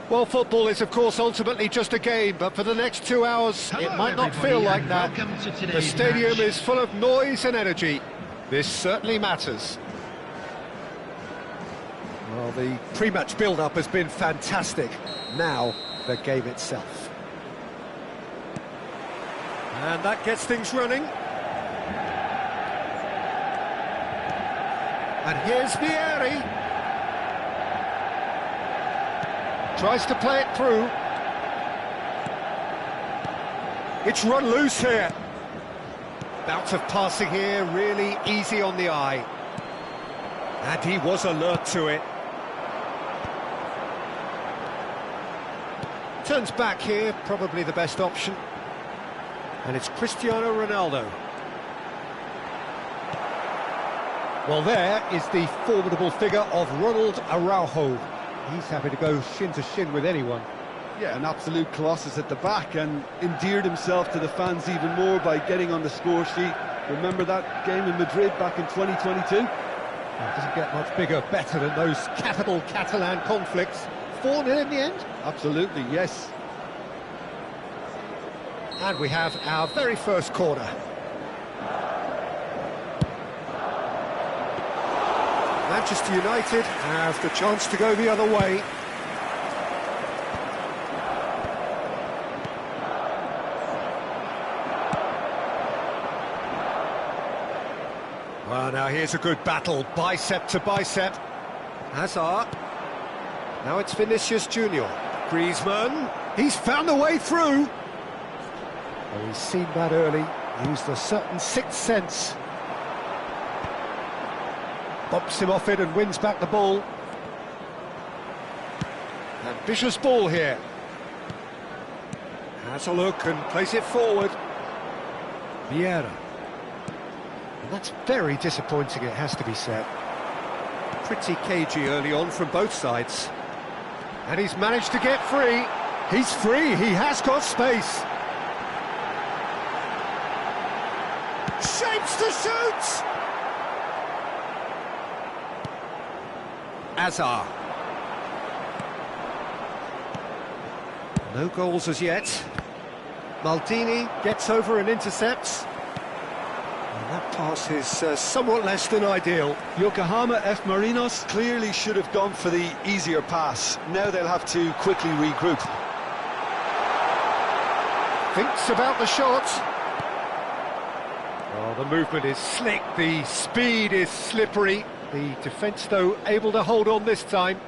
Well, football is, of course, ultimately just a game, but for the next 2 hours, it might not feel like that. The stadium is full of noise and energy. This certainly matters. Well, the pre-match build-up has been fantastic. Now, the game itself. And that gets things running. And here's Vieri. Tries to play it through. It's run loose here. Bout of passing here, really easy on the eye. And he was alert to it. Turns back here, probably the best option. And it's Cristiano Ronaldo. Well, there is the formidable figure of Ronald Araujo. He's happy to go shin to shin with anyone. Yeah, an absolute colossus at the back, and endeared himself to the fans even more by getting on the score sheet. Remember that game in Madrid back in 2022? It doesn't get much bigger, better than those capital Catalan conflicts. 4-0 in the end? Absolutely, yes. And we have our very first corner. Manchester United have the chance to go the other way. Well, now here's a good battle, bicep to bicep. Hazard. Now it's Vinicius Junior. Griezmann. He's found a way through. Oh, he's seen that early. Used a certain sixth sense. Bumps him off it and wins back the ball. Ambitious ball here. Has a look and plays it forward. Vieira. And that's very disappointing, it has to be said. Pretty cagey early on from both sides. And he's managed to get free. He's free, he has got space. Shapes to shoot! Hazard. No goals as yet. Maldini gets over and intercepts. And that pass is somewhat less than ideal. Yokohama F. Marinos clearly should have gone for the easier pass. Now they'll have to quickly regroup. Thinks about the shot. Oh, the movement is slick, the speed is slippery. The defence, though, able to hold on this time.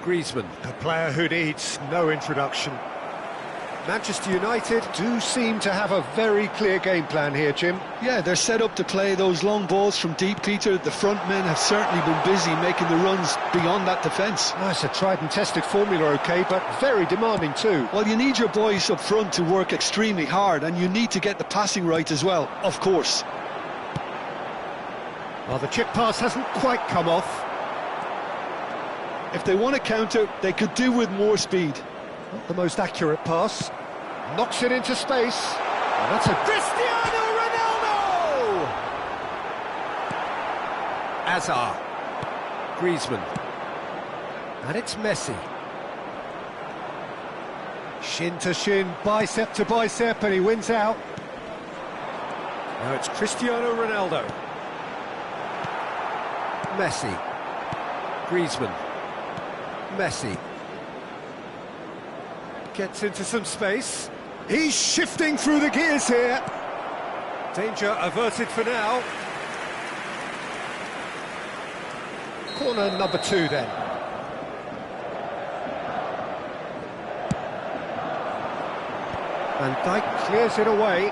Griezmann, a player who needs no introduction. Manchester United do seem to have a very clear game plan here, Jim. Yeah, they're set up to play those long balls from deep, Peter. The front men have certainly been busy making the runs beyond that defence. Oh, it's a tried and tested formula, OK, but very demanding too. Well, you need your boys up front to work extremely hard, and you need to get the passing right as well, of course. Well, the chip pass hasn't quite come off. If they want to counter, they could do with more speed. Not the most accurate pass. Knocks it into space. And that's a Cristiano Ronaldo! Hazard. Griezmann. And it's Messi. Shin to shin, bicep to bicep, and he wins out. Now it's Cristiano Ronaldo. Messi. Griezmann. Messi. Gets into some space. He's shifting through the gears here. Danger averted for now. Corner number 2 then. Van Dijk clears it away.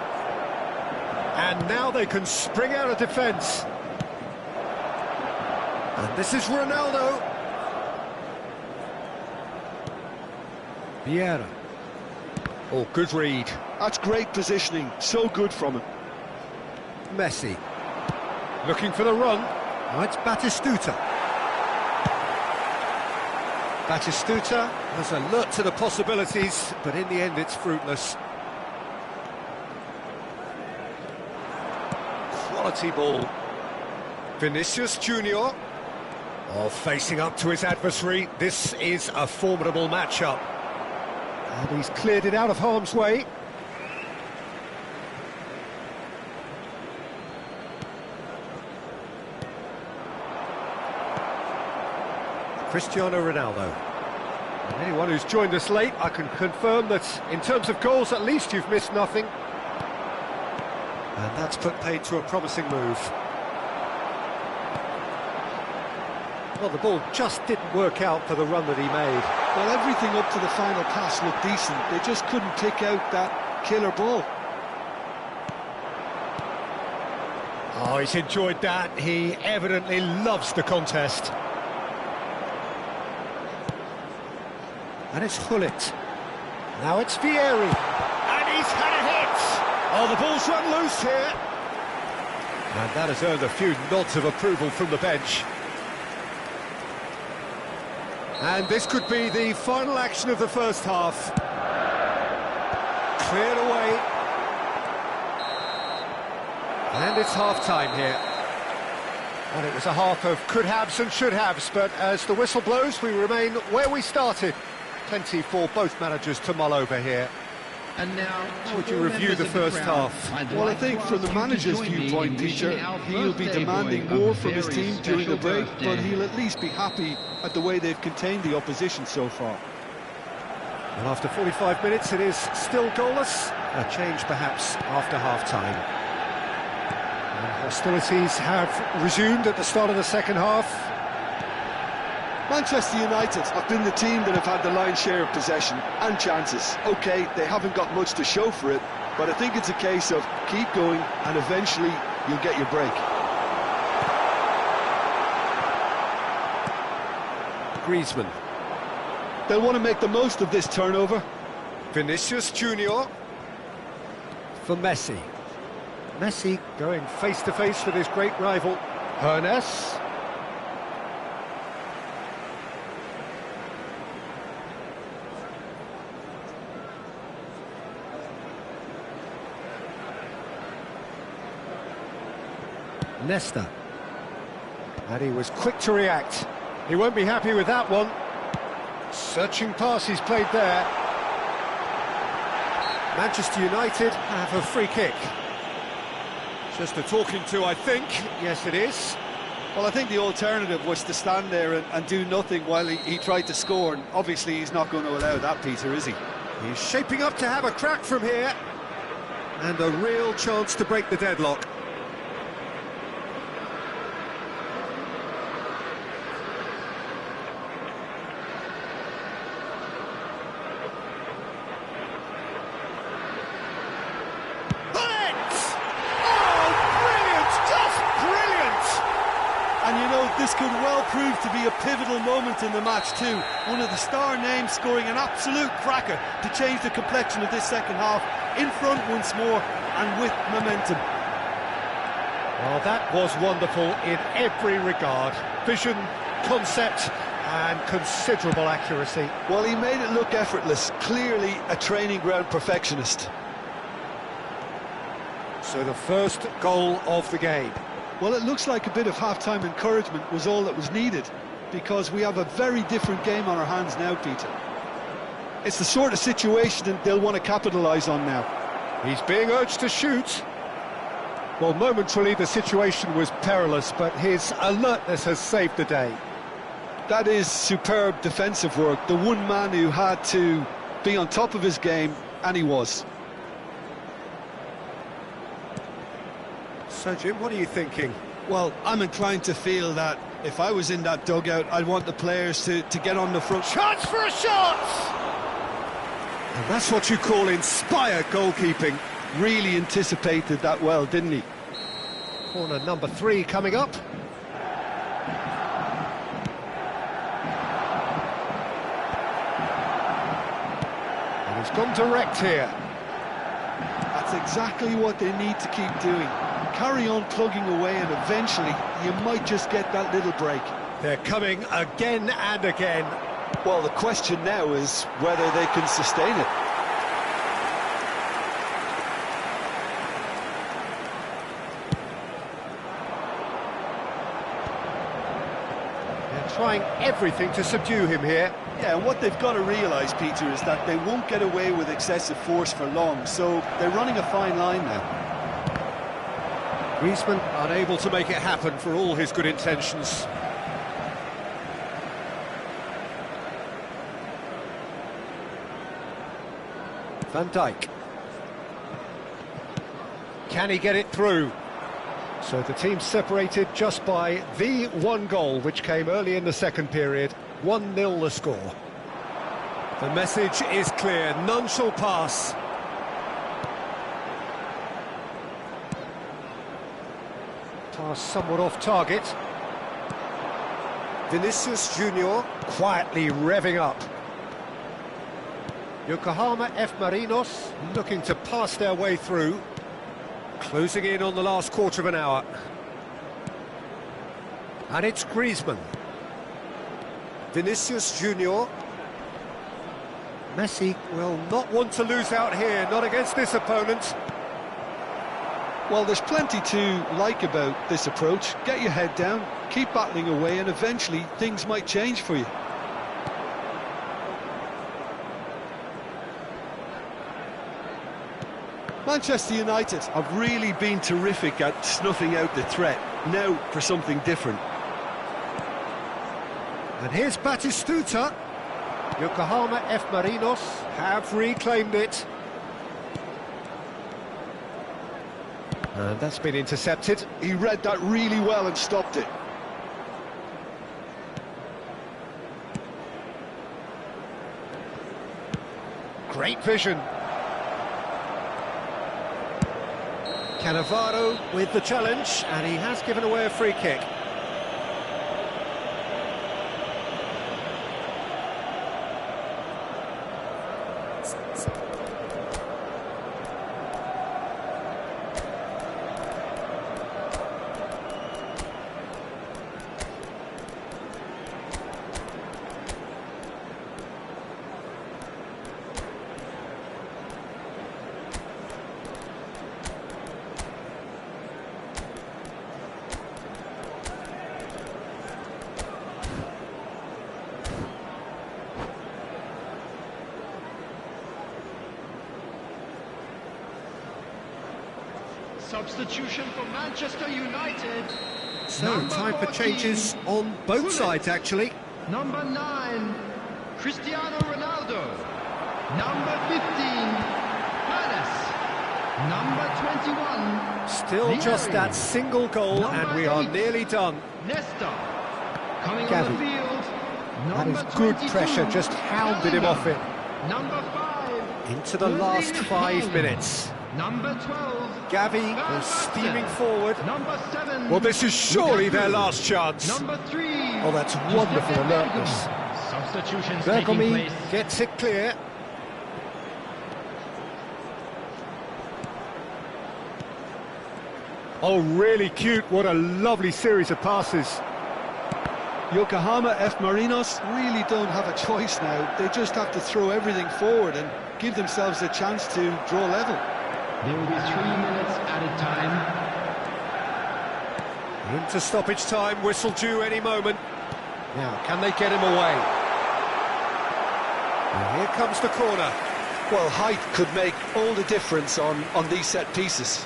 And now they can spring out of defence. And this is Ronaldo. Vieira. Oh, good read. That's great positioning, so good from him. Messi. Looking for the run. Now it's Batistuta. Batistuta was alert to the possibilities, but in the end it's fruitless. Quality ball. Vinicius Junior. Oh, facing up to his adversary. This is a formidable matchup. And he's cleared it out of harm's way. Cristiano Ronaldo. And anyone who's joined us late, I can confirm that in terms of goals, at least you've missed nothing. And that's put paid to a promising move. Well, the ball just didn't work out for the run that he made. Well, everything up to the final pass looked decent. They just couldn't pick out that killer ball. Oh, he's enjoyed that. He evidently loves the contest. And it's Hullet. Now it's Vieri, and he's had a hit! Oh, the ball's run loose here. And that has earned a few nods of approval from the bench. And this could be the final action of the first half. Cleared away. And it's half-time here. And it was a half of could-haves and should-haves, but as the whistle blows, we remain where we started. Plenty for both managers to mull over here. And now, How would you review the first half? Well, I think from the manager's viewpoint, Peter, he'll be demanding more from his team during the break, but he'll at least be happy at the way they've contained the opposition so far. And after 45 minutes, it is still goalless. A change, perhaps, after half-time. And hostilities have resumed at the start of the second half. Manchester United have been the team that have had the lion's share of possession and chances. OK, they haven't got much to show for it, but I think it's a case of keep going and eventually you'll get your break. Griezmann. They'll want to make the most of this turnover. Vinicius Junior for Messi. Messi going face-to-face with his great rival, Hernes. Nesta. And he was quick to react. He won't be happy with that one. Searching pass he's played there. Manchester United have a free kick. Just a talking to, I think. Yes, it is. Well, I think the alternative was to stand there and do nothing while he tried to score, and obviously he's not going to allow that, Peter, is he? He's shaping up to have a crack from here. And a real chance to break the deadlock. And you know, this could well prove to be a pivotal moment in the match too. One of the star names scoring an absolute cracker to change the complexion of this second half. In front once more and with momentum. Well, that was wonderful in every regard. Vision, concept and considerable accuracy. Well, he made it look effortless. Clearly a training ground perfectionist. So the first goal of the game. Well, it looks like a bit of half-time encouragement was all that was needed, because we have a very different game on our hands now, Peter. It's the sort of situation that they'll want to capitalise on now. He's being urged to shoot. Well, momentarily the situation was perilous, but his alertness has saved the day. That is superb defensive work. The one man who had to be on top of his game, and he was. So, Jim, what are you thinking? Well, I'm inclined to feel that if I was in that dugout, I'd want the players to get on the front. Chance for a shot! And that's what you call inspired goalkeeping. Really anticipated that well, didn't he? Corner number 3 coming up. And he's gone direct here. That's exactly what they need to keep doing. Carry on plugging away and eventually you might just get that little break. They're coming again and again. Well, the question now is whether they can sustain it. They're trying everything to subdue him here. Yeah, and what they've got to realise, Peter, is that they won't get away with excessive force for long, so they're running a fine line now. Griezmann unable to make it happen for all his good intentions. Van Dijk. Can he get it through? So the team separated just by the one goal, which came early in the second period. 1-0 the score. The message is clear, none shall pass. Pass somewhat off target. Vinicius Junior quietly revving up. Yokohama F. Marinos looking to pass their way through. Closing in on the last quarter of an hour. And it's Griezmann. Vinicius Junior. Messi will not want to lose out here, not against this opponent. Well, there's plenty to like about this approach. Get your head down, keep battling away, and eventually things might change for you. Manchester United have really been terrific at snuffing out the threat. Now for something different. And here's Batistuta. Yokohama F. Marinos have reclaimed it. And that's been intercepted. He read that really well and stopped it. Great vision. Cannavaro with the challenge, and he has given away a free kick. Substitution for Manchester United. So, time for changes on both sides, actually. Number 9, Cristiano Ronaldo. Number 15, Palace. Number 21, Still just that single goal, and we are nearly done. Nesta. Coming Gavi. on the field. That Number is good 22, pressure, just hounded him off it. Number 5, Into the last 5 minutes. Number 12, Gavi was steaming forward. Number 7. Well, this is surely their last chance. Number 3. Oh, that's wonderful alertness. Substitutions taking Bergomi place. gets it clear. Oh, really cute. What a lovely series of passes. Yokohama F. Marinos really don't have a choice now. They just have to throw everything forward and give themselves a chance to draw level. There will be 3 minutes added time. Into stoppage time, whistle due any moment. Now, can they get him away? And here comes the corner. Well, height could make all the difference on these set pieces.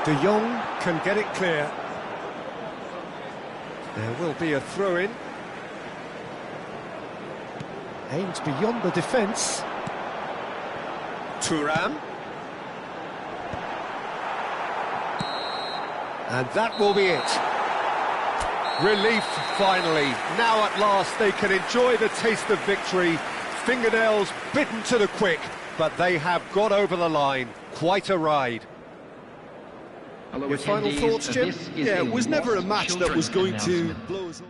De Jong can get it clear. There will be a throw-in. Aimed beyond the defence. Thuram. And that will be it. Relief, finally. Now at last they can enjoy the taste of victory. Fingernails bitten to the quick, but they have got over the line. Quite a ride. Hello, Your final attendees. thoughts, Jim? This is Yeah, a it was never a Wasp match that Children was going to announcement. blow us up.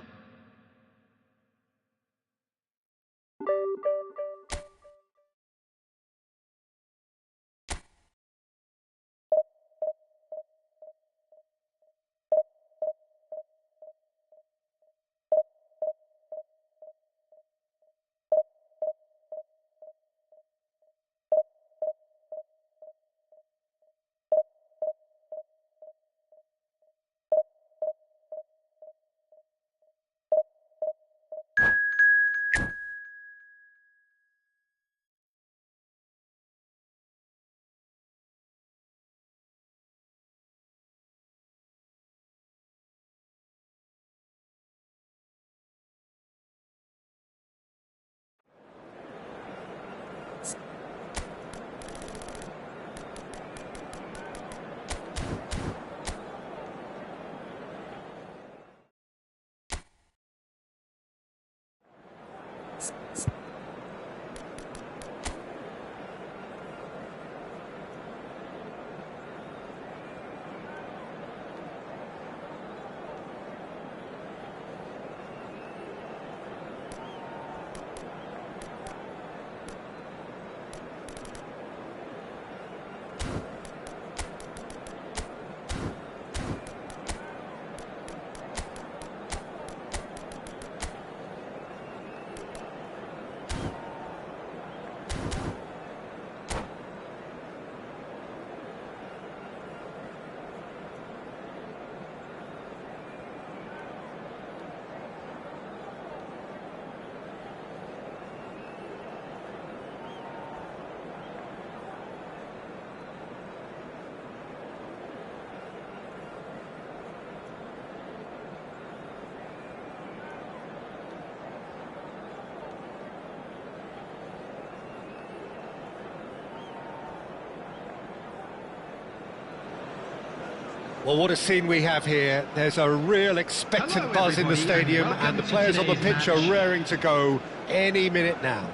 Well, what a scene we have here. There's a real expectant Hello, buzz in the everybody, stadium, and and the welcome to players on the today's pitch are match. raring to go any minute now.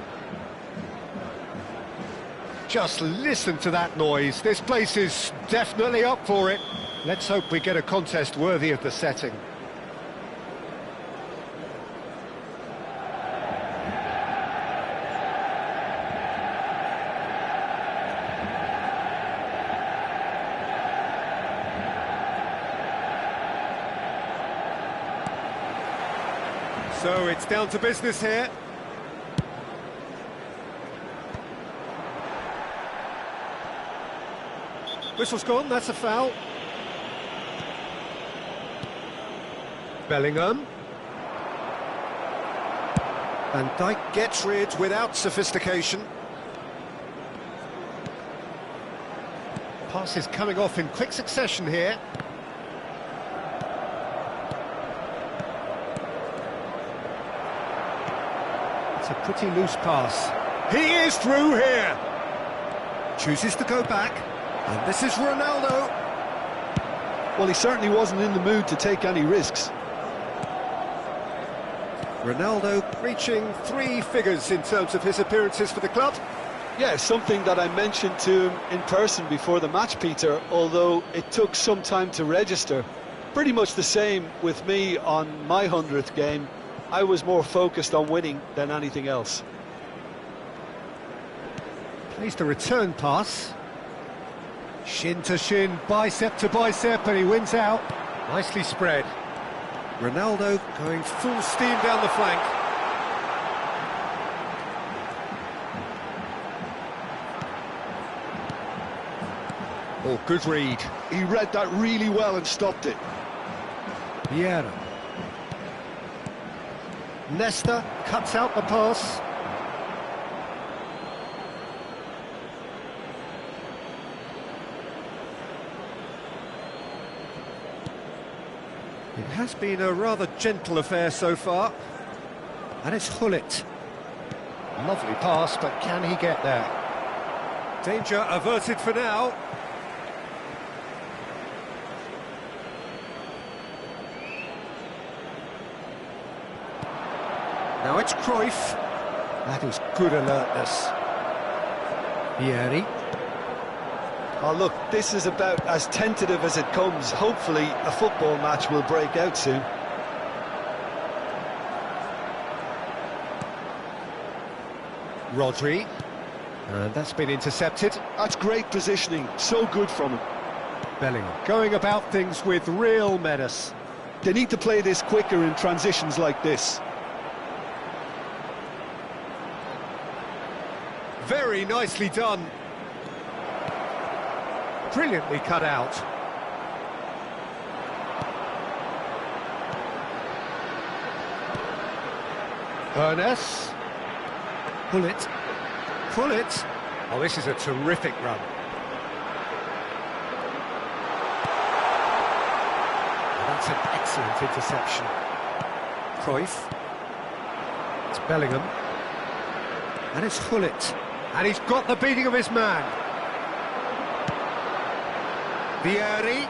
Just listen to that noise. This place is definitely up for it. Let's hope we get a contest worthy of the setting. So it's down to business here. Whistle's gone, that's a foul. Bellingham. Van Dijk gets rid without sophistication. Passes coming off in quick succession here. It's a pretty loose pass. He is through here. Chooses to go back. And this is Ronaldo. Well, he certainly wasn't in the mood to take any risks. Ronaldo reaching 3 figures in terms of his appearances for the club. Yeah, something that I mentioned to him in person before the match, Peter, although it took some time to register. Pretty much the same with me on my 100th game. I was more focused on winning than anything else. Plays the return pass. Shin to shin, bicep to bicep, and he wins out. Nicely spread. Ronaldo going full steam down the flank. Oh, good read. He read that really well and stopped it. Vieira. Nesta cuts out the pass. It has been a rather gentle affair so far. And it's Hullet. Lovely pass, but can he get there? Danger averted for now. Now it's Cruyff. That is good alertness. Vieri. Oh, look, this is about as tentative as it comes. Hopefully, a football match will break out soon. Rodri. And that's been intercepted. That's great positioning. So good from him. Bellingham going about things with real menace. They need to play this quicker in transitions like this. Very nicely done. Brilliantly cut out. Ernest. Pull it. Pull it. Oh, this is a terrific run. Oh, that's an excellent interception. Cruyff. It's Bellingham. And it's Hullet. And he's got the beating of his man. Vieri.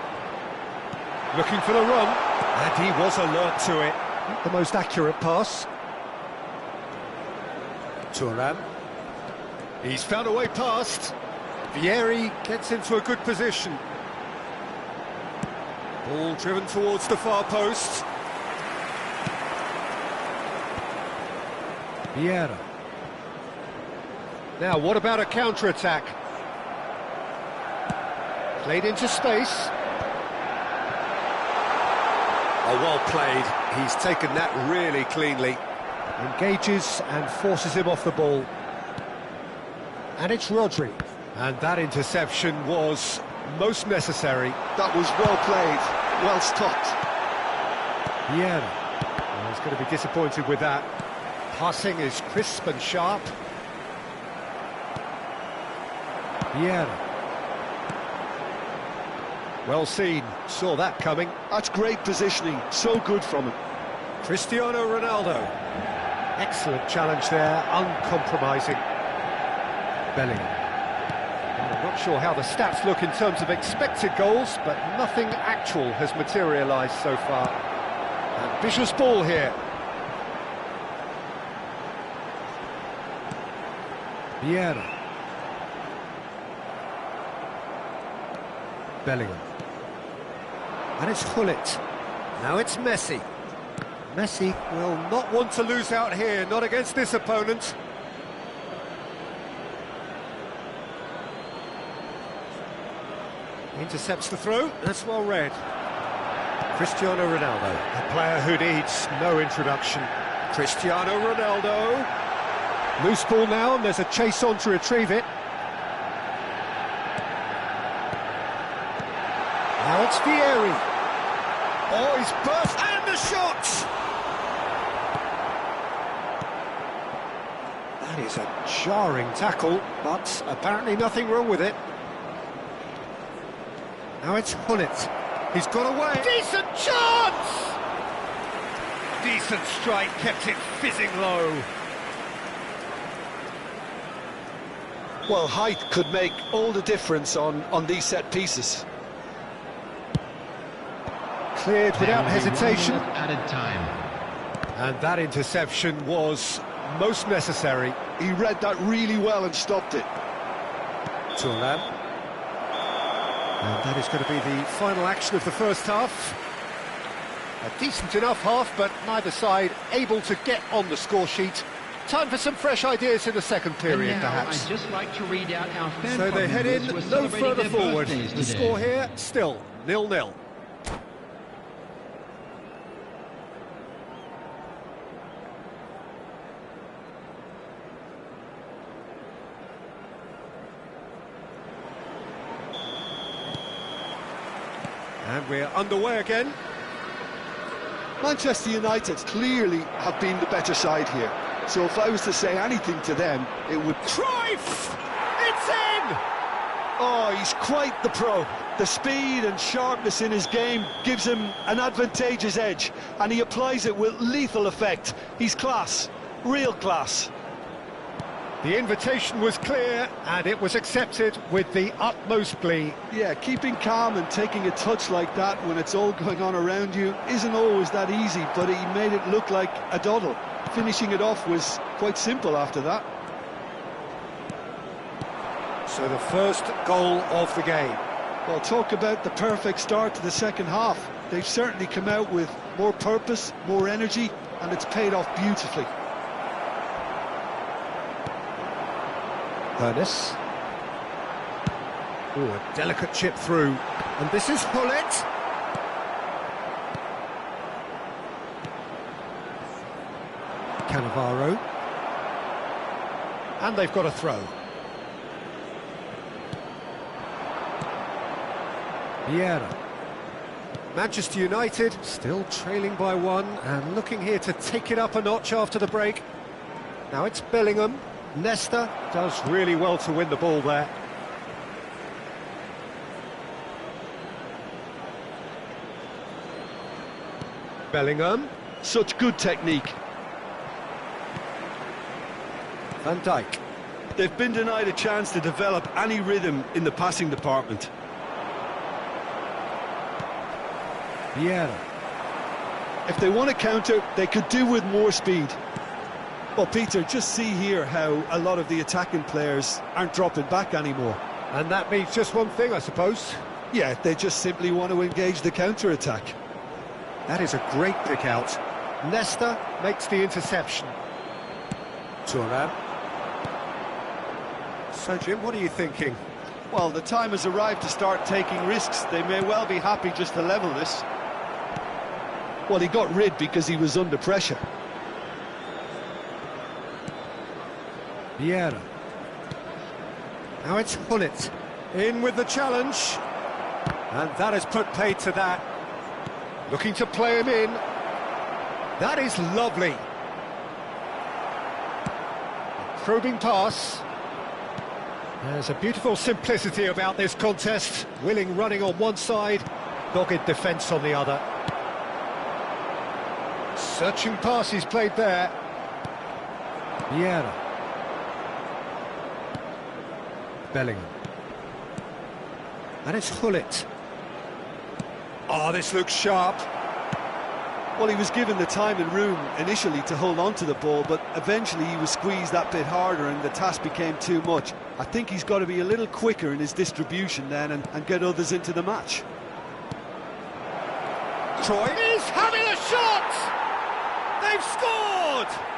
Looking for the run. And he was alert to it. Not the most accurate pass. Thuram. He's found a way past. Vieri gets into a good position. Ball driven towards the far post. Vieira. Now, what about a counter-attack? Played into space. Oh, well played. He's taken that really cleanly. Engages and forces him off the ball. And it's Rodri. And that interception was most necessary. That was well played, well stopped. Vieira. Well, he's going to be disappointed with that. Passing is crisp and sharp. Vieira. Well seen, saw that coming. That's great positioning, so good from him. Cristiano Ronaldo. Excellent challenge there, uncompromising. Bellingham. Well, not Not sure how the stats look in terms of expected goals, but nothing actual has materialised so far. Ambitious ball here. Vieira. Bellingham. And it's Huan. Now it's Messi. Messi will not want to lose out here, not against this opponent. Intercepts the throw, that's well read. Cristiano Ronaldo, a player who needs no introduction. Cristiano Ronaldo. Loose ball now, and there's a chase on to retrieve it. Now it's Vieri. Oh, he's burst, and the shot! That is a jarring tackle, but apparently nothing wrong with it. Now it's Huan. He's got away. Decent chance! Decent strike, kept it fizzing low. Well, height could make all the difference on these set pieces. Cleared without hesitation. Added time. And that interception was most necessary. He read that really well and stopped it. Turan. And that is going to be the final action of the first half. A decent enough half, but neither side able to get on the score sheet. Time for some fresh ideas in the second period, perhaps. I'd just like to read out our fan So they head in no further forward. The score here, still 0-0. And we're underway again. Manchester United clearly have been the better side here. So if I was to say anything to them, it would... Cruyff! It's in! Oh, he's quite the pro. The speed and sharpness in his game gives him an advantageous edge, and he applies it with lethal effect. He's class, real class. The invitation was clear, and it was accepted with the utmost glee. Yeah, keeping calm and taking a touch like that when it's all going on around you isn't always that easy, but he made it look like a doddle. Finishing it off was quite simple after that. So the first goal of the game. Well, talk about the perfect start to the second half. They've certainly come out with more purpose, more energy, and it's paid off beautifully. Ernest. Oh, a delicate chip through. And this is Huan. Cannavaro. And they've got a throw. Vieira. Manchester United still trailing by one and looking here to take it up a notch after the break. Now it's Bellingham. Nesta does really well to win the ball there. Bellingham. Such good technique. Van Dijk. They've been denied a chance to develop any rhythm in the passing department. Vieira. If they want to counter, they could do with more speed. Well, Peter, just see here how a lot of the attacking players aren't dropping back anymore. And that means just one thing, I suppose. Yeah, they just simply want to engage the counter-attack. That is a great pick out. Nesta makes the interception. Turan. So, Jim, what are you thinking? Well, the time has arrived to start taking risks. They may well be happy just to level this. Well, he got rid because he was under pressure. Vieira. Now it's Huan. In with the challenge. And that has put paid to that. Looking to play him in. That is lovely. Probing pass. There's a beautiful simplicity about this contest. Willing running on one side, dogged defence on the other. Searching pass he's played there. Vieira. Bellingham. And it's Hullet. Oh, this looks sharp. Well, he was given the time and room initially to hold on to the ball, but eventually he was squeezed that bit harder and the task became too much. I think he's got to be a little quicker in his distribution then and get others into the match. Troy is having a shot! They've scored!